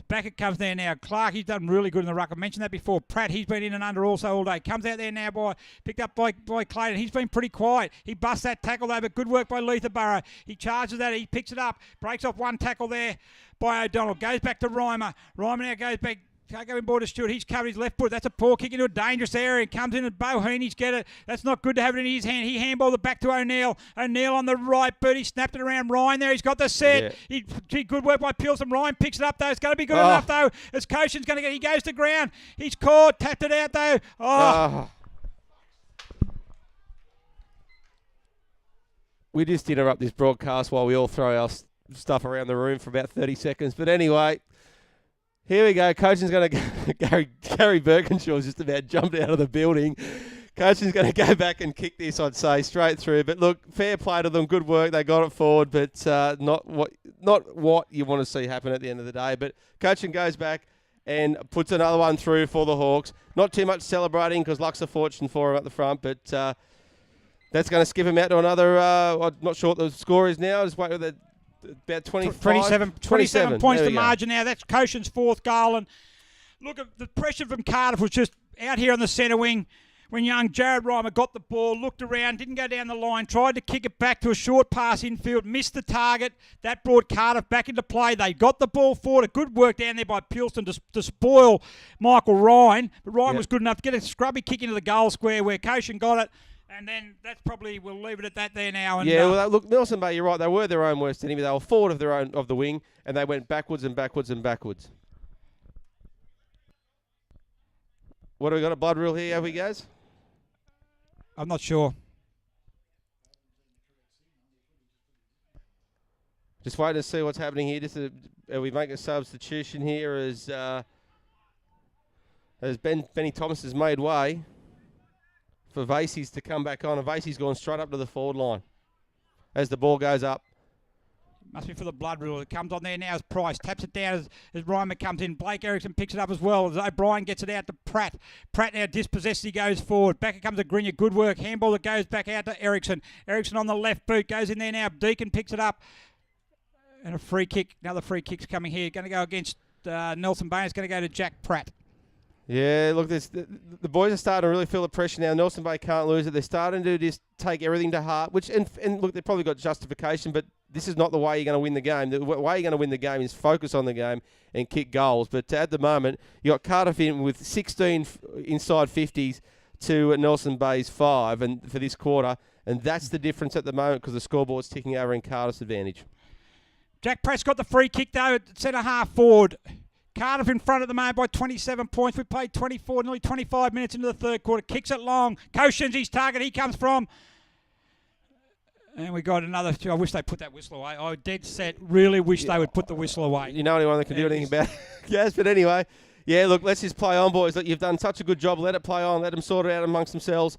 B: Back it comes there now. Clark, he's done really good in the ruck. I mentioned that before. Pratt, he's been in and under also all day. Comes out there now picked up by Clayton. He's been pretty quiet. He busts that tackle though, but good work by Leatherborough. He charges that. He picks it up. Breaks off one tackle there by O'Donnell. Goes back to Reimer. Reimer now goes back. Can't go in board to Stewart. He's covered his left foot. That's a poor kick into a dangerous area. Comes in and Boheeny's get it. That's not good to have it in his hand. He handballed it back to O'Neill. O'Neill on the right boot. He snapped it around Ryan there. He's got the set. Yeah. Good work by Peulson. Ryan picks it up though. It's going to be good enough though. As Koshin's going to get. He goes to ground. He's caught. Tapped it out though.
A: We just interrupt this broadcast while we all throw our stuff around the room for about 30 seconds. But anyway, here we go. Coaching's going to Gary Birkinshaw's just about jumped out of the building. Coaching's going to go back and kick this, I'd say, straight through. But look, fair play to them. Good work. They got it forward, but not what you want to see happen at the end of the day. But coaching goes back and puts another one through for the Hawks. Not too much celebrating because luck's a fortune for him at the front, but that's going to skip him out to another. I'm not sure what the score is now. Just wait with it. About 27
B: points the margin now. That's Cochin's fourth goal. And look, at the pressure from Cardiff was just out here on the centre wing when young Jared Reimer got the ball, looked around, didn't go down the line, tried to kick it back to a short pass infield, missed the target. That brought Cardiff back into play. They got the ball forward. A good work down there by Pilston to spoil Michael Ryan. But Ryan was good enough to get a scrubby kick into the goal square where Cochin got it. And then that's probably, we'll leave it at that there now. And,
A: well, look, Nelson Bay, you're right. They were their own worst enemy. They were forward of the wing, and they went backwards and backwards and backwards. What do we got? A blood rule here, have we, guys?
B: I'm not sure.
A: Just waiting to see what's happening here. We make a substitution here as Benny Thomas has made way for Vasey's to come back on, and Vasey's gone straight up to the forward line as the ball goes up.
B: Must be for the blood rule. It comes on there now as Price taps it down as Reimer comes in. Blake Erickson picks it up as well as O'Brien gets it out to Pratt. Pratt now dispossessed. He goes forward. Back comes a Grinya. Good work. Handball that goes back out to Erickson. Erickson on the left boot goes in there now. Deacon picks it up. And a free kick. Another free kick's coming here. Going to go against Nelson Bay. It's going to go to Jack Pratt.
A: Yeah, look, the boys are starting to really feel the pressure now. Nelson Bay can't lose it. They're starting to just take everything to heart, and look, they've probably got justification, but this is not the way you're going to win the game. The way you're going to win the game is focus on the game and kick goals. But at the moment, you got Cardiff in with 16 inside 50s to Nelson Bay's 5 and for this quarter, and that's the difference at the moment because the scoreboard's ticking over in Cardiff's advantage.
B: Jack Pratt's got the free kick, though, at centre half forward. Cardiff in front at the moment by 27 points. We played 24, nearly 25 minutes into the third quarter. Kicks it long. Cochin's his target. He comes from. And we got another. I wish they put that whistle away. I dead set really wish they would put the whistle away.
A: You know anyone that can do anything about it? Yes, but anyway. Yeah, look, let's just play on, boys. Look, you've done such a good job. Let it play on. Let them sort it out amongst themselves.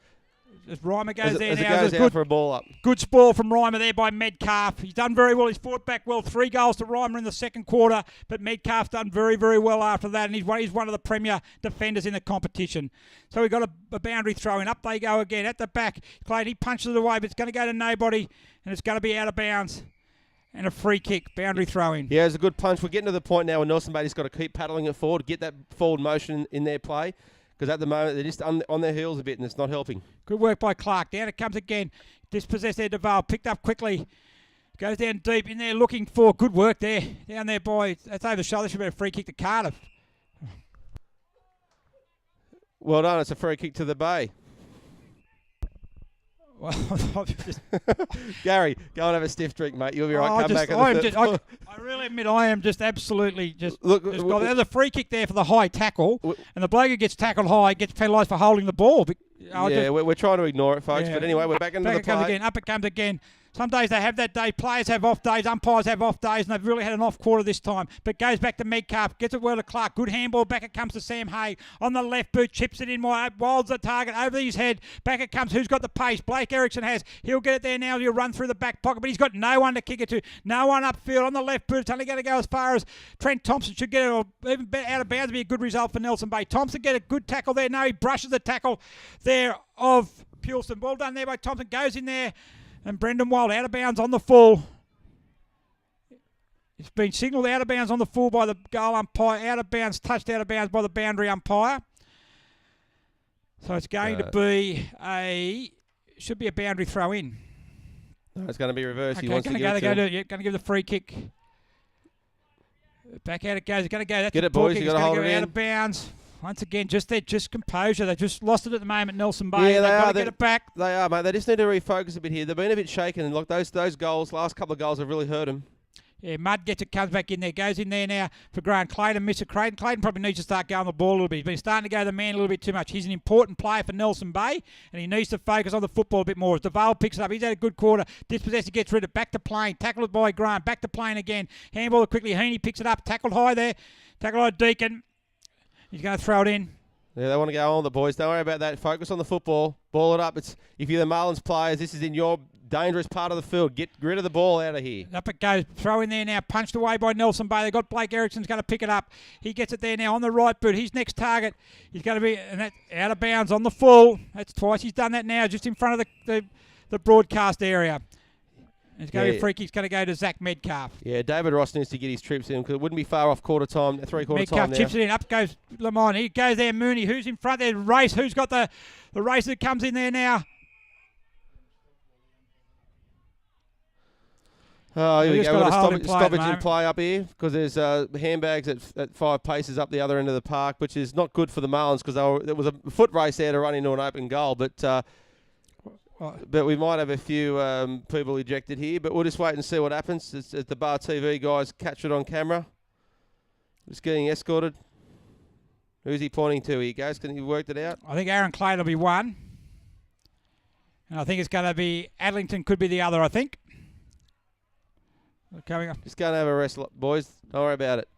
B: As Reimer goes there
A: as
B: now.
A: It goes out for a ball up.
B: Good spoil from Reimer there by Metcalf. He's done very well. He's fought back well. 3 goals to Reimer in the second quarter. But Metcalf's done very, very well after that. And he's one of the premier defenders in the competition. So we've got a boundary throw in. Up they go again. At the back, Clayton, he punches it away. But it's going to go to nobody. And it's going to be out of bounds. And a free kick. Boundary throw in.
A: Yeah, it's a good punch. We're getting to the point now where Nelson Beatty's got to keep paddling it forward. Get that forward motion in their play. Because at the moment, they're just on their heels a bit, and it's not helping. Good
B: work by Clark. Down it comes again. Dispossessed there, Duval. Picked up quickly. Goes down deep in there looking for. Good work there. Down there by. That's over the shoulder. Should be a free kick to Cardiff.
A: Well done. It's a free kick to the Bay.
B: Well,
A: Gary, go and have a stiff drink, mate. You'll be right. Come back. I
B: really admit I am just absolutely just. Look, there's a free kick there for the high tackle, and the bloke who gets tackled high gets penalised for holding the ball.
A: We're trying to ignore it, folks. Yeah. But anyway, we're back into the play.
B: Up it comes again. Some days they have that day. Players have off days. Umpires have off days, and they've really had an off quarter this time. But goes back to Metcalf. Gets it well to Clark. Good handball. Back it comes to Sam Hay. On the left boot. Chips it in wide. Wilds the target. Over his head. Back it comes. Who's got the pace? Blake Erickson has. He'll get it there now. He'll run through the back pocket. But he's got no one to kick it to. No one upfield. On the left boot. It's only going to go as far as Trent Thompson should get it. Or even out of bounds would be a good result for Nelson Bay. Thompson get a good tackle there. No, he brushes the tackle there of Pilson. Well done there by Thompson. Goes in there. And Brendan Wild out of bounds on the full. It's been signalled out of bounds on the full by the goal umpire. Out of bounds, touched out of bounds by the boundary umpire. So it's going to be should be a boundary throw in.
A: No, it's going to be reversed.
B: Okay,
A: he wants to
B: going to give the free kick. Back out it goes. It's going to go. That's
A: get it, boys. You got to hold it in.
B: Out of bounds. Once again, just composure. They just lost it at the moment, Nelson Bay. Yeah, they've got to get it back.
A: They are, mate. They just need to refocus a bit here. They've been a bit shaken, and look, those goals, last couple of goals, have really hurt them.
B: Yeah, Mudd gets it, comes back in there, goes in there now for Grant. Clayton misses Clayton. Clayton probably needs to start going the ball a little bit. He's been starting to go to the man a little bit too much. He's an important player for Nelson Bay, and he needs to focus on the football a bit more. As DeVale picks it up, he's had a good quarter. Dispossessor gets rid of it, back to Plain. Tackled by Grant, back to Plain again. Handball quickly. Heaney picks it up, tackled high there. Tackled by Deacon. He's going to throw it in.
A: Yeah, they want to go on the boys. Don't worry about that. Focus on the football. Ball it up. If you're the Marlins players, this is in your dangerous part of the field. Get rid of the ball out of here.
B: Up it goes. Throw in there now. Punched away by Nelson Bay. They've got Blake Erickson's going to pick it up. He gets it there now on the right boot. His next target. He's going to be out of bounds on the full. That's twice he's done that now, just in front of the broadcast area. It's going to be a free kick. It's going to go to Zach Metcalf.
A: Yeah, David Ross needs to get his trips in because it wouldn't be far off quarter time, three-quarter time now.
B: Metcalf chips it in. Up goes Lamont. He goes there, Mooney. Who's in front there? Race. Who's got the race that comes in there now?
A: Oh, here we go. We've got a stoppage in
B: moment.
A: play up here because there's handbags at 5 paces up the other end of the park, which is not good for the Marlins because there was a foot race there to run into an open goal. But we might have a few people ejected here. But we'll just wait and see what happens. As the Bar TV guys catch it on camera. Just getting escorted. Who's he pointing to? Here he goes. Can you work it out?
B: I think Aaron Clayton will be one. And I think it's going to be Adlington could be the other, I think. Coming up.
A: Just go and have a rest, boys. Don't worry about it.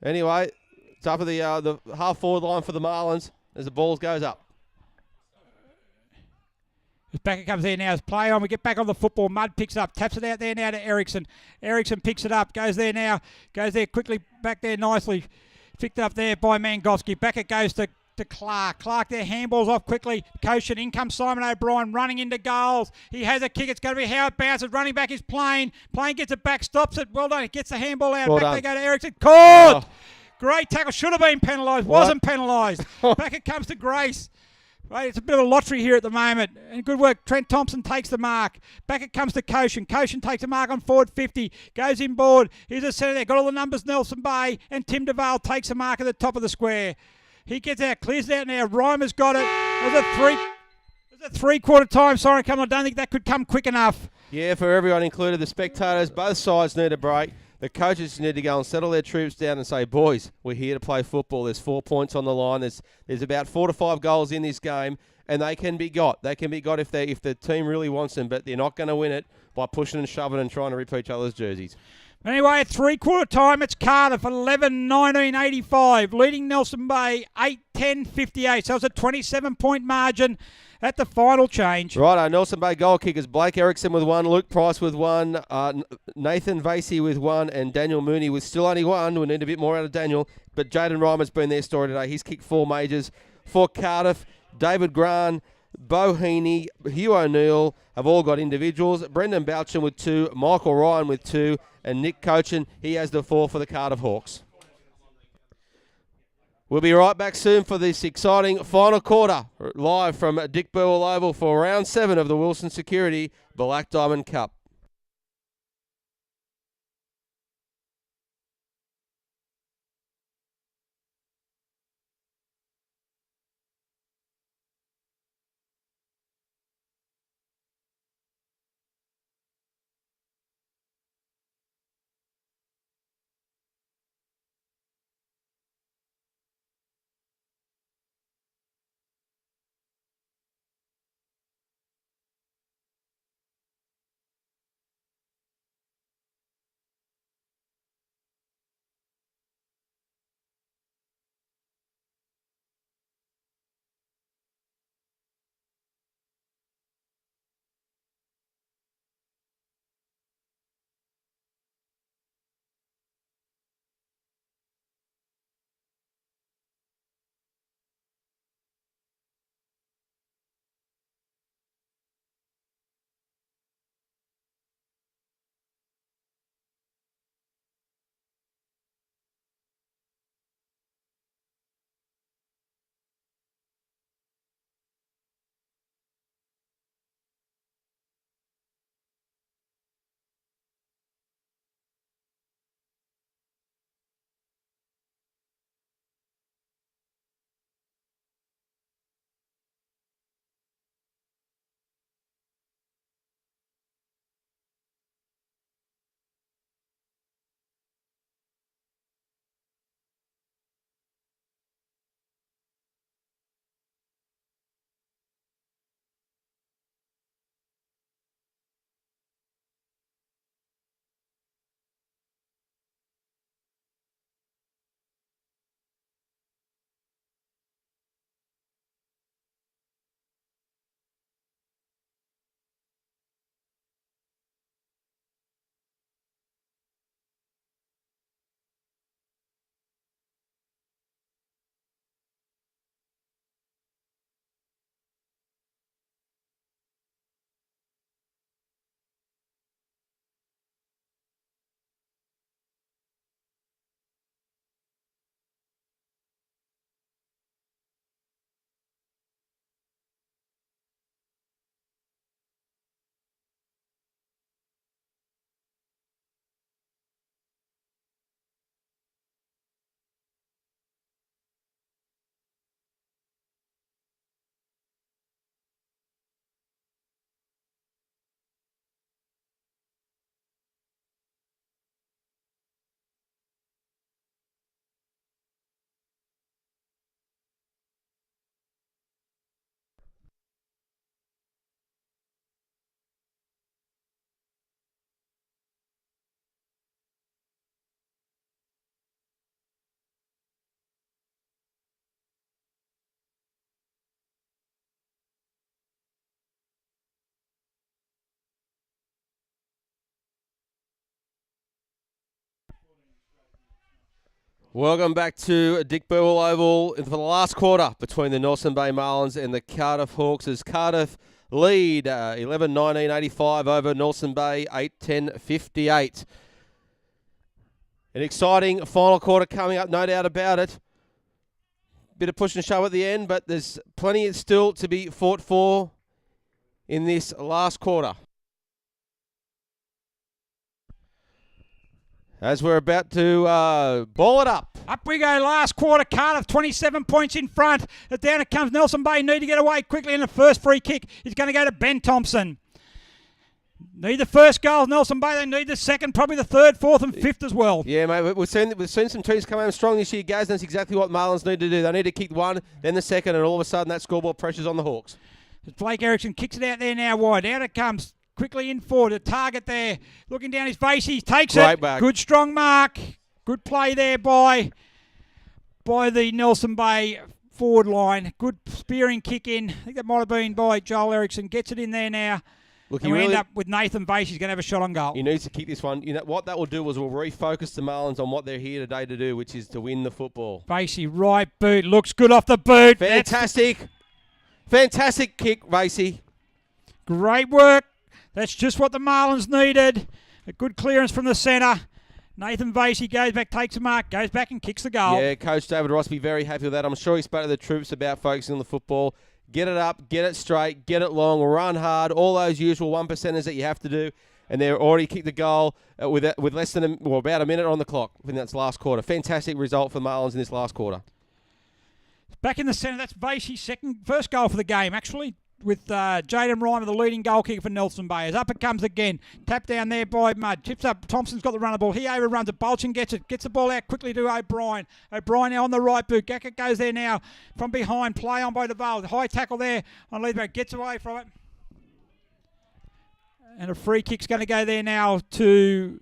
A: Anyway, it's up at the half-forward line for the Marlins as the ball goes up.
B: Back it comes there now. As play on. We get back on the football. Mudd picks it up. Taps it out there now to Erickson. Erickson picks it up. Goes there now. Goes there quickly. Back there nicely. Picked up there by Mangowski. Back it goes to Clark. Clark there, handballs off quickly. Koshin, in comes Simon O'Brien, running into goals. He has a kick. It's going to be how it bounces. Running back is Plain. Plain gets it back, stops it. Well done. He gets the handball out.
A: Well
B: back
A: done.
B: they go to Erickson. Caught!
A: Oh.
B: Great tackle. Should have been penalised. Wasn't penalised. Back it comes to Grace. Right, it's a bit of a lottery here at the moment. And good work. Trent Thompson takes the mark. Back it comes to Koshin. Koshin takes the mark on forward 50. Goes inboard. Here's a centre there. Got all the numbers. Nelson Bay. And Tim DeVale takes the mark at the top of the square. He gets out, clears it out now. Reimer's got it. There's a three-quarter time siren coming. I don't think that could come quick enough.
A: Yeah, for everyone included, the spectators, both sides need a break. The coaches need to go and settle their troops down and say, boys, we're here to play football. There's 4 points on the line. There's about 4 to 5 goals in this game, and they can be got. They can be got if the team really wants them, but they're not going to win it by pushing and shoving and trying to rip each other's jerseys.
B: Anyway, at three-quarter time, it's Cardiff, 11-19-85, leading Nelson Bay, 8-10-58. So it's a 27-point margin at the final change.
A: Righto, Nelson Bay goal kickers, Blake Erickson with 1, Luke Price with 1, Nathan Vasey with 1, and Daniel Mooney with still only 1. We need a bit more out of Daniel, but Jaden Reimer's been their story today. He's kicked 4 majors for Cardiff. David Grant, Bo Heaney, Hugh O'Neill have all got individuals. Brendan Bouchin with 2, Michael Ryan with 2, and Nick Cochin, he has the 4 for the Cardiff Hawks. We'll be right back soon for this exciting final quarter, live from Dick Burwell Oval for round 7 of the Wilson Security Black Diamond Cup. Welcome back to Dick Burwell Oval for the last quarter between the Nelson Bay Marlins and the Cardiff Hawks as Cardiff lead 11-19-85 over Nelson Bay 8-10-58. An exciting final quarter coming up, no doubt about it. Bit of push and shove at the end, but there's plenty still to be fought for in this last quarter. As we're about to ball it up.
B: Up we go, last quarter. Cardiff 27 points in front. Down it comes Nelson Bay. Need to get away quickly in the first free kick. It's going to go to Ben Thompson. Need the first goal, Nelson Bay. They need the second, probably the third, fourth and fifth as well.
A: Yeah, mate. We've seen some teams come home strong this year, Gaz. That's exactly what Marlins need to do. They need to kick one, then the second, and all of a sudden that scoreboard pressure's on the Hawks.
B: Blake Erickson kicks it out there now wide. Out it comes. Quickly in forward, a target there. Looking down his face, he takes
A: Great
B: it.
A: back.
B: Good strong mark. Good play there by the Nelson Bay forward line. Good spearing kick in. I think that might have been by Joel Erickson. Gets it in there now.
A: Look,
B: and we end up with Nathan Bass. He's going to have a shot on goal.
A: He needs to kick this one. You know what that will do is we'll refocus the Marlins on what they're here today to do, which is to win the football.
B: Bassey, right boot. Looks good off the boot.
A: Fantastic. Fantastic kick, Bassey.
B: Great work. That's just what the Marlins needed. A good clearance from the centre. Nathan Vasey goes back, takes a mark, goes back and kicks the goal.
A: Yeah, Coach David Ross will be very happy with that. I'm sure he spoke to the troops about focusing on the football. Get it up, get it straight, get it long, run hard, all those usual 1%ers that you have to do. And they've already kicked the goal with less than about a minute on the clock in that last quarter. Fantastic result for the Marlins in this last quarter.
B: Back in the centre, that's Vasey's first goal for the game, actually, with Jaden Reimer, the leading goal kicker for Nelson Bay. As up it comes again. Tap down there by Mudd. Chips up. Thompson's got the runner ball. He overruns it. Bolchin gets it. Gets the ball out quickly to O'Brien. O'Brien now on the right boot. Gackett goes there now from behind. Play on by DeVale. High tackle there on Leithberg. Gets away from it. And a free kick's going to go there now to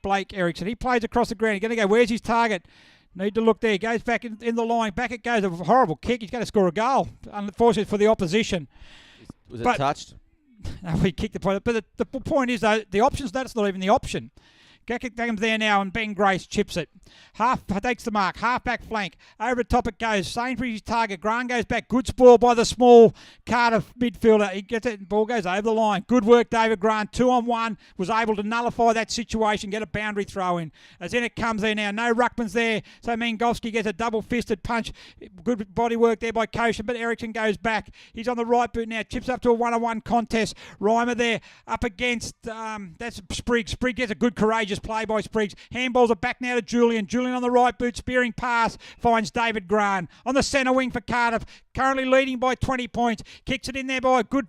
B: Blake Erickson. He plays across the ground. He's going to go. Where's his target? Need to look there. Goes back in the line. Back it goes. A horrible kick. He's going to score a goal. Unfortunately for the opposition.
A: Was it touched?
B: No, he kicked the point. But the point is, though, the option's that's not even the option. Gackett comes there now and Ben Grace chips it. Half takes the mark. Half back flank. Over the top it goes. Sainsbury's target. Grant goes back. Good spoil by the small Cardiff midfielder. He gets it and ball goes over the line. Good work, David Grant. 2-on-1. Was able to nullify that situation. Get a boundary throw in. As in it comes there now. No ruckman's there. So Mangowski gets a double-fisted punch. Good body work there by Koshin. But Erickson goes back. He's on the right boot now. Chips up to a 1-on-1 contest. Reimer there up against, that's Spriggs. Spriggs gets a good courageous play by Spriggs. Handballs are back now to Julian. Julian on the right boot, spearing pass, finds David Grant. On the centre wing for Cardiff, currently leading by 20 points. Kicks it in there by a good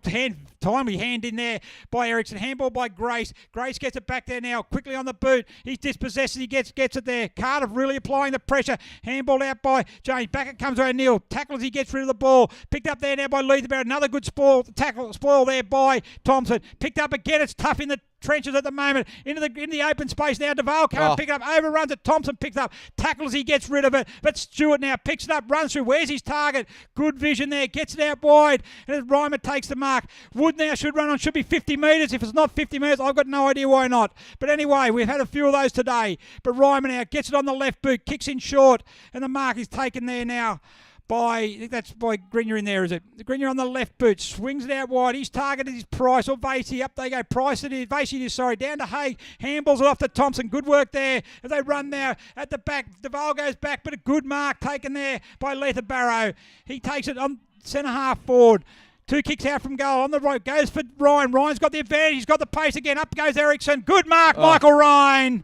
B: timely hand in there by Erickson. Handball by Grace. Grace gets it back there now, quickly on the boot. He's dispossessed. He gets it there. Cardiff really applying the pressure. Handball out by James. Back it comes to O'Neill. Tackle as he gets rid of the ball. Picked up there now by Leithberg. Another good spoil there by Thompson. Picked up again. It's tough in the trenches at the moment. In the open space now. DeVale can't pick it up. Overruns it. Thompson picks up. Tackles. He gets rid of it. But Stewart now picks it up. Runs through. Where's his target? Good vision there. Gets it out wide. And as Reimer takes the mark. Wood now should run on. Should be 50 metres. If it's not 50 metres, I've got no idea why not. But anyway, we've had a few of those today. But Reimer now gets it on the left boot. Kicks in short. And the mark is taken there now. I think that's by Grenier in there, is it? Grenier on the left boot, swings it out wide. His target is Price or Vasey. Up they go. Price it is. Vasey is, sorry. Down to Haig. Handballs it off to Thompson. Good work there as they run now at the back. DeVale goes back, but a good mark taken there by Letha Barrow. He takes it on centre half forward. 2 kicks out from goal. On the right goes for Ryan. Ryan's got the advantage. He's got the pace again. Up goes Erickson. Good mark, Michael Ryan.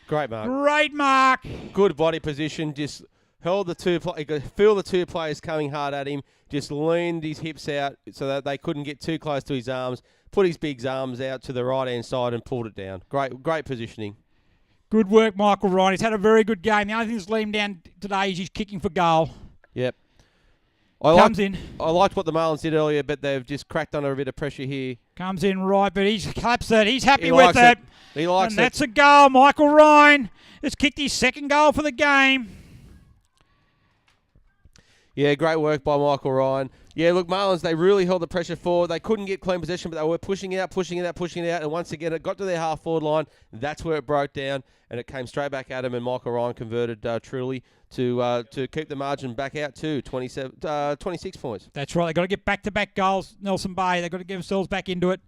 A: Great mark.
B: Great mark.
A: Good body position. Just held the two. He could feel the two players coming hard at him. Just leaned his hips out so that they couldn't get too close to his arms. Put his big arms out to the right hand side and pulled it down. Great positioning.
B: Good work, Michael Ryan. He's had a very good game. The only thing that's let him down today is he's kicking for goal.
A: Yep.
B: I
A: liked what the Marlins did earlier, but they've just cracked under a bit of pressure here.
B: Comes in right, but he's claps it. He's happy with it.
A: He likes it.
B: And that's a goal. Michael Ryan has kicked his second goal for the game.
A: Yeah, great work by Michael Ryan. Yeah, look, Marlins, they really held the pressure forward. They couldn't get clean possession, but they were pushing it out. And once again, it got to their half-forward line. That's where it broke down, and it came straight back at them, and Michael Ryan converted truly to keep the margin back out to 26 points.
B: That's right. They've got to get back-to-back goals, Nelson Bay. They've got to get themselves back into it.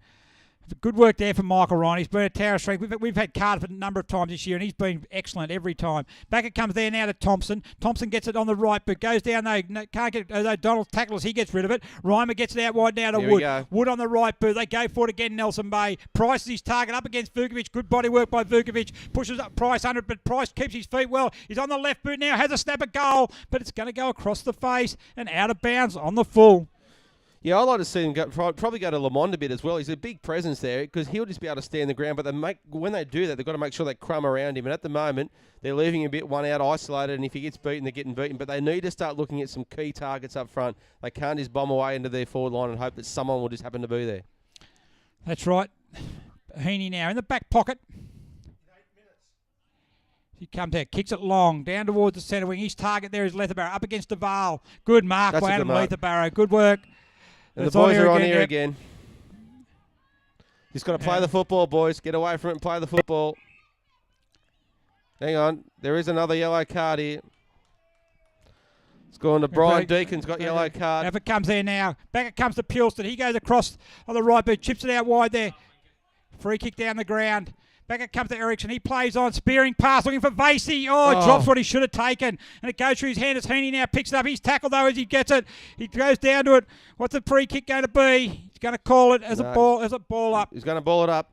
B: Good work there for Michael Ryan. He's been a tower of strength. We've had Cardiff a number of times this year, and he's been excellent every time. Back it comes there now to Thompson. Thompson gets it on the right, but goes down there. Can't get O'Donnell tackles. He gets rid of it. Reimer gets it out wide now to Wood. Wood on the right boot. They go for it again, Nelson Bay. Price is his target up against Vukovic. Good body work by Vukovic. Pushes up Price under it, but Price keeps his feet well. He's on the left boot now. Has a snap at goal, but it's going to go across the face and out of bounds on the full.
A: Yeah, I'd like to see him probably go to Lamond a bit as well. He's a big presence there because he'll just be able to stand the ground. But when they do that, they've got to make sure they crumb around him. And at the moment, they're leaving him a bit one out, isolated. And if he gets beaten, they're getting beaten. But they need to start looking at some key targets up front. They can't just bomb away into their forward line and hope that someone will just happen to be there.
B: That's right. Heaney now in the back pocket. He comes out, kicks it long, down towards the centre wing. His target there is Leatherbarrow, up against DeVal. Good mark by Adam Leatherbarrow. Good work.
A: And the boys are on here again. Just got to play the football, boys. Get away from it and play the football. Hang on. There is another yellow card here. It's going to Brian Deacon's got yellow card.
B: If it comes there now. Back it comes to Pilston. He goes across on the right boot, chips it out wide there. Free kick down the ground. Back it comes to Eriksson. He plays on, spearing pass, looking for Vasey. Drops what he should have taken. And it goes through his hand as Heaney now picks it up. He's tackled, though, as he gets it. He goes down to it. What's the free kick going to be? He's going to call it as a ball up.
A: He's going to ball it up.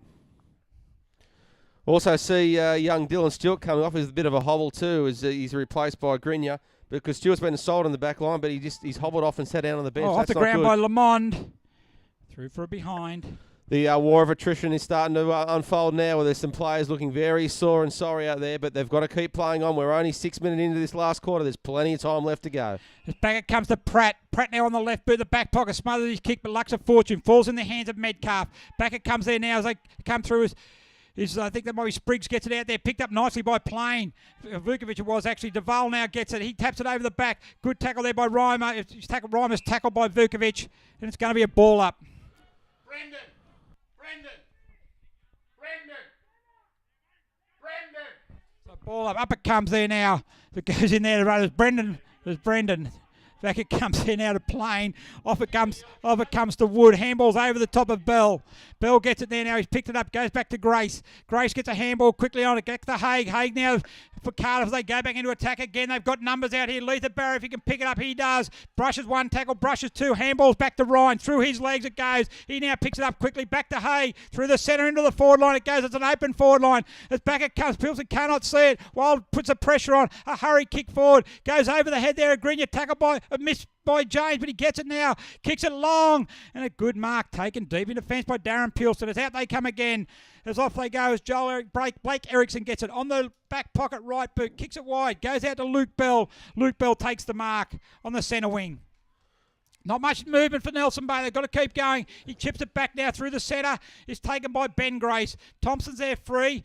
A: Also see young Dylan Stewart coming off. He's a bit of a hobble, too, as he's replaced by Grinya. Because Stewart's been assaulted in the back line, but he's hobbled off and sat down on the bench.
B: Off the ground by Lamond. Through for a behind.
A: The war of attrition is starting to unfold now, where there's some players looking very sore and sorry out there, but they've got to keep playing on. We're only 6 minutes into this last quarter. There's plenty of time left to go.
B: Back it comes to Pratt. Pratt now on the left boot, the back pocket, smothers his kick, but lucks of fortune. Falls in the hands of Metcalf. Back it comes there now as they come through. I think that might be Spriggs gets it out there. Picked up nicely by Plain. Vukovic it was actually. DeVal now gets it. He taps it over the back. Good tackle there by Reimer. Reimer's tackled by Vukovic, and it's going to be a ball up.
C: Brendan.
B: So ball up it comes there now. It goes in there to run. There's Brendan. Back it comes there now to Plain. Off it comes to Wood. Handball's over the top of Bell. Bell gets it there now. He's picked it up. Goes back to Grace. Grace gets a handball quickly on it. Gets to Haig. Haig now for Cardiff. They go back into attack again. They've got numbers out here. Leatherbarrow, if he can pick it up, he does. Brushes one tackle. Brushes two. Handball's back to Ryan. Through his legs it goes. He now picks it up quickly. Back to Haig. Through the centre into the forward line it goes. It's an open forward line. As back it comes. Pilson cannot see it. Wild puts the pressure on. A hurry kick forward. Goes over the head there. A Grinya tackle by a miss by James, but he gets it now. Kicks it long. And a good mark taken deep in defence by Darren Pilson. As out they come again. As off they go as Blake Eriksson gets it on the back pocket right boot. Kicks it wide. Goes out to Luke Bell. Luke Bell takes the mark on the centre wing. Not much movement for Nelson Bay. They've got to keep going. He chips it back now through the centre. It's taken by Ben Grace. Thompson's there free.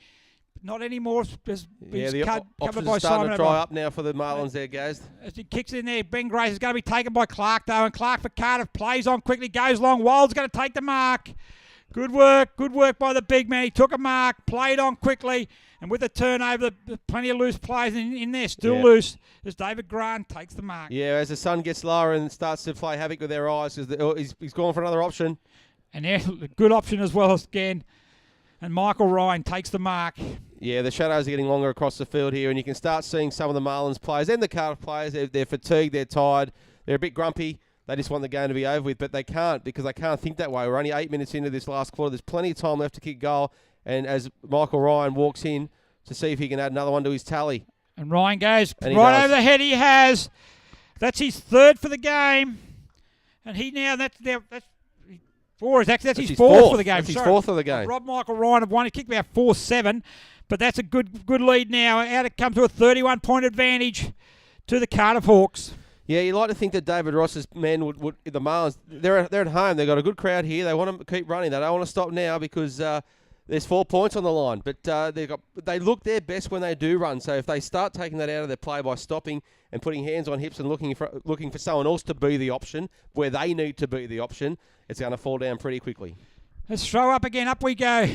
B: Not anymore.
A: The options are starting to dry up now for the Marlins there, guys.
B: As he kicks in there, Ben Grace is going to be taken by Clark, though. And Clark for Cardiff plays on quickly, goes long. Wild's going to take the mark. Good work by the big man. He took a mark, played on quickly. And with the turnover, plenty of loose players in there, still loose, as David Grant takes the mark.
A: Yeah, as the sun gets lower and starts to play havoc with their eyes, he's gone for another option.
B: And a good option as well again. And Michael Ryan takes the mark.
A: Yeah, the shadows are getting longer across the field here, and you can start seeing some of the Marlins players and the Cardiff players. They're fatigued, they're tired, they're a bit grumpy. They just want the game to be over with, but they can't because they can't think that way. We're only 8 minutes into this last quarter. There's plenty of time left to kick goal, and as Michael Ryan walks in to see if he can add another one to his tally.
B: And Ryan goes right over the head. He has. That's his third for the game. And he now, that's his fourth for the game.
A: That's his fourth of the game.
B: Rob Michael Ryan have won. He kicked about 4-7, but that's a good lead now. Out it comes to a 31-point advantage to the Cardiff Hawks.
A: Yeah, you like to think that David Ross's men would the Marlins, they're at home. They've got a good crowd here. They want to keep running. They don't want to stop now because There's 4 points on the line, but they look their best when they do run. So if they start taking that out of their play by stopping and putting hands on hips and looking for someone else to be the option where they need to be the option, it's going to fall down pretty quickly.
B: Let's throw up again. Up we go.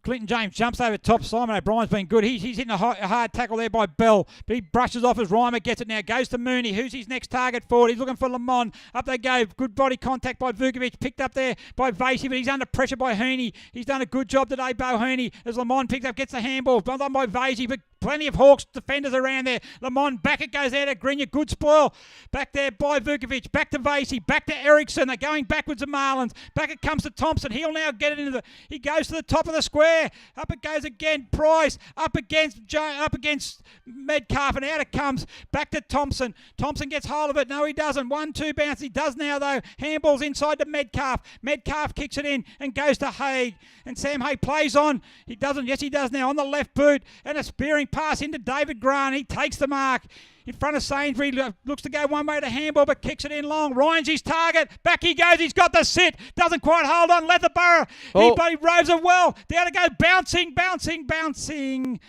B: Clinton James jumps over top. Simon O'Brien's been good. He's hitting a hard tackle there by Bell, but he brushes off as Reimer gets it now. Goes to Mooney. Who's his next target forward? He's looking for Lamont. Up they go. Good body contact by Vukovic. Picked up there by Vasey, but he's under pressure by Heaney. He's done a good job today, Bo Heaney, as Lamont picks up, gets the handball. Well done by Vasey, but plenty of Hawks defenders around there. Lamont back it goes out of Grinya. Good spoil. Back there by Vukovic. Back to Vasey. Back to Eriksson. They're going backwards to Marlins. Back it comes to Thompson. He'll now get it into the... He goes to the top of the square. Up it goes again. Price. Up against Metcalf. And out it comes. Back to Thompson. Thompson gets hold of it. No, he doesn't. 1-2 bounce. He does now, though. Handball's inside to Metcalf. Metcalf kicks it in and goes to Haig. And Sam Haig plays on. He doesn't. Yes, he does now. On the left boot. And a spearing pass into David Grant. He takes the mark in front of Sainsbury. Looks to go one way to handball, but kicks it in long. Ryan's his target. Back he goes. He's got the sit. Doesn't quite hold on. Leatherborough. He roves it well. Down to go. Bouncing.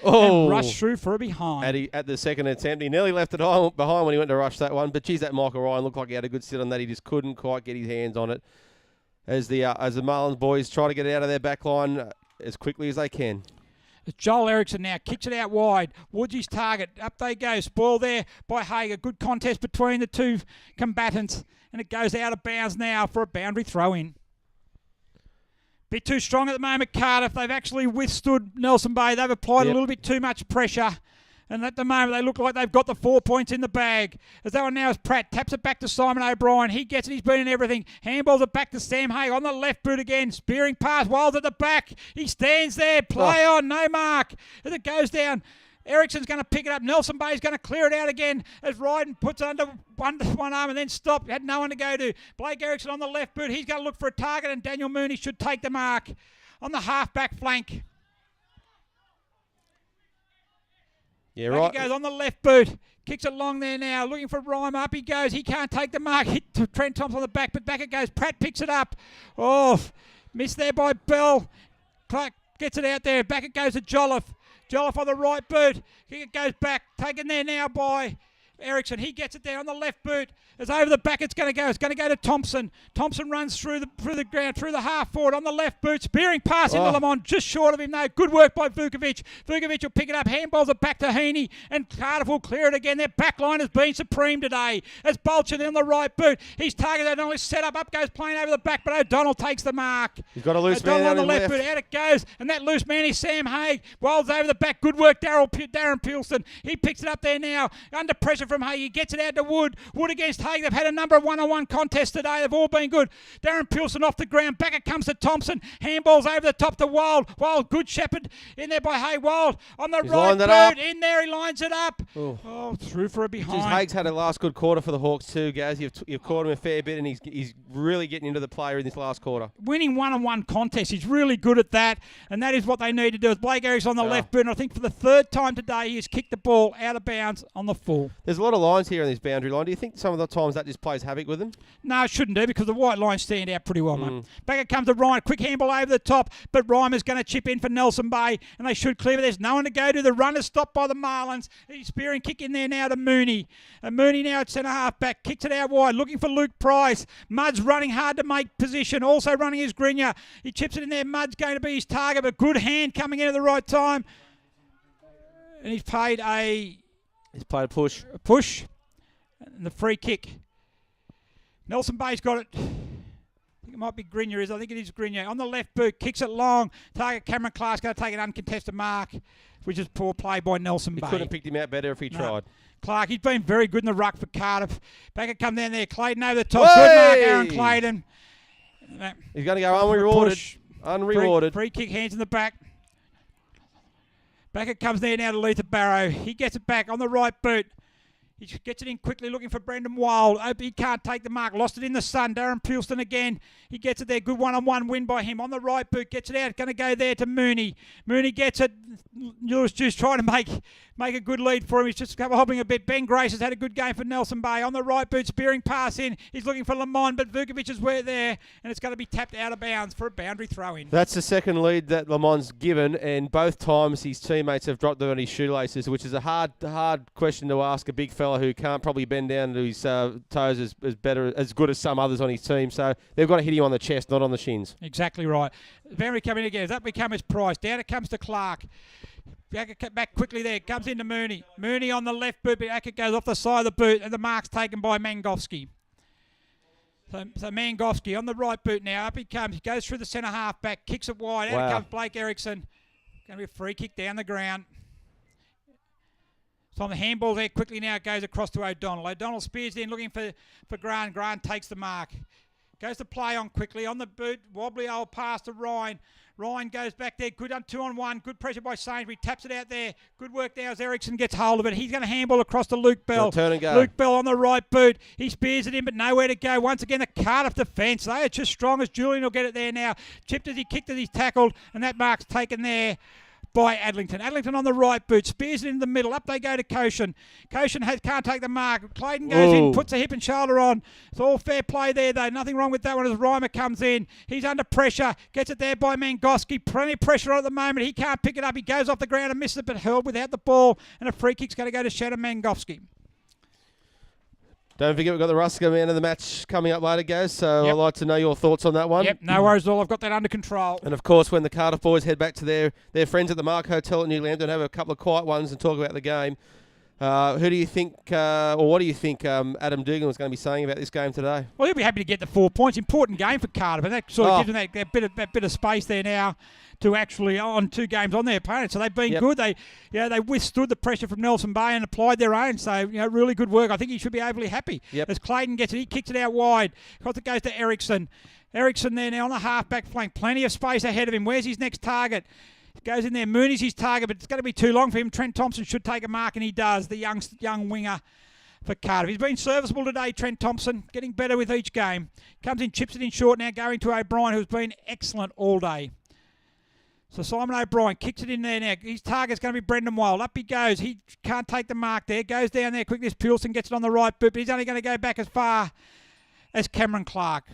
B: And rush through for a behind.
A: At the second attempt, he nearly left it behind when he went to rush that one. But geez, that Michael Ryan looked like he had a good sit on that. He just couldn't quite get his hands on it. As the Marlins boys try to get it out of their back line as quickly as they can.
B: Joel Eriksson now kicks it out wide. Woodsy's target. Up they go. Spoil there by Hager. Good contest between the two combatants. And it goes out of bounds now for a boundary throw-in. Bit too strong at the moment, Cardiff. They've actually withstood Nelson Bay. They've applied a little bit too much pressure. And at the moment, they look like they've got the 4 points in the bag. As that one now is Pratt. Taps it back to Simon O'Brien. He gets it. He's been in everything. Handballs it back to Sam Hay on the left boot again. Spearing pass. Wild at the back. He stands there. Play on. No mark. As it goes down. Ericsson's going to pick it up. Nelson Bay's going to clear it out again as Ryden puts it under one arm and then stopped. Had no one to go to. Blake Eriksson on the left boot. He's going to look for a target, and Daniel Mooney should take the mark on the half-back flank.
A: Yeah,
B: back
A: right.
B: He goes on the left boot. Kicks it long there now. Looking for Rhyme. Up he goes. He can't take the mark. Hit to Trent Thompson on the back, but back it goes. Pratt picks it up. Oh, missed there by Bell. Clark gets it out there. Back it goes to Jolliffe. Jolliffe on the right boot. It goes back. Taken there now by Eriksson. He gets it there on the left boot. As over the back it's going to go. It's going to go to Thompson. Thompson runs through the ground, through the half forward on the left boot. Spearing pass into Lamont, just short of him though. Good work by Vukovic. Vukovic will pick it up. Handballs it back to Heaney. And Cardiff will clear it again. Their back line has been supreme today. As Bolcher on the right boot. He's targeted only set up. Up goes playing over the back, but O'Donnell takes the mark.
A: He's got a loose man
B: on the left boot. Out it goes. And that loose man is Sam Haig. Wilds over the back. Good work, Darren Pilson. He picks it up there now. Under pressure from Haig. He gets it out to Wood. Wood against Haig. They've had a number of one-on-one contests today. They've all been good. Darren Pilson off the ground. Back it comes to Thompson. Handballs over the top to Wild. Wild, good shepherd in there by Hay. Wild on the right boot. In there, he lines it up. Through for a behind.
A: Haig's had a last good quarter for the Hawks too, Gaz. You've caught him a fair bit, and he's really getting into the player in this last quarter.
B: Winning one-on-one contests. He's really good at that, and that is what they need to do. As Blake Eriksson on the left boot, and I think for the third time today, he has kicked the ball out of bounds on the full.
A: There's a lot of lines here in this boundary line. Do you think some of the times that just plays havoc with them?
B: No, it shouldn't do, because the white lines stand out pretty well, mate. Back it comes to Ryan. Quick handball over the top, but Reimer's going to chip in for Nelson Bay, and they should clear. There's no one to go to. The runner stopped by the Marlins. He's spearing kick in there now to Mooney. And Mooney now at centre half back. Kicks it out wide, looking for Luke Price. Mudd's running hard to make position. Also running is Grinya. He chips it in there. Mudd's going to be his target, but good hand coming in at the right time. And he's played a
A: push.
B: A push. And the free kick. Nelson Bay's got it. I think it might be Grinya. I think it is Grinya. On the left boot, kicks it long. Target Cameron Clark's going to take an uncontested mark, which is poor play by Nelson Bay.
A: He could have picked him out better if he tried.
B: Clark, he's been very good in the ruck for Cardiff. Back it come down there. Clayton over the top. Good mark, Aaron Clayton.
A: He's going to go unrewarded. Unrewarded.
B: Free kick, hands in the back. Back it comes there now to Luther Barrow. He gets it back on the right boot. He gets it in quickly, looking for Brendan Wild. He can't take the mark. Lost it in the sun. Darren Pilston again. He gets it there. Good one-on-one win by him. On the right boot, gets it out. Going to go there to Mooney. Mooney gets it. Lewis Juice trying to make a good lead for him. He's just hobbling a bit. Ben Grace has had a good game for Nelson Bay. On the right boot, spearing pass in. He's looking for Lamont, but Vukovic is there, and it's going to be tapped out of bounds for a boundary throw-in.
A: That's the second lead that Lamont's given, and both times his teammates have dropped them on his shoelaces, which is a hard question to ask a big fella who can't probably bend down to his toes as good as some others on his team. So they've got to hit him on the chest, not on the shins.
B: Exactly right. Boundary coming again. Up becomes Price. Down it comes to Clark. Back quickly there. Comes into Mooney. Mooney on the left boot, but Ackett goes off the side of the boot, and the mark's taken by Mangofsky. So Mangofsky on the right boot now. Up he comes. He goes through the centre half back. Kicks it wide. Out comes Blake Erickson. Going to be a free kick down the ground. So on the handball there quickly now. It goes across to O'Donnell. O'Donnell spears in looking for Grant. Grant takes the mark. Goes to play on quickly. On the boot. Wobbly old pass to Ryan. Ryan goes back there. Good on 2-on-1. Good pressure by Sainsbury. Taps it out there. Good work now as Ericsson gets hold of it. He's going to handball across to Luke Bell.
A: Turn and go.
B: Luke Bell on the right boot. He spears it in, but nowhere to go. Once again, the Cardiff defence. They are just strong as Julian will get it there now. Chipped as he kicked as he's tackled, and that mark's taken there by Adlington. Adlington on the right boot, spears it in the middle. Up they go to Koshin. Koshin can't take the mark. Clayton goes in, puts a hip and shoulder on. It's all fair play there, though. Nothing wrong with that one as Reimer comes in. He's under pressure. Gets it there by Mangofsky. Plenty of pressure on at the moment. He can't pick it up. He goes off the ground and misses it, but hurled without the ball. And a free kick's going to go to Shannon Mangofsky.
A: Don't forget, we've got the Ruska man of the match coming up later, guys, so I'd like to know your thoughts on that one.
B: Yep, no worries at all. I've got that under control.
A: And, of course, when the Cardiff boys head back to their friends at the Mark Hotel at Newland and have a couple of quiet ones and talk about the game, who do you think, or what do you think Adam Dugan was going to be saying about this game today?
B: Well, he'll be happy to get the 4 points. Important game for Cardiff, and that sort of gives them that bit of space there now to actually on 2 games on their opponent. So they've been good. They withstood the pressure from Nelson Bay and applied their own. So, really good work. I think he should be overly happy. As Clayton gets it, he kicks it out wide. Because it goes to Ericsson. Ericsson there now on the half-back flank. Plenty of space ahead of him. Where's his next target? Goes in there. Mooney's his target, but it's going to be too long for him. Trent Thompson should take a mark, and he does. The young winger for Cardiff. He's been serviceable today, Trent Thompson. Getting better with each game. Comes in, chips it in short now, going to O'Brien, who's been excellent all day. So Simon O'Brien kicks it in there now. His target's going to be Brendan Wild. Up he goes. He can't take the mark there. Goes down there quickly as Pearson gets it on the right boot, but he's only going to go back as far as Cameron Clark.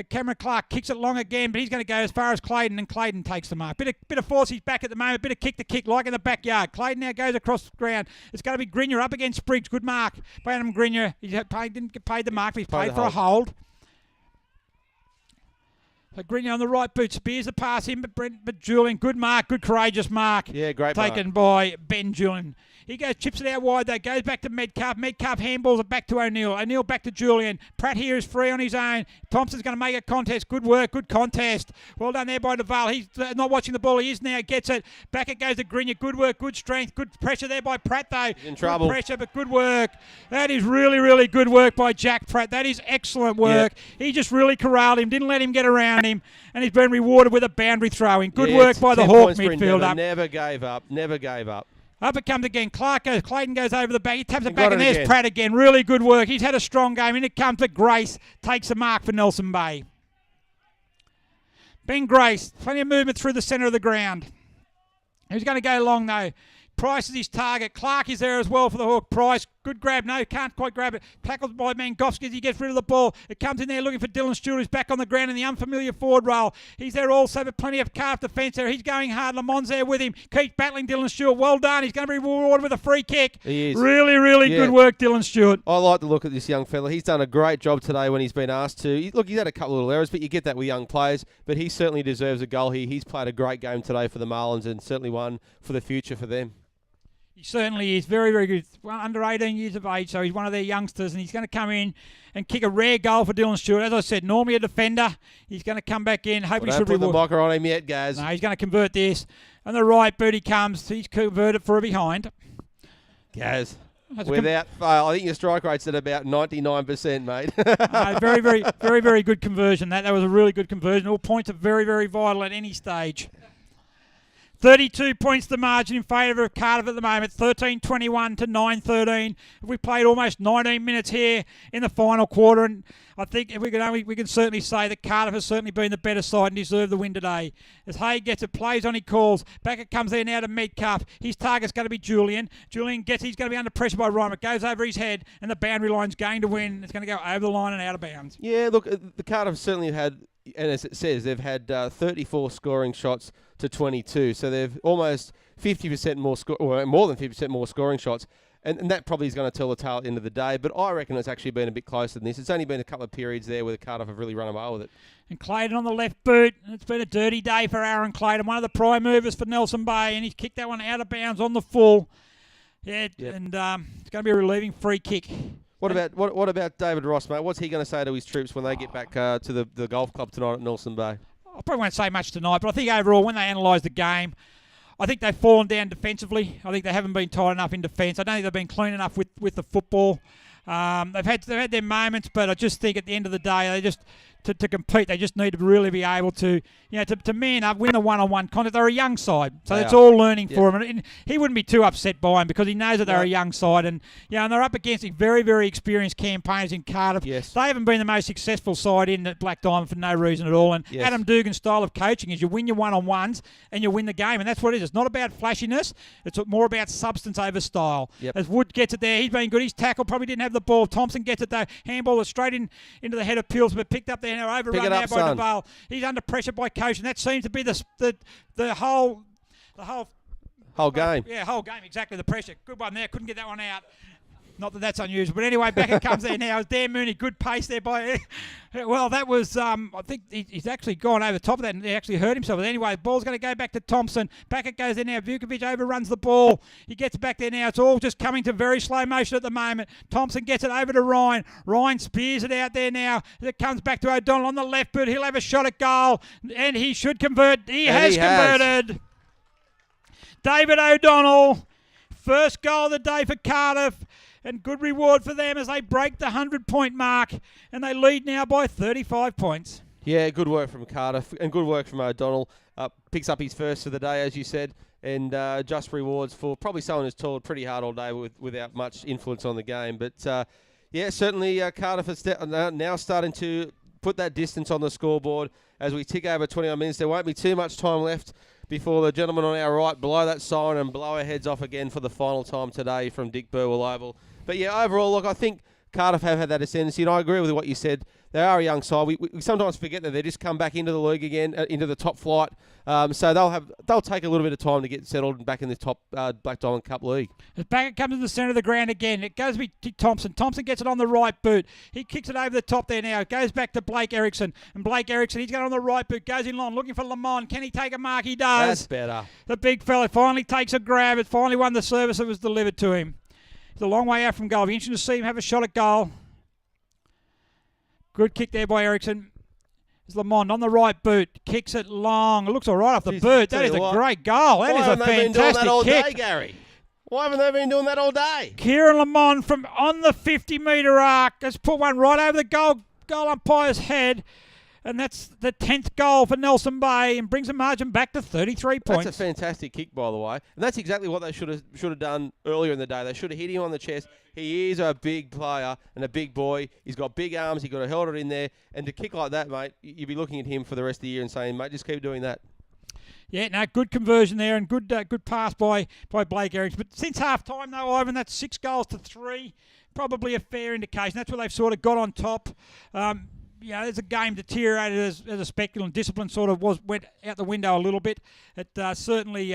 B: Cameron Clark kicks it long again, but he's going to go as far as Clayton, and Clayton takes the mark. Bit of force, he's back at the moment. Bit of kick to kick, like in the backyard. Clayton now goes across the ground. It's going to be Grinier up against Spriggs. Good mark by Adam Grinier. He didn't get paid the mark, but he's paid for a hold. So Grinier on the right boot, spears the pass in, but Julian, good mark, good courageous mark.
A: Yeah, great
B: taken by Ben Julian. He goes, chips it out wide though, goes back to Metcalf. Metcalf handballs it back to O'Neill. O'Neill back to Julian. Pratt here is free on his own. Thompson's going to make a contest. Good work, good contest. Well done there by Duval. He's not watching the ball. He is now. Gets it. Back it goes to Grinier. Good work, good strength. Good pressure there by Pratt though.
A: In trouble.
B: Good pressure, but good work. That is really, really good work by Jack Pratt. That is excellent work. He just really corralled him. Didn't let him get around him. And he's been rewarded with a boundary throwing. Good work by the Hawk midfielder.
A: Never gave up. Never gave up.
B: Up it comes again. Clayton goes over the back. He taps it back, and there's Pratt again. Really good work. He's had a strong game. In it comes to Grace. Takes a mark for Nelson Bay. Ben Grace. Plenty of movement through the centre of the ground. He's going to go long, though. Price is his target. Clark is there as well for the Hawk. Price, good grab. No, can't quite grab it. Tackled by Mangofsky as he gets rid of the ball. It comes in there looking for Dylan Stewart, who's back on the ground in the unfamiliar forward role. He's there also, but plenty of Cardiff defence there. He's going hard. Lamont's there with him. Keeps battling Dylan Stewart. Well done. He's going to be rewarded with a free kick.
A: He is.
B: Really, really good work, Dylan Stewart.
A: I like to look at this young fella. He's done a great job today when he's been asked to. Look, he's had a couple of little errors, but you get that with young players. But he certainly deserves a goal here. He's played a great game today for the Marlins and certainly one for the future for them.
B: He certainly is very, very good. Well, under 18 years of age, so he's one of their youngsters, and he's going to come in and kick a rare goal for Dylan Stewart. As I said, normally a defender. He's going to come back in. Hope he should
A: put the mocker on him yet, guys.
B: No, he's going to convert this. And the right boot he comes. He's converted for a behind.
A: Gaz, without fail, I think your strike rate's at about 99%, mate.
B: Very, very, very, very good conversion. That was a really good conversion. All points are very, very vital at any stage. 32 points the margin in favour of Cardiff at the moment, 13-21 to 9-13. We played almost 19 minutes here in the final quarter, and I think if we can certainly say that Cardiff has certainly been the better side and deserved the win today. As Hay gets it, plays on, he calls. Back it comes there now to Metcalf. His target's going to be Julian. Julian gets it. He's going to be under pressure by Ryan. It goes over his head, and the boundary line's going to win. It's going to go over the line and out of bounds.
A: Yeah, look, the Cardiff certainly had, and as it says, they've had 34 scoring shots to 22. So they've almost 50% more, or more than 50% more scoring shots. And that probably is going to tell the tale at the end of the day. But I reckon it's actually been a bit closer than this. It's only been a couple of periods there where the Cardiff have really run away with it.
B: And Clayton on the left boot. It's been a dirty day for Aaron Clayton, one of the prime movers for Nelson Bay, and he's kicked that one out of bounds on the full. Yeah, yep. And it's going to be a relieving free kick.
A: What about David Ross, mate? What's he going to say to his troops when they get back to the golf club tonight at Nelson Bay?
B: I probably won't say much tonight, but I think overall when they analyse the game, I think they've fallen down defensively. I think they haven't been tight enough in defence. I don't think they've been clean enough with the football. They've had their moments, but I just think at the end of the day, they just to compete, they just need to really be able to man up, win the one-on-one contest. They're a young side, so it's all learning for him. And he wouldn't be too upset by him because he knows that they're a young side, and and they're up against very, very experienced campaigners in Cardiff.
A: Yes.
B: They haven't been the most successful side in the Black Diamond for no reason at all. And Adam Dugan's style of coaching is you win your one-on-ones and you win the game, and that's what it is. It's not about flashiness; it's more about substance over style.
A: Yep.
B: As Wood gets it there, he's been good. His tackle probably didn't have the ball. Thompson gets it though. Handball is straight into the head of Peels, but picked up there now, overrun now by Duval. He's under pressure by Coach, and that seems to be the whole
A: game.
B: Yeah, whole game, exactly. The pressure. Good one there. Couldn't get that one out. Not that that's unusual, but anyway, back it comes there now. It's Dan Mooney. Good pace there by. Well, that was. I think he's actually gone over the top of that and he actually hurt himself. But anyway, the ball's going to go back to Thompson. Back it goes there now. Vukovic overruns the ball. He gets back there now. It's all just coming to very slow motion at the moment. Thompson gets it over to Ryan. Ryan spears it out there now. It comes back to O'Donnell on the left boot. He'll have a shot at goal, and he should convert. He has converted. David O'Donnell, first goal of the day for Cardiff. And good reward for them as they break the 100-point mark, and they lead now by 35 points.
A: Yeah, good work from Cardiff and good work from O'Donnell. Picks up his first of the day, as you said, and just rewards for probably someone who's toiled pretty hard all day without much influence on the game. But, certainly Cardiff is now starting to put that distance on the scoreboard as we tick over 21 minutes. There won't be too much time left before the gentleman on our right blow that siren and blow our heads off again for the final time today from Dick Burwell Oval. But yeah, overall, look, I think Cardiff have had that ascendancy, and I agree with what you said. They are a young side. We sometimes forget that they just come back into the league again, into the top flight. So they'll take a little bit of time to get settled back in the top Black Diamond Cup league.
B: Back it comes to the centre of the ground again. It goes to Thompson. Thompson gets it on the right boot. He kicks it over the top there now. It goes back to Blake Erickson. And Blake Erickson, he's going on the right boot. Goes in line, looking for Lamont. Can he take a mark? He does.
A: That's better.
B: The big fella finally takes a grab. It finally won the service that was delivered to him. He's a long way out from goal. It'll be interesting to see him have a shot at goal. Good kick there by Ericsson. There's Lamont on the right boot. Kicks it long. It looks all right off the boot. That is a great goal. That is a fantastic kick. Why haven't they been doing that all day,
A: Gary? Why haven't they been doing that all day?
B: Kieran Lamont from on the 50-metre arc has put one right over the goal umpire's head. And that's the 10th goal for Nelson Bay and brings the margin back to 33 points.
A: That's a fantastic kick, by the way. And that's exactly what they should have done earlier in the day. They should have hit him on the chest. He is a big player and a big boy. He's got big arms. He could have held it in there. And to kick like that, mate, you'd be looking at him for the rest of the year and saying, mate, just keep doing that.
B: Yeah, no, good conversion there and good pass by Blake Erickson. But since half-time, though, Ivan, that's 6 goals to 3. Probably a fair indication. That's where they've sort of got on top. There's a game deteriorated as a spectacle, and discipline sort of went out the window a little bit. It certainly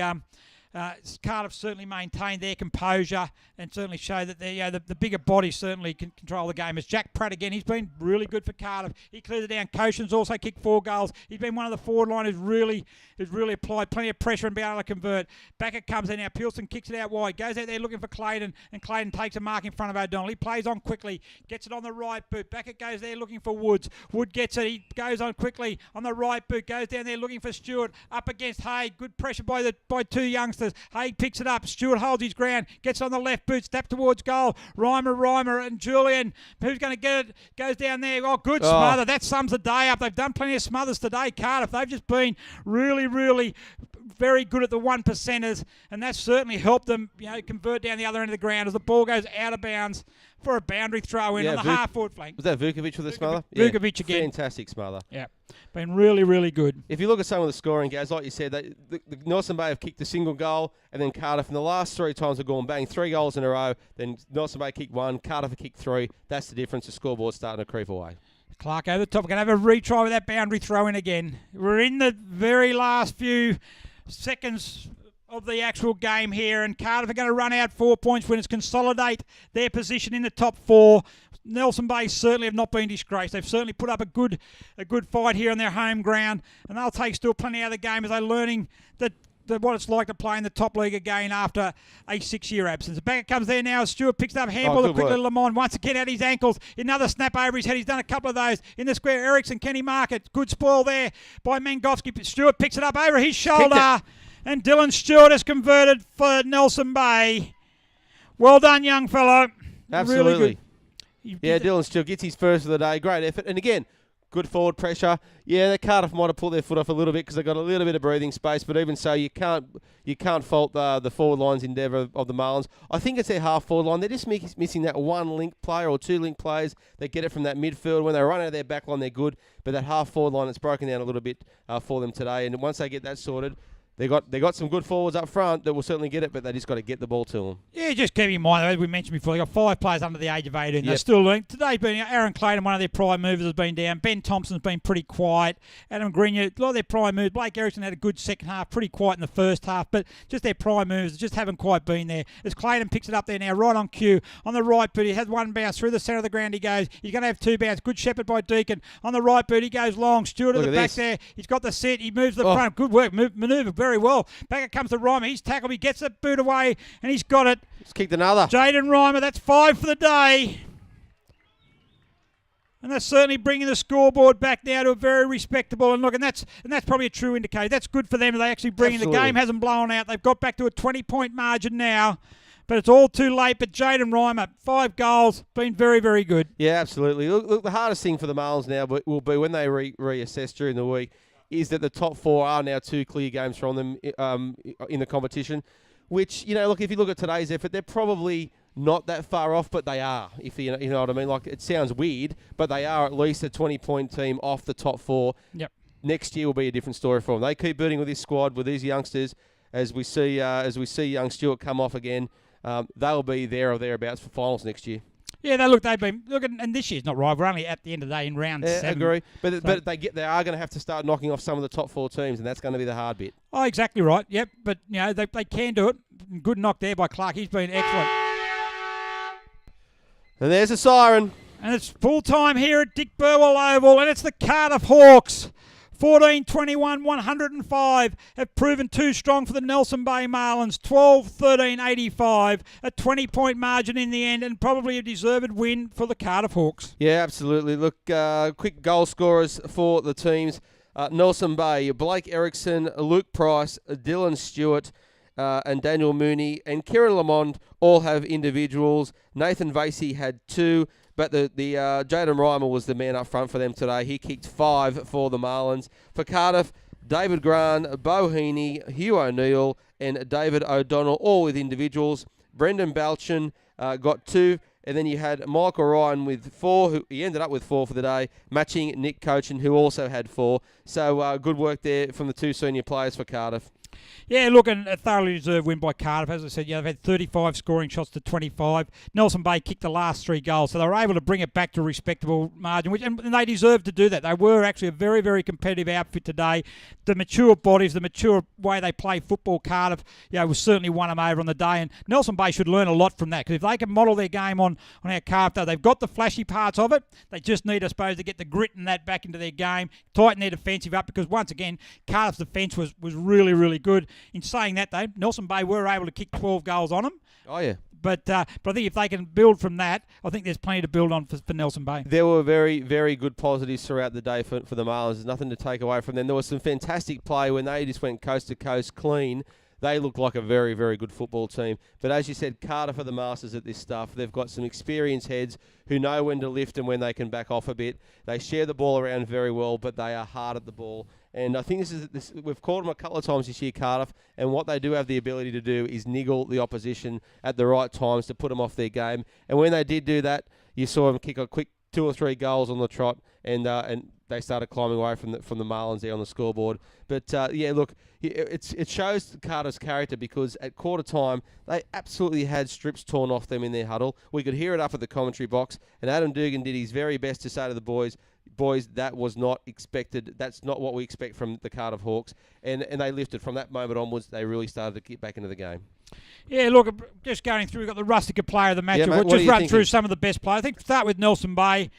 B: Cardiff certainly maintained their composure and certainly showed that the bigger body certainly can control the game. As Jack Pratt again, he's been really good for Cardiff. He cleared it down. Koshin's also kicked 4 goals. He's been one of the forward line who's really applied plenty of pressure and been able to convert. Back it comes in now. Peelson kicks it out wide. Goes out there looking for Clayton, and Clayton takes a mark in front of O'Donnell. He plays on quickly. Gets it on the right boot. Back it goes there looking for Woods. Wood gets it. He goes on quickly on the right boot. Goes down there looking for Stewart. Up against Hay. Good pressure by 2 youngsters. Hay picks it up. Stewart holds his ground. Gets on the left boot. Step towards goal. Reimer and Julian. Who's going to get it? Goes down there. Oh, good smother. That sums the day up. They've done plenty of smothers today, Cardiff. They've just been really very good at the 1%ers, and that's certainly helped them, convert down the other end of the ground as the ball goes out of bounds for a boundary throw in on the half-forward flank.
A: Was that Vukovic with the smother?
B: Vukovic again.
A: Fantastic smother.
B: Yeah, been really, really good.
A: If you look at some of the scoring, guys, like you said, the Nelson Bay have kicked a single goal, and then Cardiff in the last 3 times have gone bang, 3 goals in a row. Then Nelson Bay kicked 1, Cardiff have kicked 3. That's the difference. The scoreboard's starting to creep away.
B: Clark over the top. We're going to have a retry with that boundary throw in again. We're in the very last few seconds of the actual game here, and Cardiff are going to run out 4 points winners, consolidate their position in the top 4. Nelson Bay certainly have not been disgraced. They've certainly put up a good fight here on their home ground, and they'll take still plenty out of the game as they're learning that what it's like to play in the top league again after a 6-year absence. Back it comes there now as Stewart picks up handball. The quick little Lamont once again at his ankles. Another snap over his head. He's done a couple of those in the square. Ericsson, Kenny Market. Good spoil there by Mangofsky. Stewart picks it up over his shoulder. And Dylan Stewart has converted for Nelson Bay. Well done, young fellow.
A: Absolutely.
B: Really good.
A: Yeah, Dylan Stewart gets his first of the day. Great effort. And again, good forward pressure. Yeah, the Cardiff might have pulled their foot off a little bit because they've got a little bit of breathing space. But even so, you can't fault the forward line's endeavour of the Marlins. I think it's their half forward line. They're just missing that one link player or 2 link players that get it from that midfield. When they run out of their back line, they're good. But that half forward line, it's broken down a little bit for them today. And once they get that sorted, They got some good forwards up front that will certainly get it, but they just got to get the ball to them.
B: Yeah, just keep in mind, as we mentioned before, they've got 5 players under the age of 18. They're still learning. Today's been Aaron Clayton, one of their prime movers, has been down. Ben Thompson's been pretty quiet. Adam Grenier, a lot of their prime moves. Blake Ericsson had a good second half, pretty quiet in the first half, but just their prime moves just haven't quite been there. As Clayton picks it up there now, right on cue, on the right boot, he has one bounce through the centre of the ground. He goes. He's going to have 2 bounce. Good shepherd by Deacon. On the right boot, he goes long. Stewart at the back there. He's got the set. He moves to the front. Good work. Manoeuvre very well. Back it comes to Reimer. He's tackled. He gets the boot away, and he's got it.
A: He's kicked another.
B: Jaden Reimer, that's 5 for the day. And that's certainly bringing the scoreboard back now to a very respectable. And look, and that's probably a true indicator. That's good for them. They actually bring in. The game hasn't blown out. They've got back to a 20-point margin now. But it's all too late. But Jaden Reimer, 5 goals, been very, very good.
A: Yeah, absolutely. Look, the hardest thing for the Marlins now will be when they reassess during the week is that the top 4 are now 2 clear games from them in the competition, which, look, if you look at today's effort, they're probably not that far off, but they are, if you know what I mean. Like, it sounds weird, but they are at least a 20-point team off the top 4.
B: Yep. Next
A: year will be a different story for them. They keep building with this squad, with these youngsters, as we see young Stewart come off again. They'll be there or thereabouts for finals next year.
B: Yeah, they've been looking, and this year's not right. We're only at the end of the day in round 7.
A: I agree, but they are going to have to start knocking off some of the top 4 teams, and that's going to be the hard bit.
B: Oh, exactly right. Yep, but they can do it. Good knock there by Clark. He's been excellent.
A: And there's a siren,
B: and it's full time here at Dick Burwell Oval, and it's the Cardiff Hawks. 14-21-105 have proven too strong for the Nelson Bay Marlins. 12-13-85, a 20-point margin in the end, and probably a deserved win for the Cardiff Hawks.
A: Yeah, absolutely. Look, quick goal scorers for the teams. Nelson Bay, Blake Ericsson, Luke Price, Dylan Stewart, and Daniel Mooney, and Kieran Lamond all have individuals. Nathan Vasey had 2. But the Jaden Reimer was the man up front for them today. He kicked 5 for the Marlins. For Cardiff, David Grant, Bo Heaney, Hugh O'Neill, and David O'Donnell, all with individuals. Brendan Balchin got 2. And then you had Michael Ryan with 4. He ended up with 4 for the day, matching Nick Cochin, who also had 4. So good work there from the 2 senior players for Cardiff.
B: Yeah, look, and a thoroughly deserved win by Cardiff. As I said, they've had 35 scoring shots to 25. Nelson Bay kicked the last 3 goals, so they were able to bring it back to a respectable margin, and they deserved to do that. They were actually a very, very competitive outfit today. The mature bodies, the mature way they play football, Cardiff, was certainly won them over on the day, and Nelson Bay should learn a lot from that, because if they can model their game on our Cardiff, they've got the flashy parts of it. They just need, I suppose, to get the grit and that back into their game, tighten their defensive up, because once again, Cardiff's defence was really, really good. In saying that, though, Nelson Bay were able to kick 12 goals on them.
A: Oh, yeah.
B: But I think if they can build from that, I think there's plenty to build on for Nelson Bay.
A: There were very, very good positives throughout the day for the Marlins. There's nothing to take away from them. There was some fantastic play when they just went coast to coast clean. they look like a very, very good football team. But as you said, Cardiff are the masters at this stuff. They've got some experienced heads who know when to lift and when they can back off a bit. They share the ball around very well, but they are hard at the ball. And I think we've caught them a couple of times this year, Cardiff, and what they do have the ability to do is niggle the opposition at the right times to put them off their game. And when they did do that, you saw them kick a quick 2 or 3 goals on the trot, and they started climbing away from the Marlins there on the scoreboard. But look, it shows Carter's character, because at quarter time they absolutely had strips torn off them in their huddle. We could hear it up at the commentary box, and Adam Dugan did his very best to say to the boys, that was not expected. That's not what we expect from the Cardiff Hawks. And they lifted from that moment onwards. They really started to get back into the game.
B: Yeah, look, just going through, we've got the Rustica player of the match.
A: Yeah, mate,
B: we'll just run through some of the best players. I think start with Nelson Bay.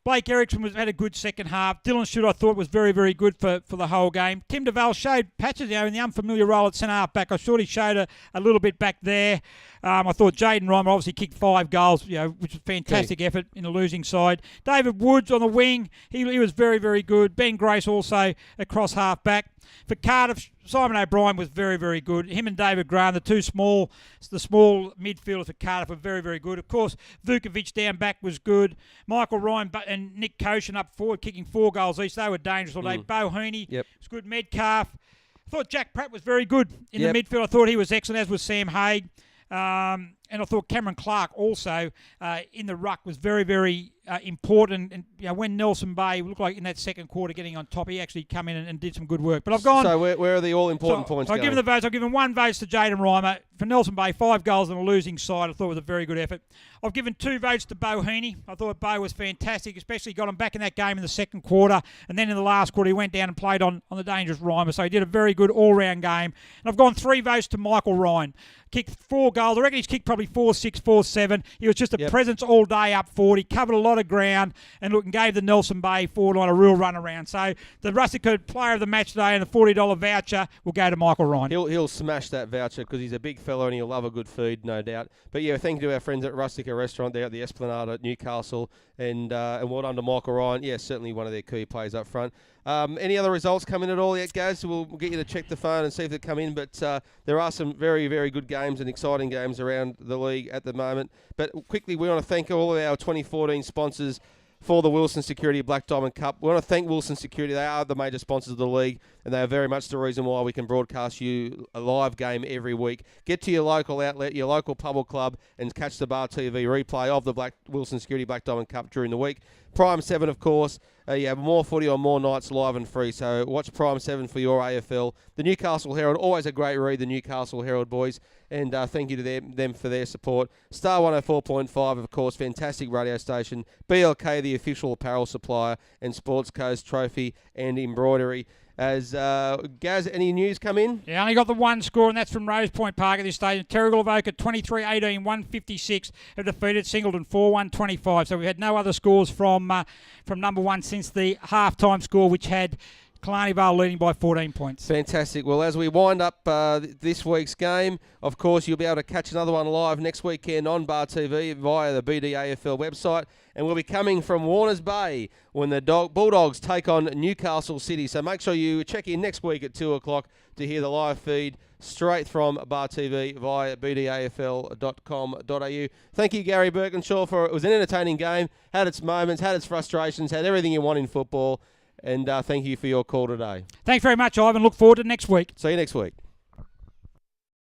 B: Blake Erickson had a good second half. Dylan Shute, I thought, was very, very good for the whole game. Tim DeVal showed patches, in the unfamiliar role at centre half back. I thought he showed a little bit back there. I thought Jaden Reimer obviously kicked 5 goals, which was a fantastic effort in the losing side. David Woods on the wing, he was very, very good. Ben Grace also across half back. For Cardiff, Simon O'Brien was very, very good. Him and David Graham, the small midfielders for Cardiff were very, very good. Of course, Vukovic down back was good. Michael Ryan and Nick Koshin up forward, kicking 4 goals each. They were dangerous all day. Bo Heaney was good. Metcalf. I thought Jack Pratt was very good in the midfield. I thought he was excellent, as was Sam Haig. And I thought Cameron Clark also in the ruck was very, very important. And when Nelson Bay looked like in that second quarter getting on top, he actually come in and did some good work. But I've gone.
A: So where are the all-important points
B: I've
A: going?
B: given the votes. I've given 1 vote to Jaden Reimer. For Nelson Bay, 5 goals on a losing side. I thought it was a very good effort. I've given 2 votes to Bo Heaney. I thought Bo was fantastic, especially got him back in that game in the second quarter. And then in the last quarter, he went down and played on the dangerous Reimer. So he did a very good all-round game. And I've gone 3 votes to Michael Ryan. Kicked 4 goals. I reckon he's kicked probably 4-6, 4-7. He was just a presence all day up forward. He covered a lot of ground and gave the Nelson Bay forward line a real run around. So the Rustica player of the match today and the $40 voucher will go to Michael Ryan.
A: He'll smash that voucher because he's a big fella and he'll love a good feed, no doubt. But yeah, thank you to our friends at Rustica Restaurant there at the Esplanade at Newcastle, and well done to Michael Ryan. Yeah, certainly one of their key players up front. Any other results come in at all yet, Gaz? We'll get you to check the phone and see if they come in. But there are some very, very good games and exciting games around the league at the moment. But quickly, we want to thank all of our 2014 sponsors for the Wilson Security Black Diamond Cup. We want to thank Wilson Security. They are the major sponsors of the league, and they are very much the reason why we can broadcast you a live game every week. Get to your local outlet, your local pub or club, and catch the Bar TV replay of the Wilson Security Black Diamond Cup during the week. Prime 7, of course. You have more footy on more nights live and free, so watch Prime 7 for your AFL. The Newcastle Herald, always a great read, the Newcastle Herald boys, and thank you to them for their support. Star 104.5, of course, fantastic radio station. BLK, the official apparel supplier, and Sports Coast Trophy and Embroidery. As Gaz, any news come in?
B: Yeah, only got the 1 score, and that's from Rose Point Park at this stage. Terrigal Avoca 23-18, 156 have defeated Singleton 4-1-25. So we've had no other scores from number 1 since the half-time score, which had Killarney Vale leading by 14 points.
A: Fantastic. Well, as we wind up this week's game, of course, you'll be able to catch another one live next weekend on Bar TV via the BDAFL website. And we'll be coming from Warners Bay when the Bulldogs take on Newcastle City. So make sure you check in next week at 2 o'clock to hear the live feed straight from Bar TV via bdafl.com.au. Thank you, Gary Birkinshaw, it was an entertaining game, had its moments, had its frustrations, had everything you want in football. And thank you for your call today.
B: Thanks very much, Ivan. Look forward to next week.
A: See you next week.